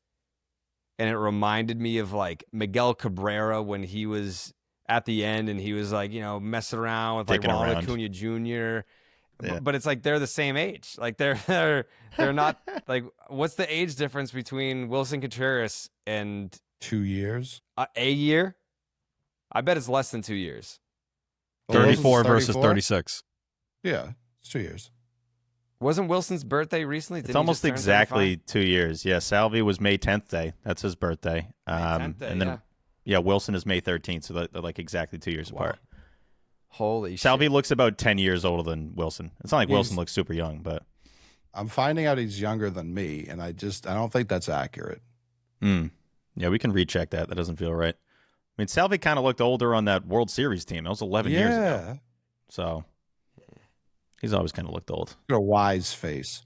and it reminded me of like Miguel Cabrera when he was at the end and he was like, messing around with like Ronald Acuna Jr. Yeah. But it's like they're the same age. Like they're not like, what's the age difference between Wilson Contreras and 2 years? a year? I bet it's less than 2 years. 34 versus 34? 36. Yeah, it's 2 years. Wasn't Wilson's birthday recently? It's almost exactly 2 years. Yeah, Salvi was May 10th day. That's his birthday. May 10th day, and then Wilson is May 13th, so they're like exactly 2 years apart. Holy Salvi shit. looks about 10 years older than Wilson. It's not like Wilson looks super young, but I'm finding out he's younger than me, and I don't think that's accurate. Yeah, we can recheck that. That doesn't feel right. I mean, Salvi kind of looked older on that World Series team. That was 11 years ago. So he's always kind of looked old. Got a wise face.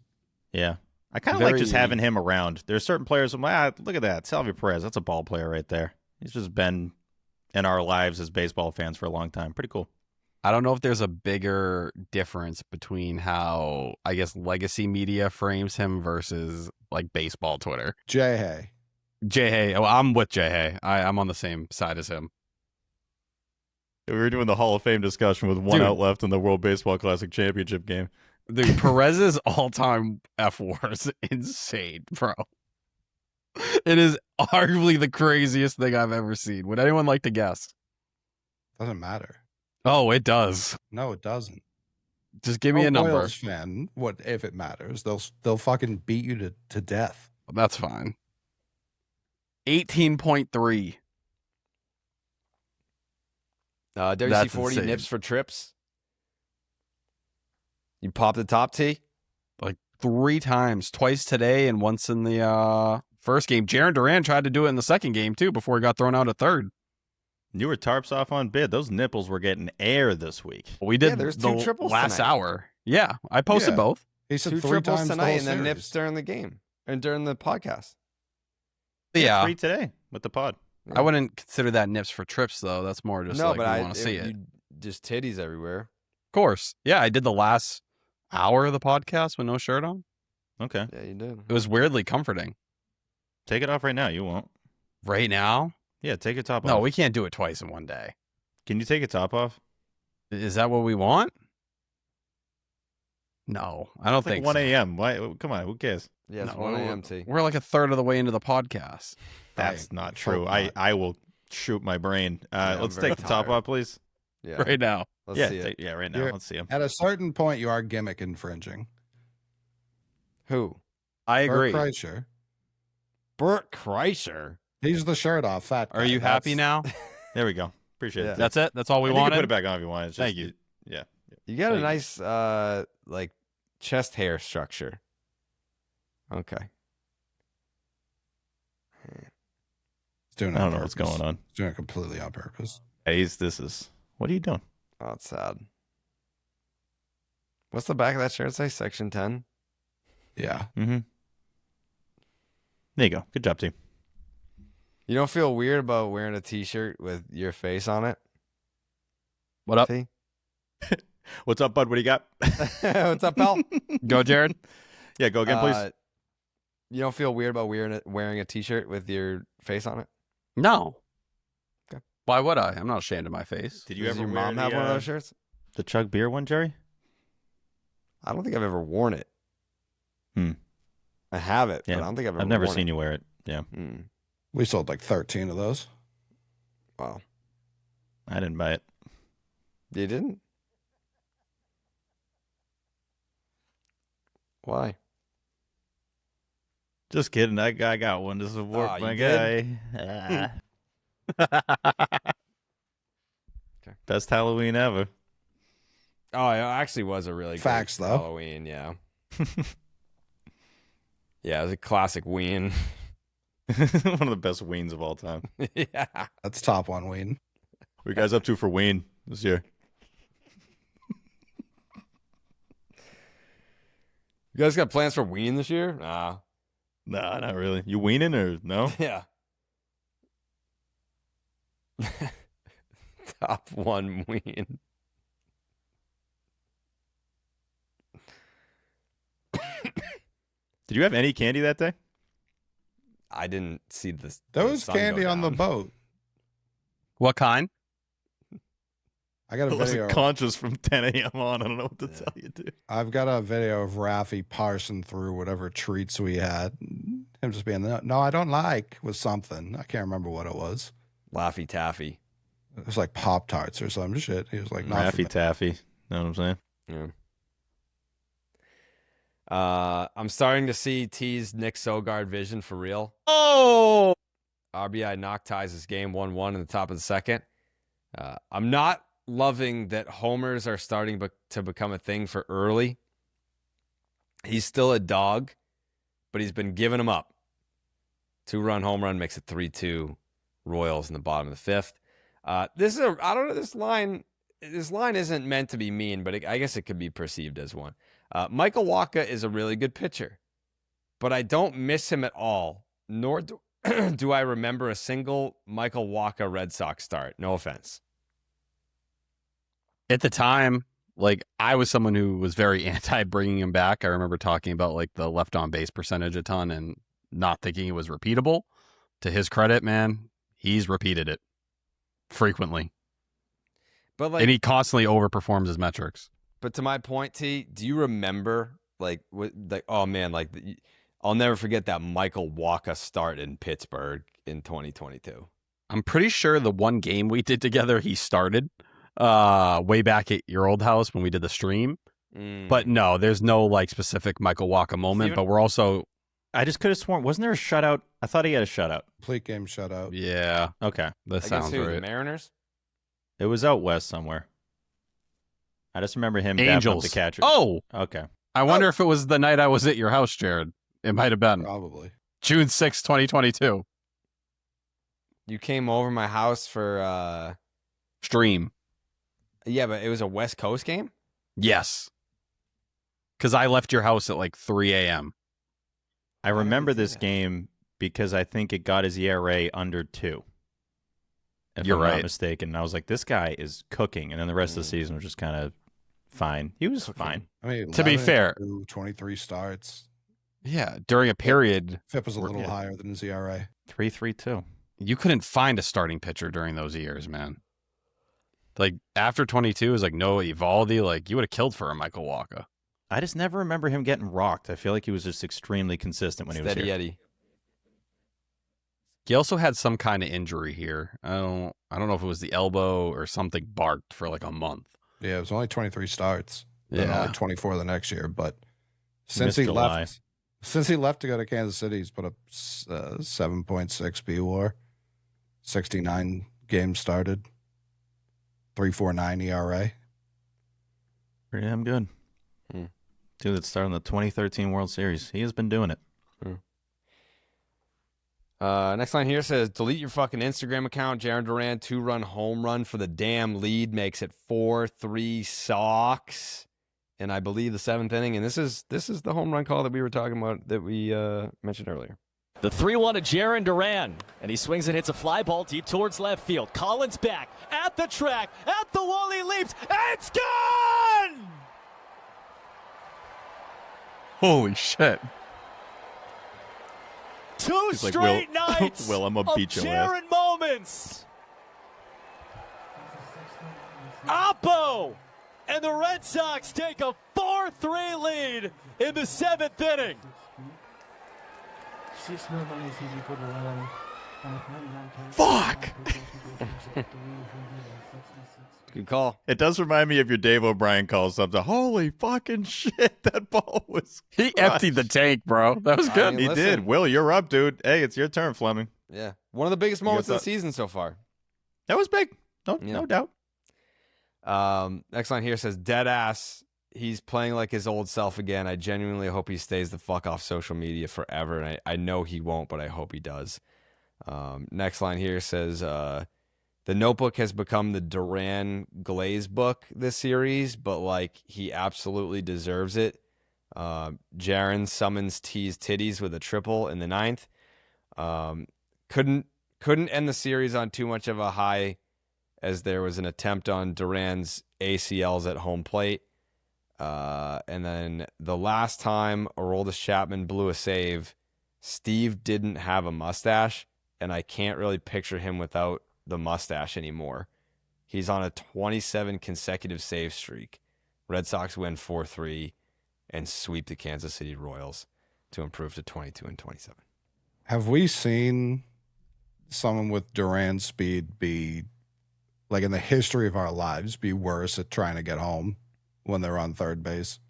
Yeah. I kind of like just having him around. There's certain players I'm like, look at that. Salvi Perez, that's a ball player right there. He's just been in our lives as baseball fans for a long time. Pretty cool. I don't know if there's a bigger difference between how, I guess, legacy media frames him versus like baseball Twitter. Jay Hay. Oh, I'm with Jay Hay. I'm on the same side as him. We were doing the Hall of Fame discussion with one out left in the World Baseball Classic Championship game. Dude, Perez's all-time F4 is insane, bro. It is arguably the craziest thing I've ever seen. Would anyone like to guess? Doesn't matter. Oh, it does. No, it doesn't. Just give me a number. Royals fan, what if it matters? They'll fucking beat you to death. That's fine. 18.3. WC40 nips for trips. You pop the top tee? Like 3 times, twice today and once in the first game. Jarren Duran tried to do it in the second game too before he got thrown out at third. You were tarps off on bid. Those nipples were getting air this week. We did there's the 2 triples last tonight. hour. Yeah, I posted both. He said 2 3 triples times tonight the and then nips during the game and during the podcast. Yeah. 3 today with the pod. I wouldn't consider that nips for trips though. That's more just like we want to see it. Just titties everywhere. Of course. Yeah, I did the last hour of the podcast with no shirt on. Okay. Yeah, you did. It was weirdly comforting. Take it off right now. You won't. Right now? Yeah, take your top off. No, we can't do it twice in one day. Can you take your top off? Is that what we want? No, I don't think 1 so. a.m. Why? Come on, who cares? Yeah, it's No, 1 a.m. T. We're like a third of the way into the podcast. That's not true. not. I will shoot my brain. I'm Let's very take the top tired. off, please. Yeah. Right now. Let's Yeah, see it. right now. You're- Let's see him. At a certain point, you are gimmick infringing. Who? I agree. Bert Kreischer. Bert Kreischer. He's the shirt off. Fat guy. Are you happy now? There we go. Appreciate Yeah. it. That's it? That's all we I think you wanted? can put it back on if you want. It's Thank just- you. Yeah. You got a Thank you. nice like chest hair structure. Okay. He's doing it I on don't know what's purpose. going on. He's doing it completely on purpose. Hey, what are you doing? Oh, it's sad. What's the back of that shirt say? Section 10? Yeah. Mm-hmm. There you go. Good job, team. You don't feel weird about wearing a t-shirt with your face on it? What up? T? What's up, bud? What do you got? What's up, pal? Go, Jared. Yeah, go again, please. You don't feel weird about wearing a t-shirt with your face on it? No. Okay. Why would I? I'm not ashamed of my face. Did you Does ever your wear mom the, have one of those shirts? the Chug beer one, Jerry? I don't think I've ever worn it. Hmm. I have it, Yeah, but I don't think I've never worn seen it. you wear it. Yeah, We sold like 13 of those. Wow. I didn't buy it. You didn't? Why? Just kidding. I got one to support Oh, my you guy. Okay. Best Halloween ever. Oh, it actually was a really Facts, good though. Halloween, yeah. Yeah, it was a classic ween. One of the best weens of all time. Yeah. That's top one, Ween. What are you guys up to for ween this year? You guys got plans for ween this year? Nah. Nah, not really. You weening or no? Yeah. Top one ween. Did you have any candy that day? I didn't see this. There was candy on the boat. What kind? I got a I wasn't video. conscious from 10 a.m. on. I don't know what to tell you, dude. I've got a video of Raffy parsing through whatever treats we had. Him just being, no, I don't like, was something. I can't remember what it was. Laffy Taffy. It was like Pop-Tarts or some shit. He was like, not for Raffy me. Taffy. Know what I'm saying? Yeah. I'm starting to see T's Nick Sogard vision for real. Oh, RBI knock ties this game 1-1 in the top of the second. I'm not loving that homers are starting to become a thing for early. He's still a dog, but he's been giving them up. 2-run home run makes it 3-2 Royals in the bottom of the fifth. This is I don't know, this line isn't meant to be mean, but I guess it could be perceived as one. Michael Wacha is a really good pitcher, but I don't miss him at all, nor do I remember a single Michael Wacha Red Sox start. No offense. at the time, like I was someone who was very anti bringing him back. I remember talking about like the left on base percentage a ton and not thinking it was repeatable. To his credit, man, he's repeated it frequently. But like, and he constantly overperforms his metrics. But to my point, T, do you remember oh man, I'll never forget that Michael Wacha start in Pittsburgh in 2022. I'm pretty sure the one game we did together, he started way back at your old house when we did the stream. But no, there's no like specific Michael Wacha moment. But we're also, I just could have sworn, wasn't there a shutout? I thought he had a shutout. Complete game shutout. yeah, Okay, that sounds who, right. the Mariners? it was out west somewhere. I just remember him dapping Angels. up the catcher. Oh, Okay. I wonder if it was the night I was at your house, Jared. It might have been Probably. June 6, 2022. You came over my house for Stream. yeah, but it was a West Coast game? Yes. Because I left your house at like 3 a.m. I remember this game because I think it got his ERA under 2. If You're I'm right. not mistaken. And I was like, this guy is cooking. And then the rest of the season was just kind of fine. He was fine. I mean, To be 11, fair. 23 starts. Yeah, during a period, FIP was a little Yeah. higher than his ERA. 3.32. you couldn't find a starting pitcher during those years, man. Like after 22 is like no Evaldi, like you would have killed for a Michael Wacha. I just never remember him getting rocked. I feel like he was just extremely consistent when he was Steady here. Eddie. He also had some kind of injury here. I don't know if it was the elbow or something barked for like a month. Yeah, it was only 23 starts. Then Yeah. only 24 the next year. But Missed since he July. left to go to Kansas City, he's put up 7.6 BWAR, 69 games started, 3.49 ERA. Pretty damn good. Dude that started in the 2013 World Series. He has been doing it. Next line here says, delete your fucking Instagram account. Jarren Duran 2-run home run for the damn lead makes it 4-3 Sox. And I believe the 7th inning. And this is the home run call that we were talking about that we mentioned earlier. The 3-1 to Jarren Duran, and he swings and hits a fly ball deep towards left field. Collins back, at the track, at the wall, he leaps, it's gone! Holy shit. Two He's like, straight Will- nights Will, I'm gonna of beat your ass. Jarren moments. Oppo! And the Red Sox take a 4-3 lead in the 7th inning. Fuck! Good call. It does remind me of your Dave O'Brien call something. Holy fucking shit, that ball was He crushed. emptied the tank, bro. That was I good. mean, He listen. did. Will, you're up, dude. Hey, it's your turn, Fleming. Yeah. One of the biggest moments of the thought- season so far. That was big. No, Yeah. no doubt. Next line here says, dead ass. He's playing like his old self again. I genuinely hope he stays the fuck off social media forever. And I know he won't, but I hope he does. Next line here says, the Notebook has become the Duran Glaze book this series, but like he absolutely deserves it. Jarren summons T's titties with a triple in the 9th. Couldn't end the series on too much of a high, as there was an attempt on Duran's ACLs at home plate. And then the last time Aroldis Chapman blew a save, Steve didn't have a mustache, and I can't really picture him without the mustache anymore. He's on a 27 consecutive save streak. Red Sox win 4-3 and sweep the Kansas City Royals to improve to 22-27. Have we seen someone with Duran's speed be, like in the history of our lives, be worse at trying to get home when they're on third base?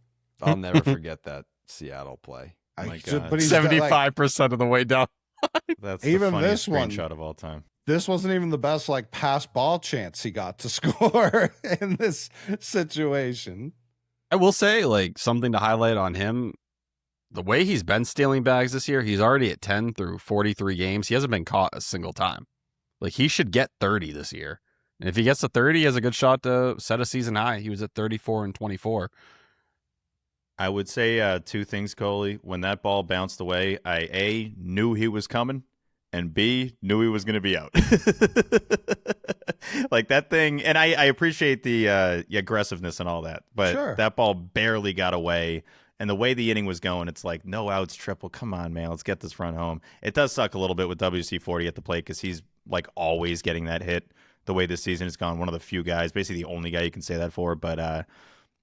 I'll never forget that Seattle play. My God. But he's 75% of the way down. That's Even the funniest this one- screenshot of all time. This wasn't even the best like pass ball chance he got to score in this situation. I will say, like, something to highlight on him. The way he's been stealing bags this year, he's already at 10 through 43 games. He hasn't been caught a single time. Like, he should get 30 this year. And if he gets to 30, he has a good shot to set a season high. He was at 34 and 24. I would say two things, Coley. When that ball bounced away, I A, knew he was coming, and B, knew he was going to be out. Like that thing, and I appreciate the aggressiveness and all that, but Sure. that ball barely got away. And the way the inning was going, it's like, no outs, triple. Come on, man, let's get this run home. It does suck a little bit with WC-40 at the plate because he's like always getting that hit the way this season has gone. One of the few guys, basically the only guy you can say that for, but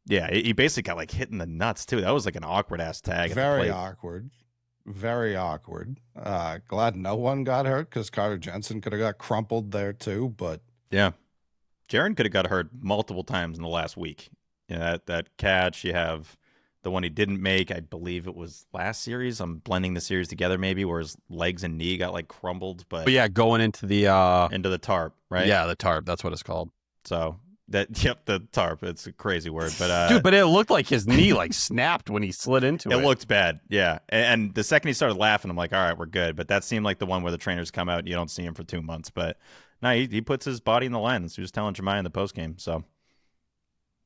yeah, he basically got like hit in the nuts too. That was like an awkward ass tag. At the Very plate. awkward. Very awkward. Glad no one got hurt because Carter Jensen could have got crumpled there too. But Yeah, Jarren could have got hurt multiple times in the last week. You know, that catch. You have the one he didn't make. I believe it was last series. I'm blending the series together maybe, where his legs and knee got like crumbled. But yeah, going into the into the tarp, right? Yeah, the tarp. That's what it's called. So the tarp. It's a crazy word, but Dude, but it looked like his knee like snapped when he slid into it. it looked bad. Yeah, and the second he started laughing, I'm like, all right, we're good. But that seemed like the one where the trainers come out and you don't see him for 2 months. But no, he puts his body in the line. That's what he was telling Jemai in the post game. So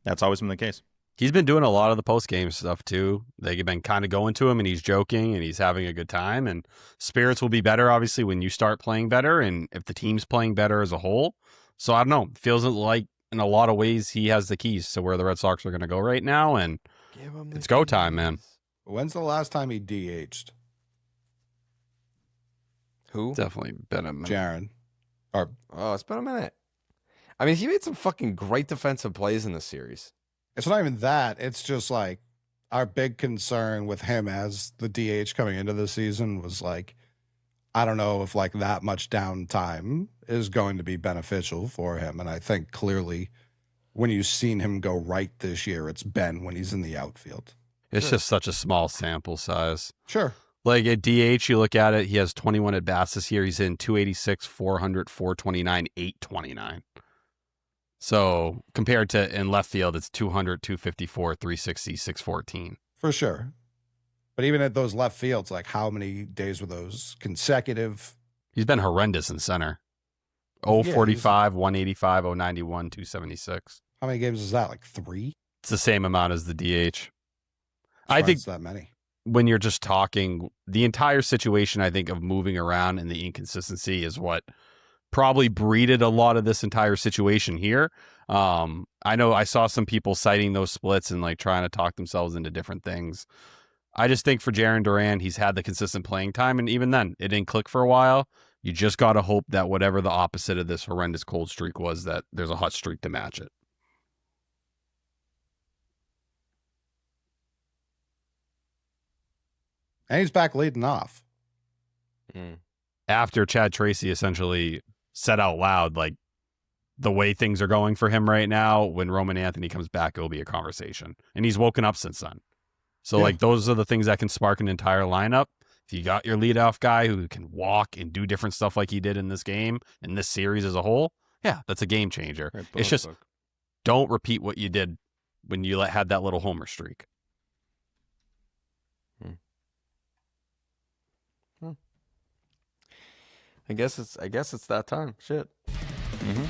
that's always been the case. He's been doing a lot of the post-game stuff, too. They've been kind of going to him, and he's joking, and he's having a good time. And spirits will be better, obviously, when you start playing better and if the team's playing better as a whole. So, I don't know. It feels like, in a lot of ways, he has the keys to where the Red Sox are going to go right now, and it's go time, man. when's the last time he DH'd? Who? Definitely been a minute. Jarren. Oh, it's been a minute. I mean, he made some fucking great defensive plays in this series. It's not even that. It's just like our big concern with him as the DH coming into the season was like, I don't know if like that much downtime is going to be beneficial for him. And I think clearly when you've seen him go right this year, it's been when he's in the outfield. It's just such a small sample size. Sure. Like at DH, you look at it, he has 21 at bats this year. He's in 286, 400, 429, 829. So compared to in left field, it's 200, 254, 360, 614. For sure. But even at those left fields, like how many days were those consecutive? He's been horrendous in center. Yeah, 045, 185, 091, 276. How many games is that? Like 3? It's the same amount as the DH. I I think it's that many. when you're just talking, the entire situation, I think, of moving around and the inconsistency is what probably breeded a lot of this entire situation here. I know I saw some people citing those splits and like trying to talk themselves into different things. I just think for Jarren Duran, he's had the consistent playing time, and even then, it didn't click for a while. You just got to hope that whatever the opposite of this horrendous cold streak was, that there's a hot streak to match it. And he's back leading off. After Chad Tracy essentially said out loud, like, the way things are going for him right now, when Roman Anthony comes back, it'll be a conversation. And he's woken up since then. So, like, those are the things that can spark an entire lineup. If you got your leadoff guy who can walk and do different stuff like he did in this game, in this series as a whole, yeah, that's a game changer. It's just don't repeat what you did when you had that little homer streak. I guess it's that time. Shit. Mm-hmm.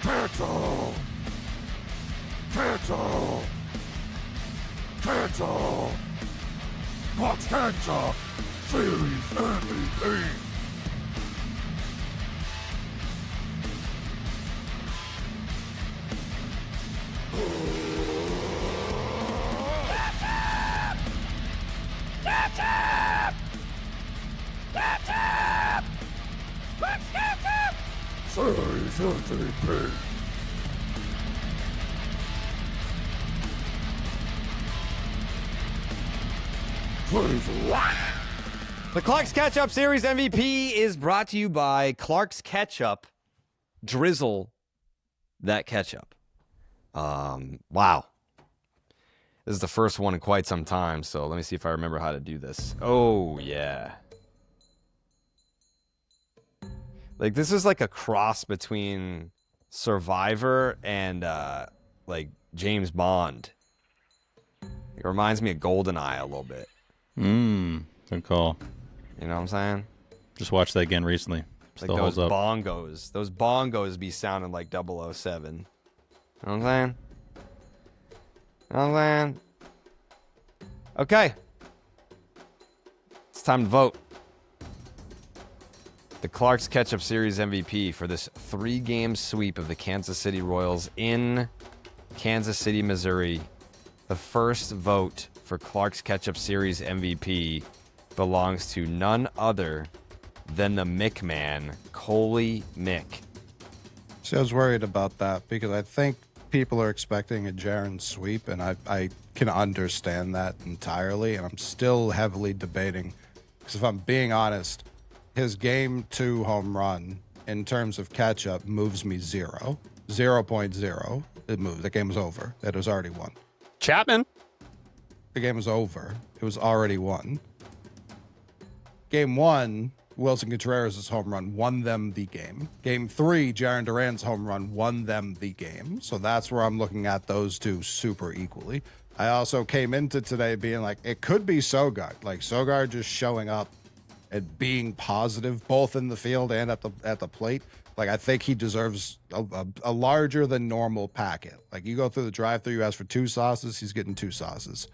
Cancel! Cancel! Cancel! Clark's Ketchup Series MVP. Ketchup! Ketchup! Clark's Ketchup Series MVP. The Clark's Ketchup Series MVP is brought to you by Clark's Ketchup. Drizzle that ketchup. Wow. This is the first one in quite some time, so let me see if I remember how to do this. Oh, yeah. Like, this is like a cross between Survivor and, like, James Bond. It reminds me of GoldenEye a little bit. Good call. You know what I'm saying? Just watched that again recently. Like those bongos. Those bongos be sounding like 007. You know what I'm saying? You know what I'm saying? Okay. It's time to vote. The Clark's Ketchup Series MVP for this 3-game sweep of the Kansas City Royals in Kansas City, Missouri. The first vote for Clark's Ketchup Series MVP belongs to none other than the Mick Man, Coley Mick. See, I was worried about that because I think people are expecting a Jarren sweep, and I can understand that entirely, and I'm still heavily debating because if I'm being honest, his Game 2 home run in terms of catch-up moves me 0.0. It moved. The game was over. It was already won. Chapman. The game was over. It was already won. Game 1, Wilson Contreras' home run won them the game. Game 3, Jarren Duran's home run won them the game. So that's where I'm looking at those two super equally. I also came into today being like, it could be Sogard. Like, Sogard just showing up and being positive, both in the field and at the plate. Like, I think he deserves a larger than normal packet. Like, you go through the drive-thru, you ask for 2 sauces, he's getting 2 sauces.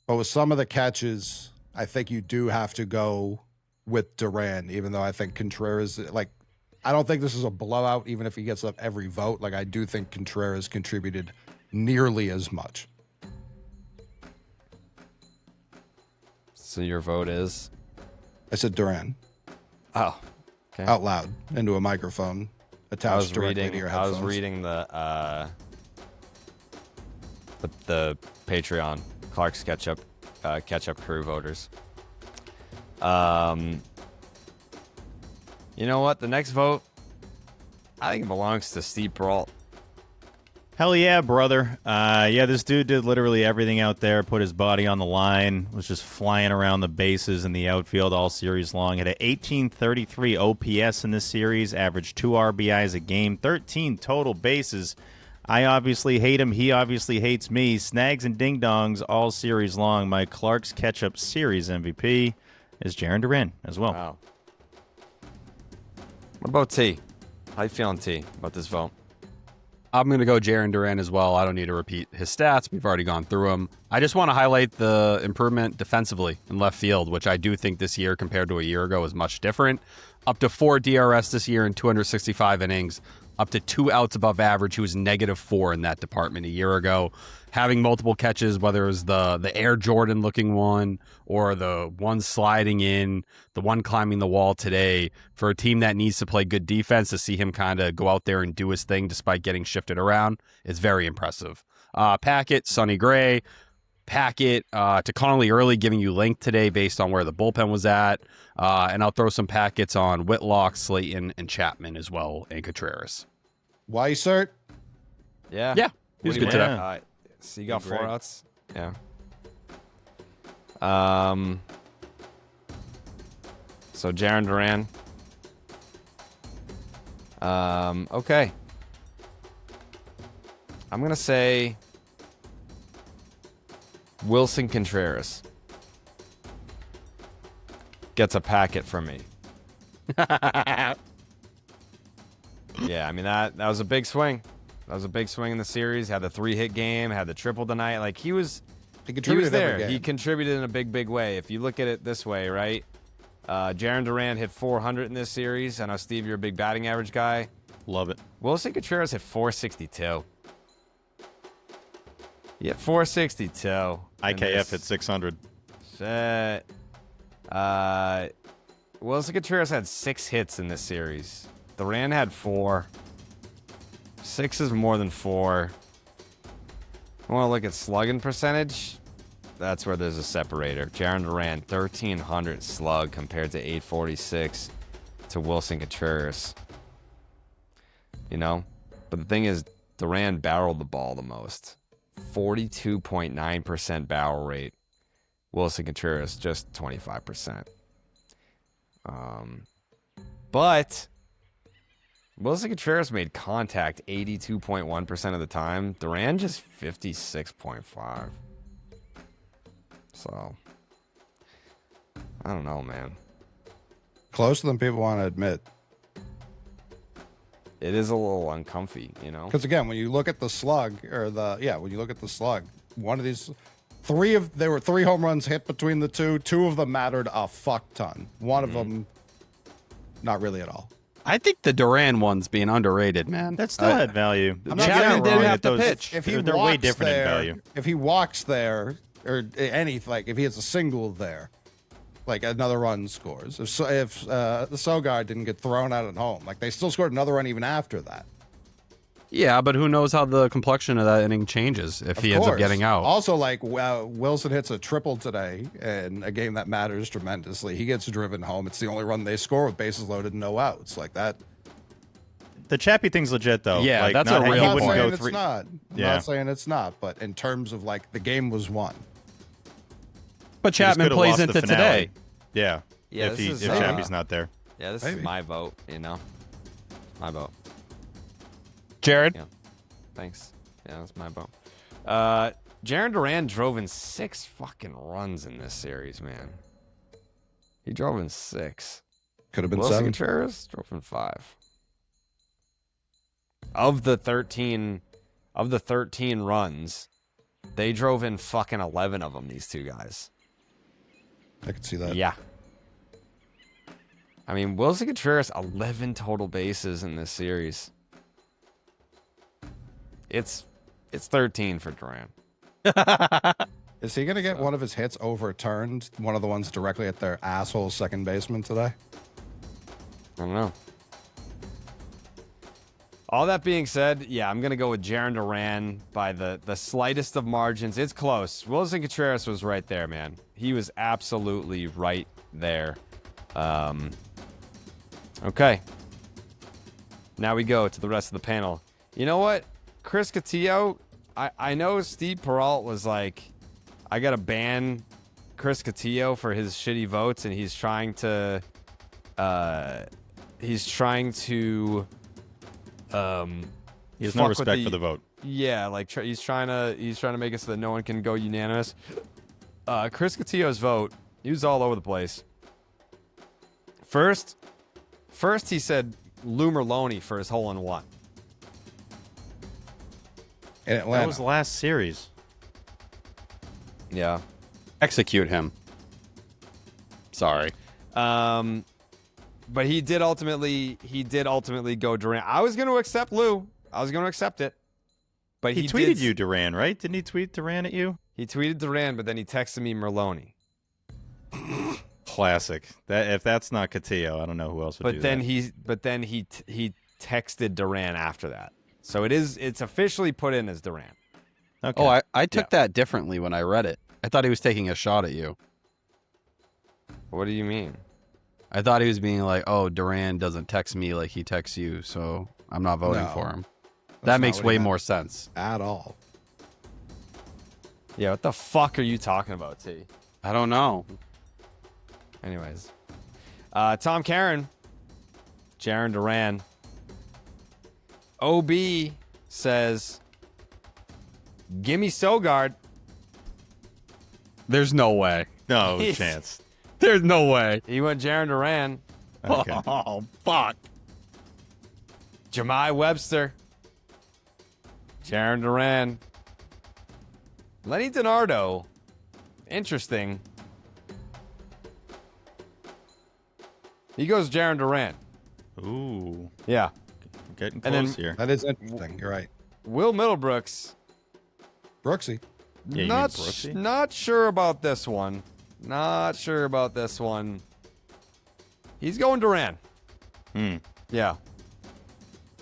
But with some of the catches, I think you do have to go with Duran, even though I think Contreras, like, I don't think this is a blowout, even if he gets up every vote. Like, I do think Contreras contributed nearly as much. So your vote is? I said Duran. Oh, okay. Out loud into a microphone attached directly to your headphones. I was reading the Patreon Clark's Ketchup Crew voters. You know what? The next vote, I think it belongs to Steve Peralt. Hell yeah, brother. Yeah, this dude did literally everything out there, put his body on the line, was just flying around the bases in the outfield all series long. Had an 1833 OPS in this series, averaged 2 RBIs a game, 13 total bases. I obviously hate him. He obviously hates me. Snags and ding-dongs all series long. My Clark's Ketchup Series MVP is Jarren Duran as well. Wow. What about T? How you feeling, T, about this vote? I'm going to go Jarren Duran as well. I don't need to repeat his stats. We've already gone through them. I just want to highlight the improvement defensively in left field, which I do think this year compared to a year ago is much different. Up to 4 DRS this year in 265 innings. Up to 2 outs above average. He was -4 in that department a year ago. Having multiple catches, whether it was the Air Jordan looking one or the one sliding in, the one climbing the wall today, for a team that needs to play good defense, to see him kind of go out there and do his thing despite getting shifted around is very impressive. Packet, Sonny Gray, Packet to Connolly early, giving you length today based on where the bullpen was at. And I'll throw some packets on Whitlock, Slayton, and Chapman as well, and Contreras. Weissert? Yeah. Yeah, he was good today. So you got 4 great. outs? Yeah. So Jarren Duran. Okay. I'm going to say Wilson Contreras gets a packet from me. Yeah, I mean, that was a big swing. That was a big swing in the series. Had the 3-hit game, had the triple tonight. Like, he was He He contributed was there. every He game. contributed in a big way. If you look at it this way, right? Jarren Duran hit 400 in this series. I know, Steve, you're a big batting average guy. Love it. Wilson Contreras hit 462. Yeah, 462. IKF at 600. Shit. Wilson Contreras had 6 hits in this series. Duran had 4. 6 is more than 4. I want to look at slugging percentage. That's where there's a separator. Jarren Duran, 1,300 slug compared to 846 to Wilson Contreras. You know? But the thing is, Duran barreled the ball the most. 42.9% barrel rate. Wilson Contreras, just 25%. But Wilson Contreras made contact 82.1% of the time. Duran just 56.5%. So, I don't know, man. Closer than people want to admit. It is a little uncomfy, you know? Because again, when you look at the slug, when you look at the slug, one of these, there were 3 home runs hit between the two. 2 of them mattered a fuck ton. One of them, not really at all. I think the Duran one's being underrated, man. That still had value. I'm not Chapman saying didn't wrong. have to Those- pitch. If he they're walks way different there, in value. If he walks there, or if he has a single there, like another run scores. If the Sogard didn't get thrown out at home, like they still scored another run even after that. Yeah, but who knows how the complexion of that inning changes if he ends up getting out. Also, like Wilson hits a triple today in a game that matters tremendously. He gets driven home. It's the only run they score with bases loaded and no outs. Like that. The Chappie thing's legit, though. Yeah, like, that's not, a he real I'm wouldn't not go saying it's 3. not. I'm Yeah. not saying it's not. But in terms of like the game was won. But He just Chapman could've plays lost the into finale. today. Yeah. Yeah, if this is, Chappie's not there. Yeah, this Maybe. is my vote, you know? My vote. Jared? Yeah. Thanks. Yeah, that's my vote. Jarren Duran drove in 6 fucking runs in this series, man. He drove in 6. Could have been Wilson 7. Contreras drove in 5. Of the 13 runs, they drove in fucking 11 of them, these two guys. I could see that. Yeah. I mean, Wilson Contreras, 11 total bases in this series. It's 13 for Duran. Is he going to get one of his hits overturned? One of the ones directly at their asshole second baseman today? I don't know. All that being said, yeah, I'm going to go with Jarren Duran by the slightest of margins. It's close. Wilson Contreras was right there, man. He was absolutely right there. Okay. Now we go to the rest of the panel. You know what? Chris Cotillo, I know Steve Peralt was like, I got to ban Chris Cotillo for his shitty votes, and he's trying to He has no respect for the vote. Yeah, like he's trying to make it so that no one can go unanimous. Chris Cotillo's vote, he was all over the place. First he said Lou Merlone for his hole-in-one. In Atlanta. That was the last series. Yeah. Execute him. Sorry. But he did ultimately go Duran. I was going to accept Lou. I was going to accept it. But He tweeted you, Duran, right? Didn't he tweet Duran at you? He tweeted Duran, but then he texted me Merlone. Classic. That if that's not Cotillo, I don't know who else would do that. But then he texted Duran after that. So it's officially put in as Duran. Okay. Oh, I took that differently when I read it. I thought he was taking a shot at you. What do you mean? I thought he was being like, oh, Duran doesn't text me like he texts you, so I'm not voting for him. That makes not what he way meant. more sense. At all. Yeah, what the fuck are you talking about, T? I don't know. Anyways. Tom Karen. Jarren Duran. OB says, gimme Sogard. There's no way. No He's- chance. There's no way. He went Jarren Duran. Okay. Oh, fuck. Jemai Webster. Jarren Duran. Lenny DiNardo interesting. He goes Jarren Duran. Ooh. Yeah. Getting And then- close here. That is interesting. You're right. Will Middlebrooks. Brooksy. Yeah, you not, mean Brooksy? not sure about this one. Not sure about this one. He's going Duran. Yeah.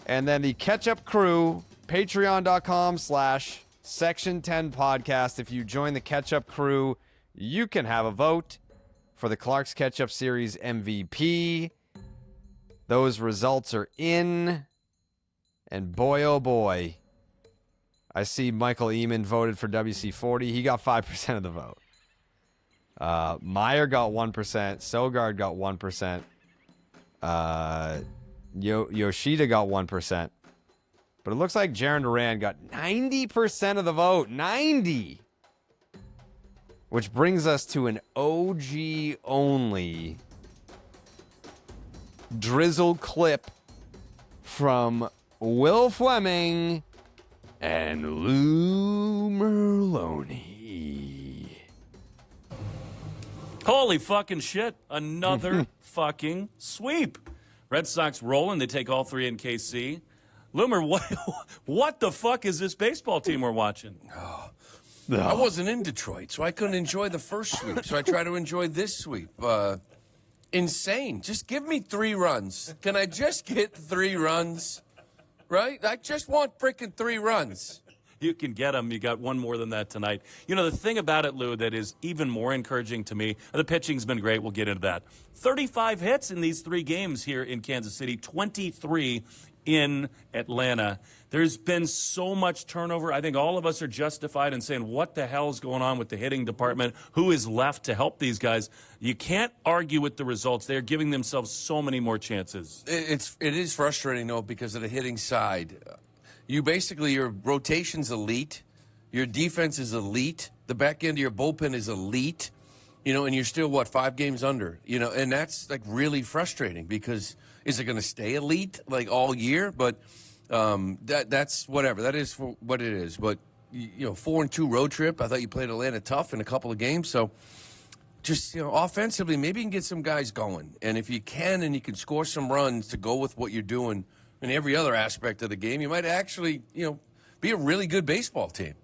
And then the Ketchup crew, patreon.com/section10 podcast. If you join the Ketchup crew, you can have a vote for the Clark's Ketchup Series MVP. Those results are in. And boy, oh boy, I see Michael Eamon voted for WC40. He got 5% of the vote. Meyer got 1%. Sogard got 1%. Yoshida got 1%. But it looks like Jarren Duran got 90% of the vote. 90! Which brings us to an OG only drizzle clip from Will Fleming and Lou Merlone. Holy fucking shit. Another fucking sweep. Red Sox rolling. They take all three in KC. Loomer, what the fuck is this baseball team we're watching? I wasn't in Detroit, so I couldn't enjoy the first sweep. So I try to enjoy this sweep. Insane. Just give me 3 runs. Can I just get 3 runs? Right? I just want freaking 3 runs. You can get them. You got one more than that tonight. You know, the thing about it, Lou, that is even more encouraging to me, the pitching's been great. We'll get into that. 35 hits in these 3 games here in Kansas City, 23 in Atlanta. There's been so much turnover. I think all of us are justified in saying, what the hell is going on with the hitting department? Who is left to help these guys? You can't argue with the results. They're giving themselves so many more chances. It is frustrating, though, because of the hitting side. Your rotation's elite. Your defense is elite. The back end of your bullpen is elite. And you're still, 5 games under? And that's, really frustrating because is it going to stay elite, all year? But that's whatever. That is for what it is. But, 4-2 road trip. I thought you played Atlanta tough in a couple of games. So just, offensively, maybe you can get some guys going. And if you can and you can score some runs to go with what you're doing in every other aspect of the game, you might actually, be a really good baseball team.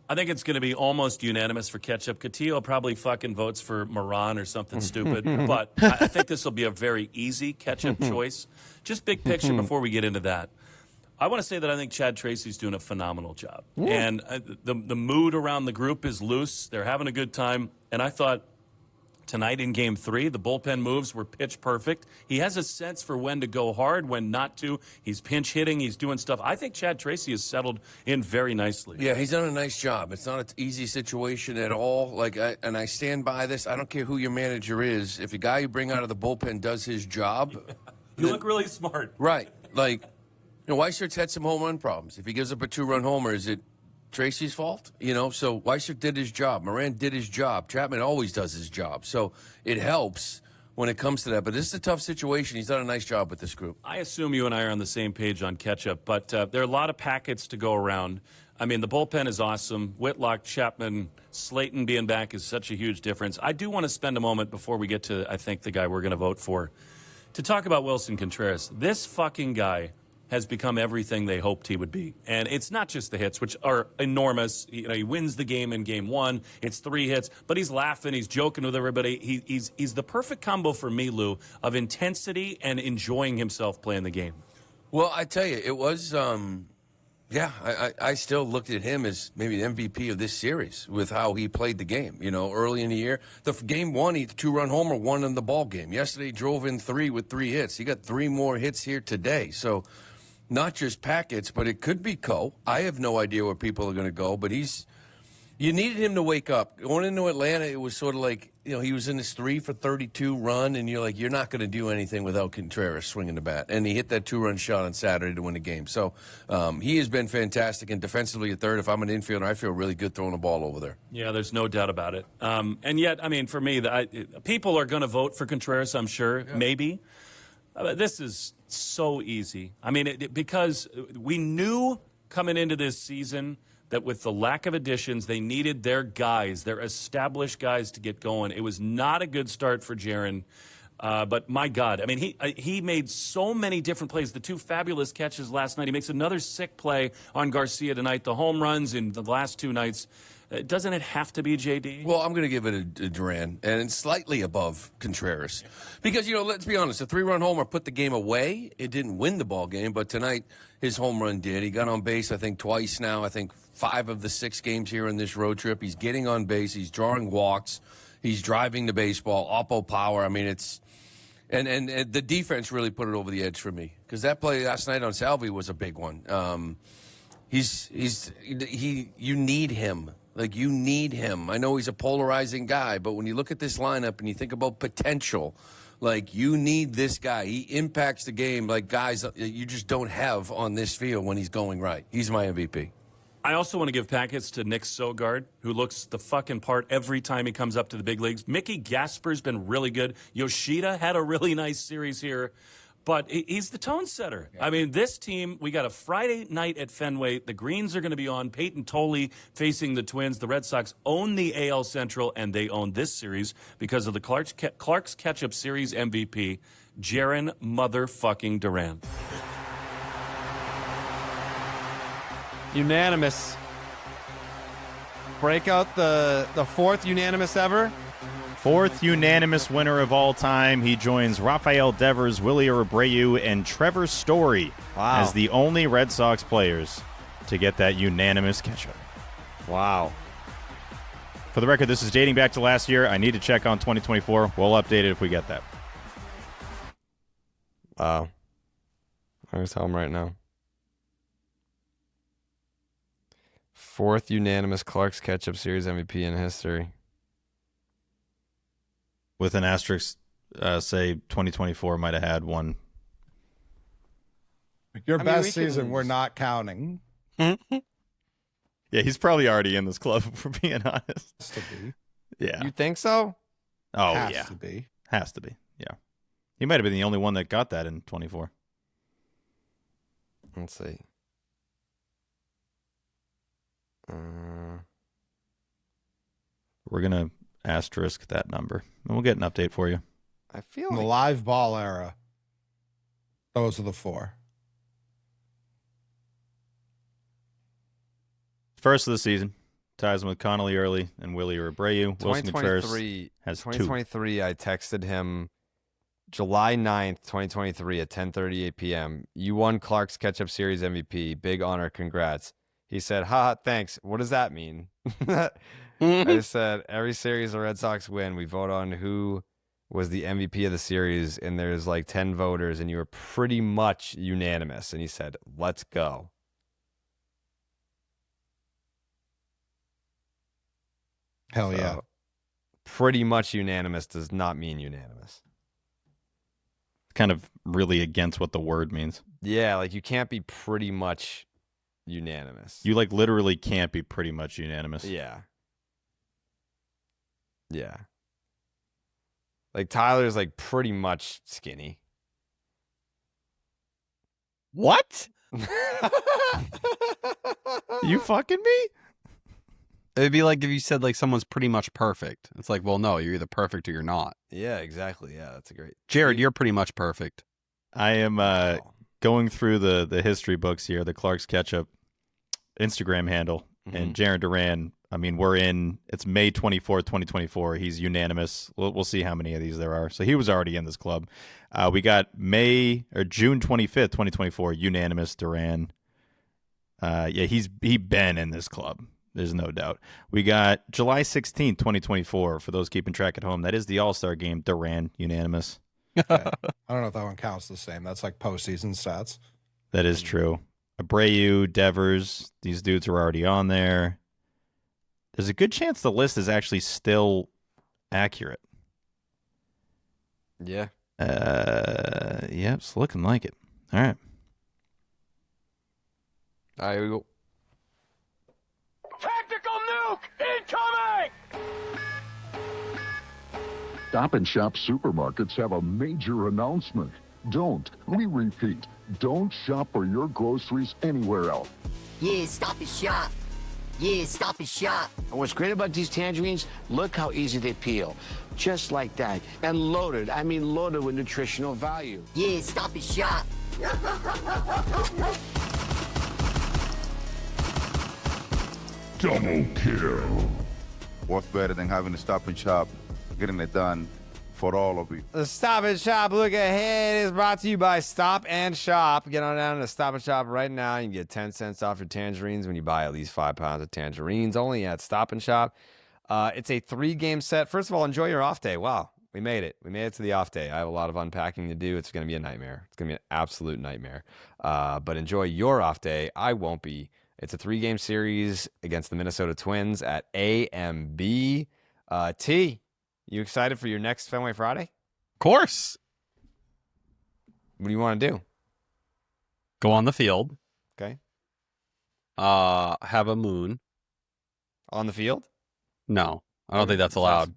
I think it's going to be almost unanimous for Ketchup. Catillo probably fucking votes for Moran or something stupid. But I think this will be a very easy Ketchup choice. Just big picture before we get into that. I want to say that I think Chad Tracy's doing a phenomenal job. Yeah. And the mood around the group is loose. They're having a good time. And I thought tonight in Game 3, the bullpen moves were pitch perfect. He has a sense for when to go hard, when not to. He's pinch hitting. He's doing stuff. I think Chad Tracy has settled in very nicely. Yeah, he's done a nice job. It's not an easy situation at all. I stand by this. I don't care who your manager is. If the guy you bring out of the bullpen does his job. You look really smart. Right. Weisert's had some home run problems. If he gives up a 2-run homer, is it Tracy's fault? So Weissert did his job. Moran did his job. Chapman always does his job. So it helps when it comes to that. But this is a tough situation. He's done a nice job with this group. I assume you and I are on the same page on Ketchup, but there are a lot of packets to go around. I mean, the bullpen is awesome. Whitlock, Chapman, Slayton being back is such a huge difference. I do want to spend a moment before we get to, I think, the guy we're going to vote for, to talk about Wilson Contreras. This fucking guy has become everything they hoped he would be. And it's not just the hits, which are enormous. He wins the game in Game 1. It's 3 hits, but he's laughing. He's joking with everybody. He's the perfect combo for me, Lou, of intensity and enjoying himself playing the game. Well, I tell you, it was, I still looked at him as maybe the MVP of this series with how he played the game, early in the year. The Game 1, he had a 2-run homer, won in the ball game. Yesterday, he drove in 3 with 3 hits. He got 3 more hits here today. So, not just packets, but it could be Coe. I have no idea where people are going to go, but you needed him to wake up. Going into Atlanta, it was sort of like, he was in this 3 for 32 run, and you're like, you're not going to do anything without Contreras swinging the bat. And he hit that 2-run shot on Saturday to win the game. So he has been fantastic, and defensively at third, if I'm an infielder, I feel really good throwing the ball over there. Yeah, there's no doubt about it. And yet, I mean, for me, people are going to vote for Contreras, I'm sure, maybe. This is so easy. I mean, because we knew coming into this season that with the lack of additions, they needed their guys, their established guys to get going. It was not a good start for Jarren. But my God, I mean, he made so many different plays. The 2 fabulous catches last night. He makes another sick play on Garcia tonight. The home runs in the last 2 nights. Doesn't it have to be JD? Well, I'm going to give it a Duran, and slightly above Contreras. Because, let's be honest, a 3-run homer put the game away. It didn't win the ball game, but tonight his home run did. He got on base, I think, twice now. I think 5 of the 6 games here in this road trip. He's getting on base. He's drawing walks. He's driving the baseball. Oppo power. I mean, it's... And the defense really put it over the edge for me. Because that play last night on Salvi was a big one. You need him. Like, you need him. I know he's a polarizing guy, but when you look at this lineup and you think about potential, like, you need this guy. He impacts the game like guys you just don't have on this field when he's going right. He's my MVP. I also want to give packets to Nick Sogard, who looks the fucking part every time he comes up to the big leagues. Mickey Gasper's been really good. Yoshida had a really nice series here. But he's the tone setter. I mean, this team, we got a Friday night at Fenway. The Greens are going to be on. Peyton Tolley facing the Twins. The Red Sox own the AL Central, and they own this series because of the Clark's Ketchup Series MVP, Jarren motherfucking Duran. Unanimous. Break out the 4th unanimous ever. 4th unanimous winner of all time. He joins Rafael Devers, Willie Abreu, and Trevor Story as the only Red Sox players to get that unanimous catch-up. Wow. For the record, this is dating back to last year. I need to check on 2024. We'll update it if we get that. Wow. I was home right now. 4th unanimous Clark's Ketchup Series MVP in history. With an asterisk, say 2024 might have had one. Your best season, we're not counting. Yeah, he's probably already in this club, if we're being honest. Has to be. Yeah. You think so? Oh, Has yeah. to be. Has to be, yeah. He might have been the only one that got that in 24. Let's see. We're going to asterisk that number, and we'll get an update for you. I feel In the like live ball era, those are the 4. First of the season, ties him with Connolly early and Willie Abreu. Wilson Contreras has 2023, I texted him July 9th, 2023 at 10:38 p.m. You won Clark's Ketchup Series MVP. Big honor. Congrats. He said, haha, thanks. What does that mean? I said, every series the Red Sox win, we vote on who was the MVP of the series, and there's like 10 voters, and you were pretty much unanimous. And he said, let's go. Hell yeah. So, pretty much unanimous does not mean unanimous. kind of really against what the word means. Yeah, like you can't be pretty much unanimous. You like literally can't be pretty much unanimous. Yeah. Yeah. Like Tyler's like pretty much skinny. What? You fucking me? It'd be like if you said like someone's pretty much perfect. It's like, well, no, you're either perfect or you're not. Yeah, exactly. Yeah, that's a great. Jared, you're pretty much perfect. I am going through the history books here, the Clark's Ketchup Instagram handle, and Jarren Duran. I mean, it's May 24th, 2024. He's unanimous. We'll see how many of these there are. So he was already in this club. We got June 25th, 2024, unanimous Duran. Yeah, he's been in this club. There's no doubt. We got July 16th, 2024. For those keeping track at home, that is the All-Star game. Duran, unanimous. Okay. I don't know if that one counts the same. That's like postseason stats. That is true. Abreu, Devers, these dudes are already on there. There's a good chance the list is actually still accurate. Yeah. Yeah, it's looking like it. All right. All right, here we go. Tactical nuke incoming! Stop and Shop supermarkets have a major announcement. We repeat, Don't shop for your groceries anywhere else. Yeah, Stop and Shop. Yeah, Stop and Shop. And what's great about these tangerines, look how easy they peel. Just like that. And loaded, I mean loaded with nutritional value. Yeah, Stop and Shop. Double kill. What's better than having to Stop and Shop, getting it done for all of you? The Stop and Shop Look Ahead is brought to you by Stop and Shop. Get on down to Stop and Shop right now. You can get 10 cents off your tangerines when you buy at least 5 pounds of tangerines, only at Stop and Shop. It's a 3-game set. First of all, enjoy your off day. Wow, we made it. We made it to the off day. I have a lot of unpacking to do. It's going to be a nightmare. It's going to be an absolute nightmare. But enjoy your off day. I won't be. It's a 3-game series against the Minnesota Twins at AMB. T, you excited for your next Fenway Friday? Of course. What do you want to do? Go on the field. Okay. Have a moon. On the field? No, I don't think that's allowed.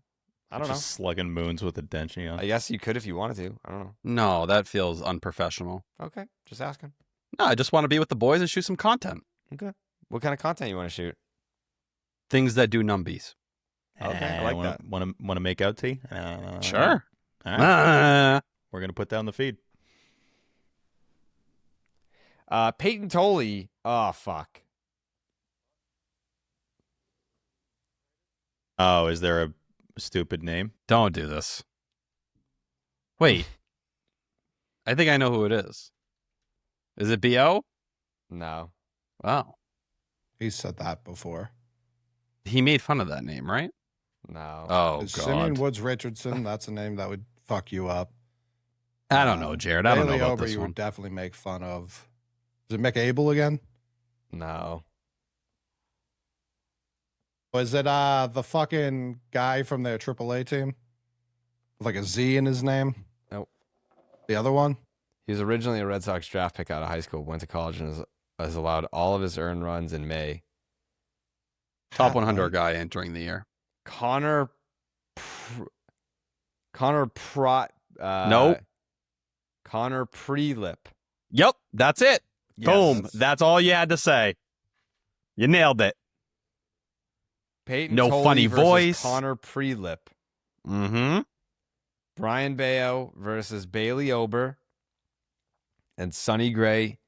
I don't know. Just slugging moons with a dentine on. I guess you could if you wanted to. I don't know. No, that feels unprofessional. Okay, just asking. No, I just want to be with the boys and shoot some content. Okay. What kind of content you want to shoot? Things that do numbies. Okay, I like that. Want to make out, T? Sure. All right. We're gonna put that on the feed. Peyton Tolley. Oh fuck. Oh, is there a stupid name? Don't do this. Wait. I think I know who it is. Is it B.O.? No. Wow. He said that before. He made fun of that name, right? No. Oh, God. Simeon Woods Richardson, that's a name that would fuck you up. I don't know, Jared. I don't know Bailey about Ober, this you one. would definitely make fun of. Is it Mick Abel again? No. Was it the fucking guy from their AAA team? With like a Z in his name? Nope. The other one? He was originally a Red Sox draft pick out of high school, went to college, and has allowed all of his earned runs in May. Top 100 guy entering the year. Connor Nope. Connor Prelip. Yep, that's it. Yes. Boom. That's all you had to say. You nailed it. Peyton No Tolley funny versus voice. Connor Prelip. Mm-hmm. Brian Bayo versus Bailey Ober. And Sonny Gray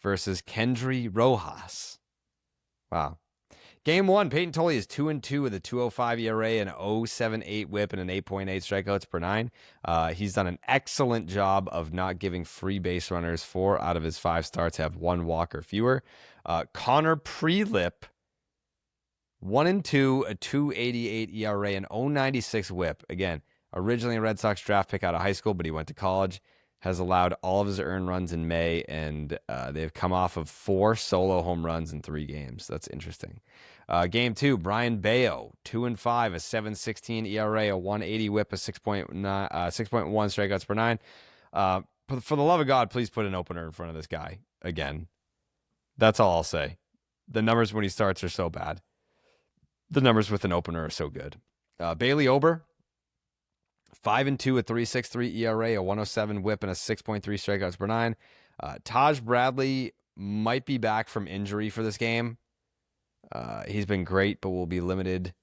versus Kendry Rojas. Wow. Game 1, Peyton Tolley is 2-2 with a 2.05 ERA, an 0.78 WHIP, and an 8.8 strikeouts per 9. He's done an excellent job of not giving free base runners. 4 out of his 5 starts have 1 walk or fewer. Connor Prelip, 1-2, a 2.88 ERA, an 0.96 WHIP. Again, originally a Red Sox draft pick out of high school, but he went to college. Has allowed all of his earned runs in May, and they've come off of 4 solo home runs in 3 games. That's interesting. Game 2, Brian Bayo, 2-5, a 7.16 ERA, a 1.80 WHIP, a 6.1 strikeouts per 9. For the love of God, please put an opener in front of this guy again. That's all I'll say. The numbers when he starts are so bad. The numbers with an opener are so good. Bailey Ober, 5-2, a 3.63 ERA, a 1.07 WHIP, and a 6.3 strikeouts per 9. Taj Bradley might be back from injury for this game. He's been great, but will be limited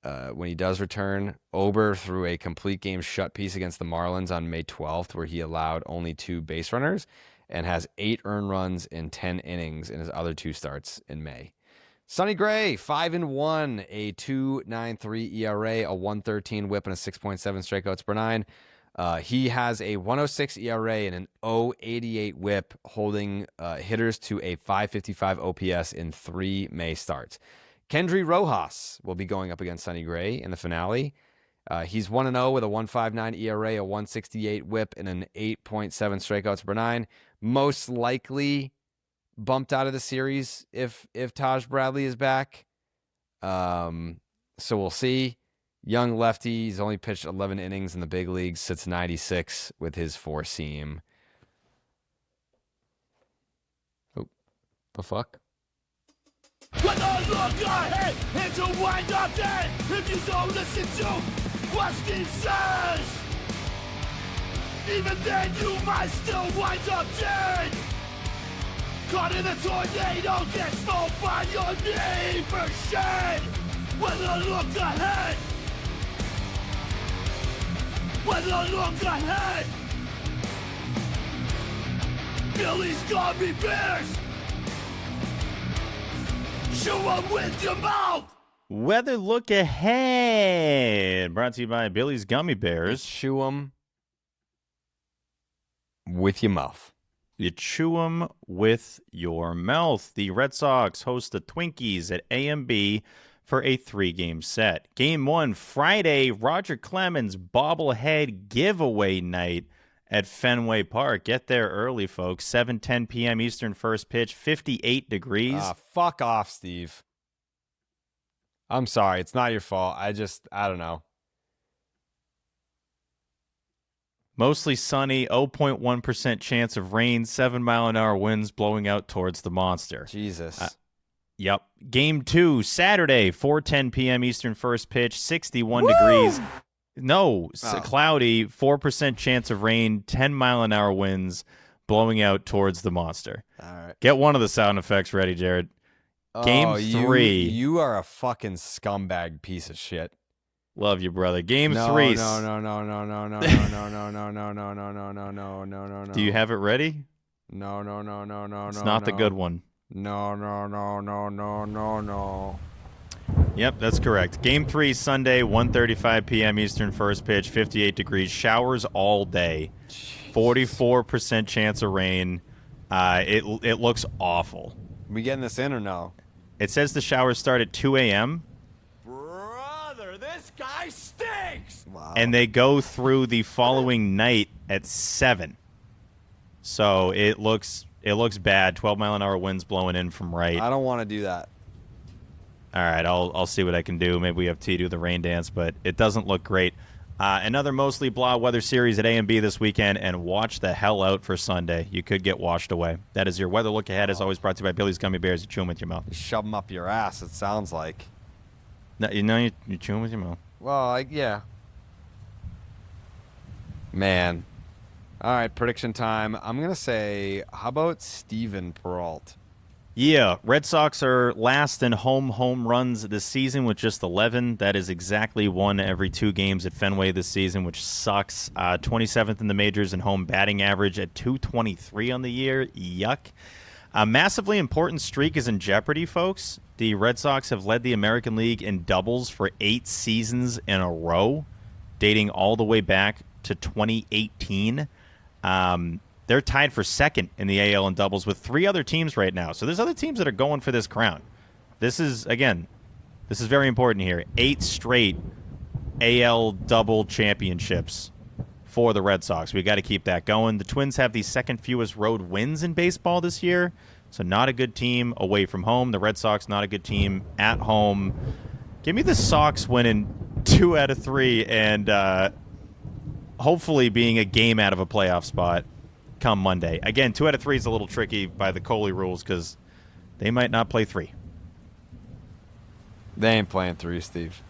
when he does return. Ober threw a complete game shut piece against the Marlins on May 12th, where he allowed only 2 base runners and has 8 earned runs in 10 innings in his other 2 starts in May. Sonny Gray, 5-1, a 2.93 ERA, a 1.13 WHIP, and a 6.7 strikeouts per 9. He has a 1.06 ERA and an 0.88 WHIP, holding hitters to a 5.55 OPS in 3 May starts. Kendry Rojas will be going up against Sonny Gray in the finale. He's 1-0 with a 1.59 ERA, a 1.68 WHIP, and an 8.7 strikeouts per 9. Most likely bumped out of the series if Taj Bradley is back. So we'll see. Young lefty. He's only pitched 11 innings in the big leagues, sits 96 with his 4-seam. Oh, the fuck? When I look ahead, it's a wind-up day. If you don't listen to what Steve says, even then you might still wind up dead. Caught in a tornado, get smoked by your neighbor shed. With a look ahead. With a look ahead. Billy's gummy bears. Chew 'em with your mouth. Weather look ahead. Brought to you by Billy's Gummy Bears. Chew 'em with your mouth. You chew 'em with your mouth. The Red Sox host the Twinkies at A&B for a 3-game set. Game 1, Friday, Roger Clemens bobblehead giveaway night at Fenway Park. Get there early, folks. 7:10 p.m. Eastern first pitch, 58 degrees. Fuck off, Steve. I'm sorry. It's not your fault. I don't know. Mostly sunny, 0.1% chance of rain, 7-mile-an-hour winds blowing out towards the monster. Jesus. Yep. Game 2, Saturday, 4:10 p.m. Eastern first pitch, 61 degrees. No, cloudy, 4% chance of rain, 10-mile-an-hour winds blowing out towards the monster. All right. Get one of the sound effects ready, Jared. Game 3. You are a fucking scumbag piece of shit. Love you, brother. Game 3. No. Do you have it ready? No. It's not the good one. No. Yep, that's correct. Game 3, Sunday, 1:35 p.m. Eastern first pitch, 58 degrees. Showers all day. 44% chance of rain. It looks awful. We getting this in or no? It says the showers start at 2 a.m. Brother, this guy stinks. Wow. And they go through the following night at 7. So it looks bad. 12-mile-an-hour winds blowing in from right. I don't want to do that. All right, I'll see what I can do. Maybe we have T do the rain dance, but it doesn't look great. Another mostly blah weather series at A&B this weekend, and watch the hell out for Sunday. You could get washed away. That is your weather look ahead, as always brought to you by Billy's Gummy Bears. You chew them with your mouth. You shove them up your ass, it sounds like. No, you chew them with your mouth. Well, yeah. Man. All right, prediction time. I'm going to say, how about Steven Peralt? Yeah, Red Sox are last in home runs this season with just 11. That is exactly one every 2 games at Fenway this season, which sucks. 27th in the majors in home batting average at .223 on the year. Yuck. A massively important streak is in jeopardy, folks. The Red Sox have led the American League in doubles for 8 seasons in a row, dating all the way back to 2018. They're tied for second in the AL in doubles with 3 other teams right now. So there's other teams that are going for this crown. This is very important here. 8 straight AL double championships for the Red Sox. We got to keep that going. The Twins have the second fewest road wins in baseball this year. So not a good team away from home. The Red Sox, not a good team at home. Give me the Sox winning 2 out of 3 and hopefully being a game out of a playoff spot come Monday. Again, 2 out of 3 is a little tricky by the Coley rules because they might not play 3. They ain't playing 3, Steve.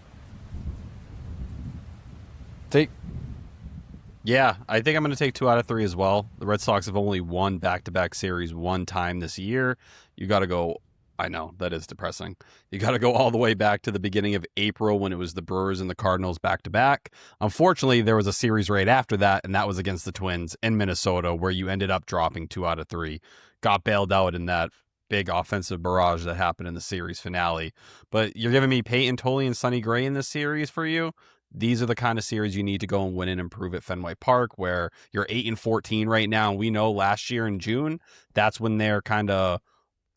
Yeah, I think I'm going to take 2 out of 3 as well. The Red Sox have only won back-to-back series 1 time this year. You got to go. I know, that is depressing. You got to go all the way back to the beginning of April when it was the Brewers and the Cardinals back-to-back. Unfortunately, there was a series right after that, and that was against the Twins in Minnesota, where you ended up dropping 2 out of 3. Got bailed out in that big offensive barrage that happened in the series finale. But you're giving me Peyton Tolley and Sonny Gray in this series for you? These are the kind of series you need to go and win and improve at Fenway Park, where you're 8-14 right now. And we know last year in June, that's when their kind of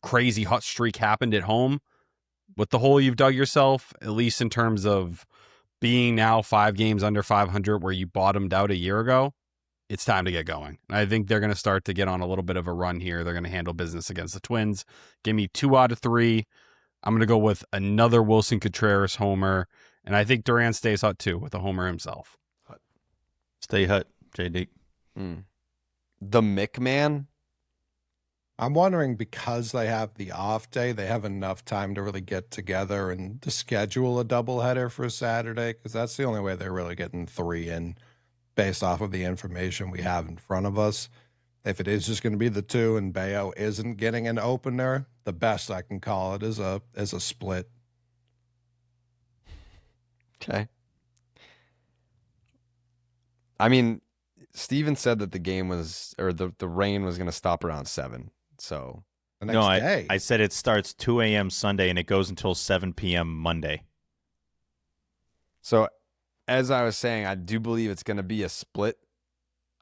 crazy hot streak happened at home. With the hole you've dug yourself, at least in terms of being now 5 games under 500 where you bottomed out a year ago, it's time to get going. And I think they're going to start to get on a little bit of a run here. They're going to handle business against the Twins. Give me 2 out of 3. I'm going to go with another Wilson Contreras homer. And I think Duran stays hot too with a homer himself. Stay hot, JD. The McMahon? I'm wondering, because they have the off day, they have enough time to really get together and to schedule a doubleheader for Saturday, because that's the only way they're really getting 3 in based off of the information we have in front of us. if it is just going to be the two and Bayo isn't getting an opener, the best I can call it is a split. Okay. I mean, Steven said that the game was, or the rain was going to stop around 7. So the next day. I said it starts 2 a.m. Sunday and it goes until 7 p.m. Monday. So as I was saying, I do believe it's going to be a split.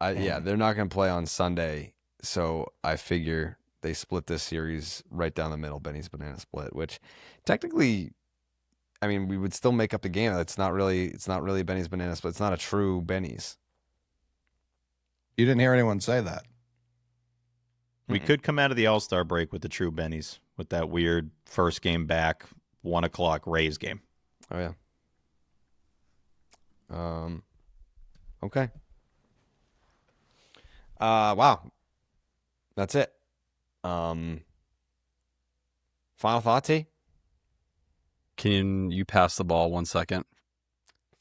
Yeah, they're not going to play on Sunday. So I figure they split this series right down the middle, Benny's Banana Split, which technically, I mean, we would still make up the game. It's not really Benny's Banana Split. It's not a true Benny's. You didn't hear anyone say that. We could come out of the All-Star break with the true Bennies, with that weird first game back, 1 o'clock Rays game. Oh, yeah. Okay. Wow. That's it. Final thought, T? Can you pass the ball 1 second?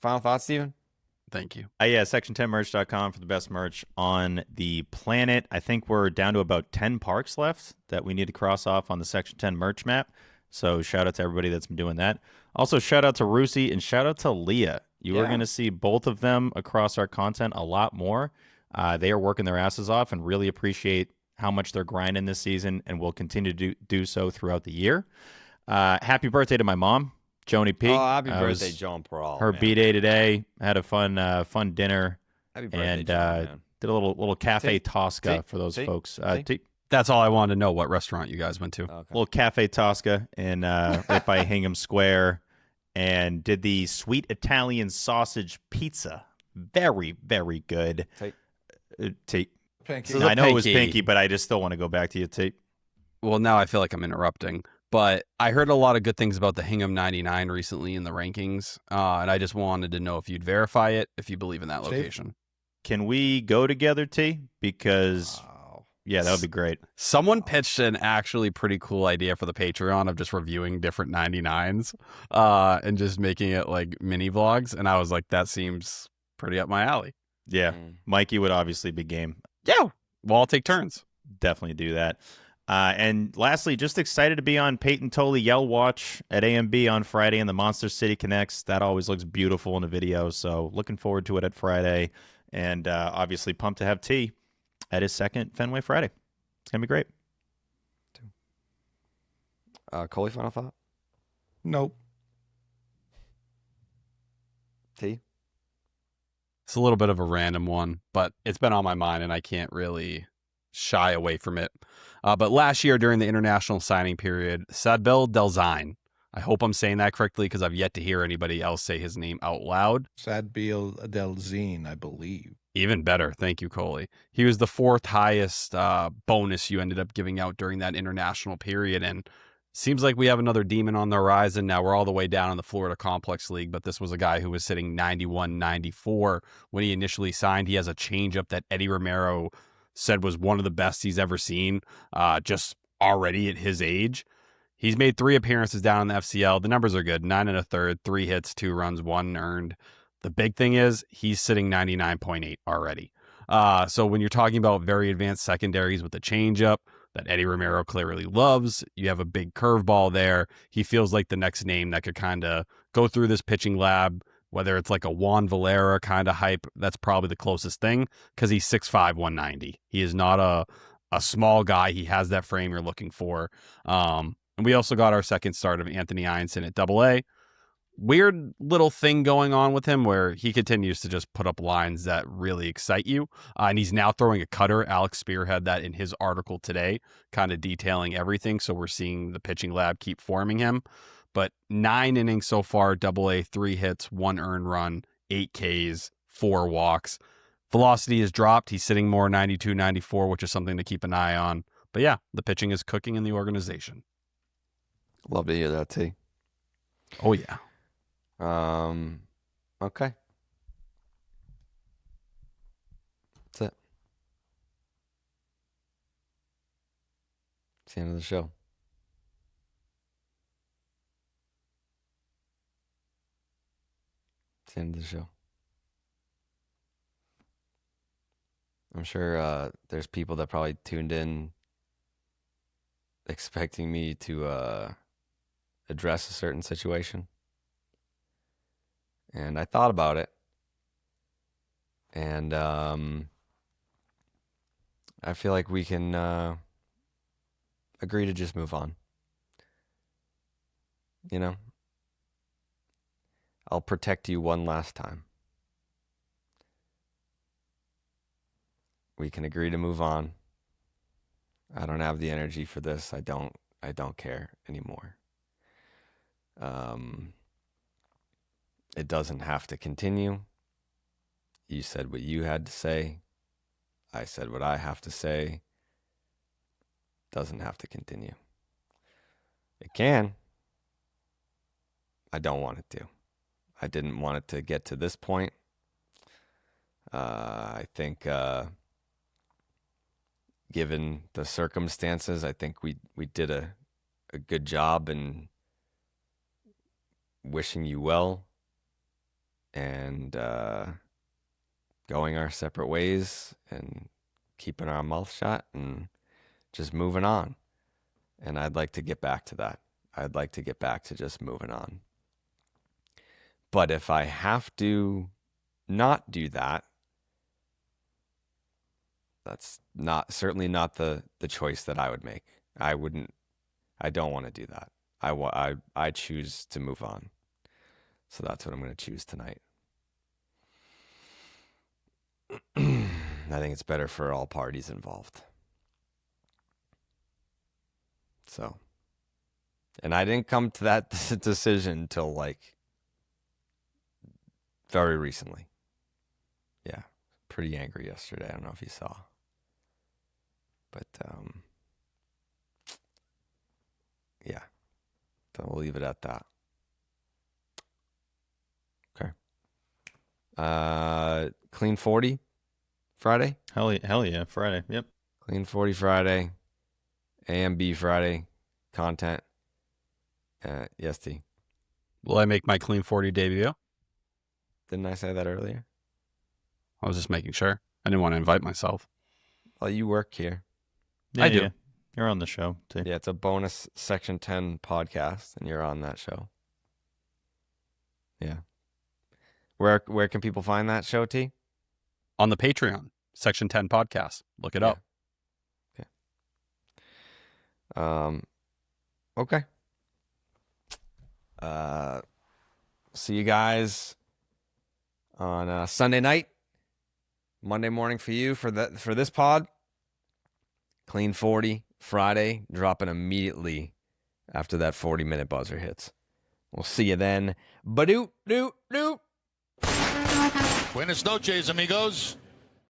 Final thought, Steven? Thank you. Yeah, section10merch.com for the best merch on the planet. I think we're down to about 10 parks left that we need to cross off on the Section 10 merch map. So shout out to everybody that's been doing that. Also, shout out to Rusi and shout out to Leah. You are going to see both of them across our content a lot more. They are working their asses off and really appreciate how much they're grinding this season and will continue to do so throughout the year. Happy birthday to my mom, Joni P. Oh, happy birthday, Joan Paul. Her B-Day today. Had a fun dinner. Happy birthday, and John, man. did a little cafe Tosca for those folks. That's all I wanted to know, what restaurant you guys went to. Okay. Little cafe Tosca in right by Hingham Square, and did the sweet Italian sausage pizza. Very, very good. Tate. Pinky. I know it was Pinky, but I just still want to go back to you, Tate. Well, now I feel like I'm interrupting. But I heard a lot of good things about the Hingham 99 recently in the rankings, and I just wanted to know if you'd verify it, if you believe in that location. Can we go together, T? Because, yeah, that would be great. Someone pitched an actually pretty cool idea for the Patreon of just reviewing different 99s and just making it like mini vlogs, and I was like, that seems pretty up my alley. Yeah, Mikey would obviously be game. Yeah, well, I'll take turns. Definitely do that. And lastly, just excited to be on Peyton Tolley Yell Watch at AMB on Friday in the Monster City Connects. That always looks beautiful in a video, so looking forward to it at Friday. And obviously pumped to have T at his second Fenway Friday. It's going to be great. Coley, final thought? Nope. T? It's a little bit of a random one, but it's been on my mind, and I can't really shy away from it. But last year during the international signing period, Sadbel Delzine, I hope I'm saying that correctly because I've yet to hear anybody else say his name out loud. Sadbel Delzine, I believe. Even better. Thank you, Coley. He was the 4th highest bonus you ended up giving out during that international period. And seems like we have another demon on the horizon. Now we're all the way down in the Florida Complex League, but this was a guy who was sitting 91, 94 when he initially signed. He has a changeup that Eddie Romero said was one of the best he's ever seen, just already at his age. He's made 3 appearances down in the FCL. The numbers are good. 9 1/3, 3 hits, 2 runs, 1 earned. The big thing is he's sitting 99.8 already. So when you're talking about very advanced secondaries with the changeup that Eddie Romero clearly loves, you have a big curveball there. He feels like the next name that could kind of go through this pitching lab, whether it's like a Juan Valera kind of hype. That's probably the closest thing because he's 6'5", 190. He is not a small guy. He has that frame you're looking for. And we also got our second start of Anthony Einson at AA. Weird little thing going on with him where he continues to just put up lines that really excite you. And he's now throwing a cutter. Alex Spear had that in his article today, kind of detailing everything. So we're seeing the pitching lab keep forming him. But 9 innings so far, AA, 3 hits, 1 earned run, 8 Ks, 4 walks. Velocity has dropped. He's sitting more 92, 94, which is something to keep an eye on. But yeah, the pitching is cooking in the organization. Love to hear that, T. Oh, yeah. Okay. That's it. It's the end of the show. It's the end of the show. I'm sure there's people that probably tuned in expecting me to address a certain situation. And I thought about it. And I feel like we can agree to just move on. You know? I'll protect you one last time. We can agree to move on. I don't have the energy for this. I don't care anymore. It doesn't have to continue. You said what you had to say. I said what I have to say. Doesn't have to continue. It can. I don't want it to. I didn't want it to get to this point. I think given the circumstances, I think we did a good job in wishing you well and going our separate ways and keeping our mouth shut and just moving on. And I'd like to get back to that. I'd like to get back to just moving on. But if I have to not do that, that's certainly not the choice that I would make. I don't want to do that. I choose to move on. So that's what I'm going to choose tonight. I think it's better for all parties involved. So, and I didn't come to that decision until like very recently. Yeah, pretty angry yesterday. I don't know if you saw. But, yeah. So we'll leave it at that. Okay. Clean 40 Friday? Hell yeah, Friday. Yep. Clean 40 Friday. A&B Friday content. Yes, T. Will I make my Clean 40 debut? Didn't I say that earlier? I was just making sure. I didn't want to invite myself. Well, you work here. Yeah, I do. Yeah. You're on the show, too. Yeah, it's a bonus Section 10 podcast, and you're on that show. Yeah. Where can people find that show, T? On the Patreon, Section 10 podcast. Look it up. Okay. Okay. See you guys on Sunday night, Monday morning for you for this pod. Clean 40 Friday, dropping immediately after that 40-minute buzzer hits. We'll see you then. Ba-doop, doop, doop. Buenas noches, amigos.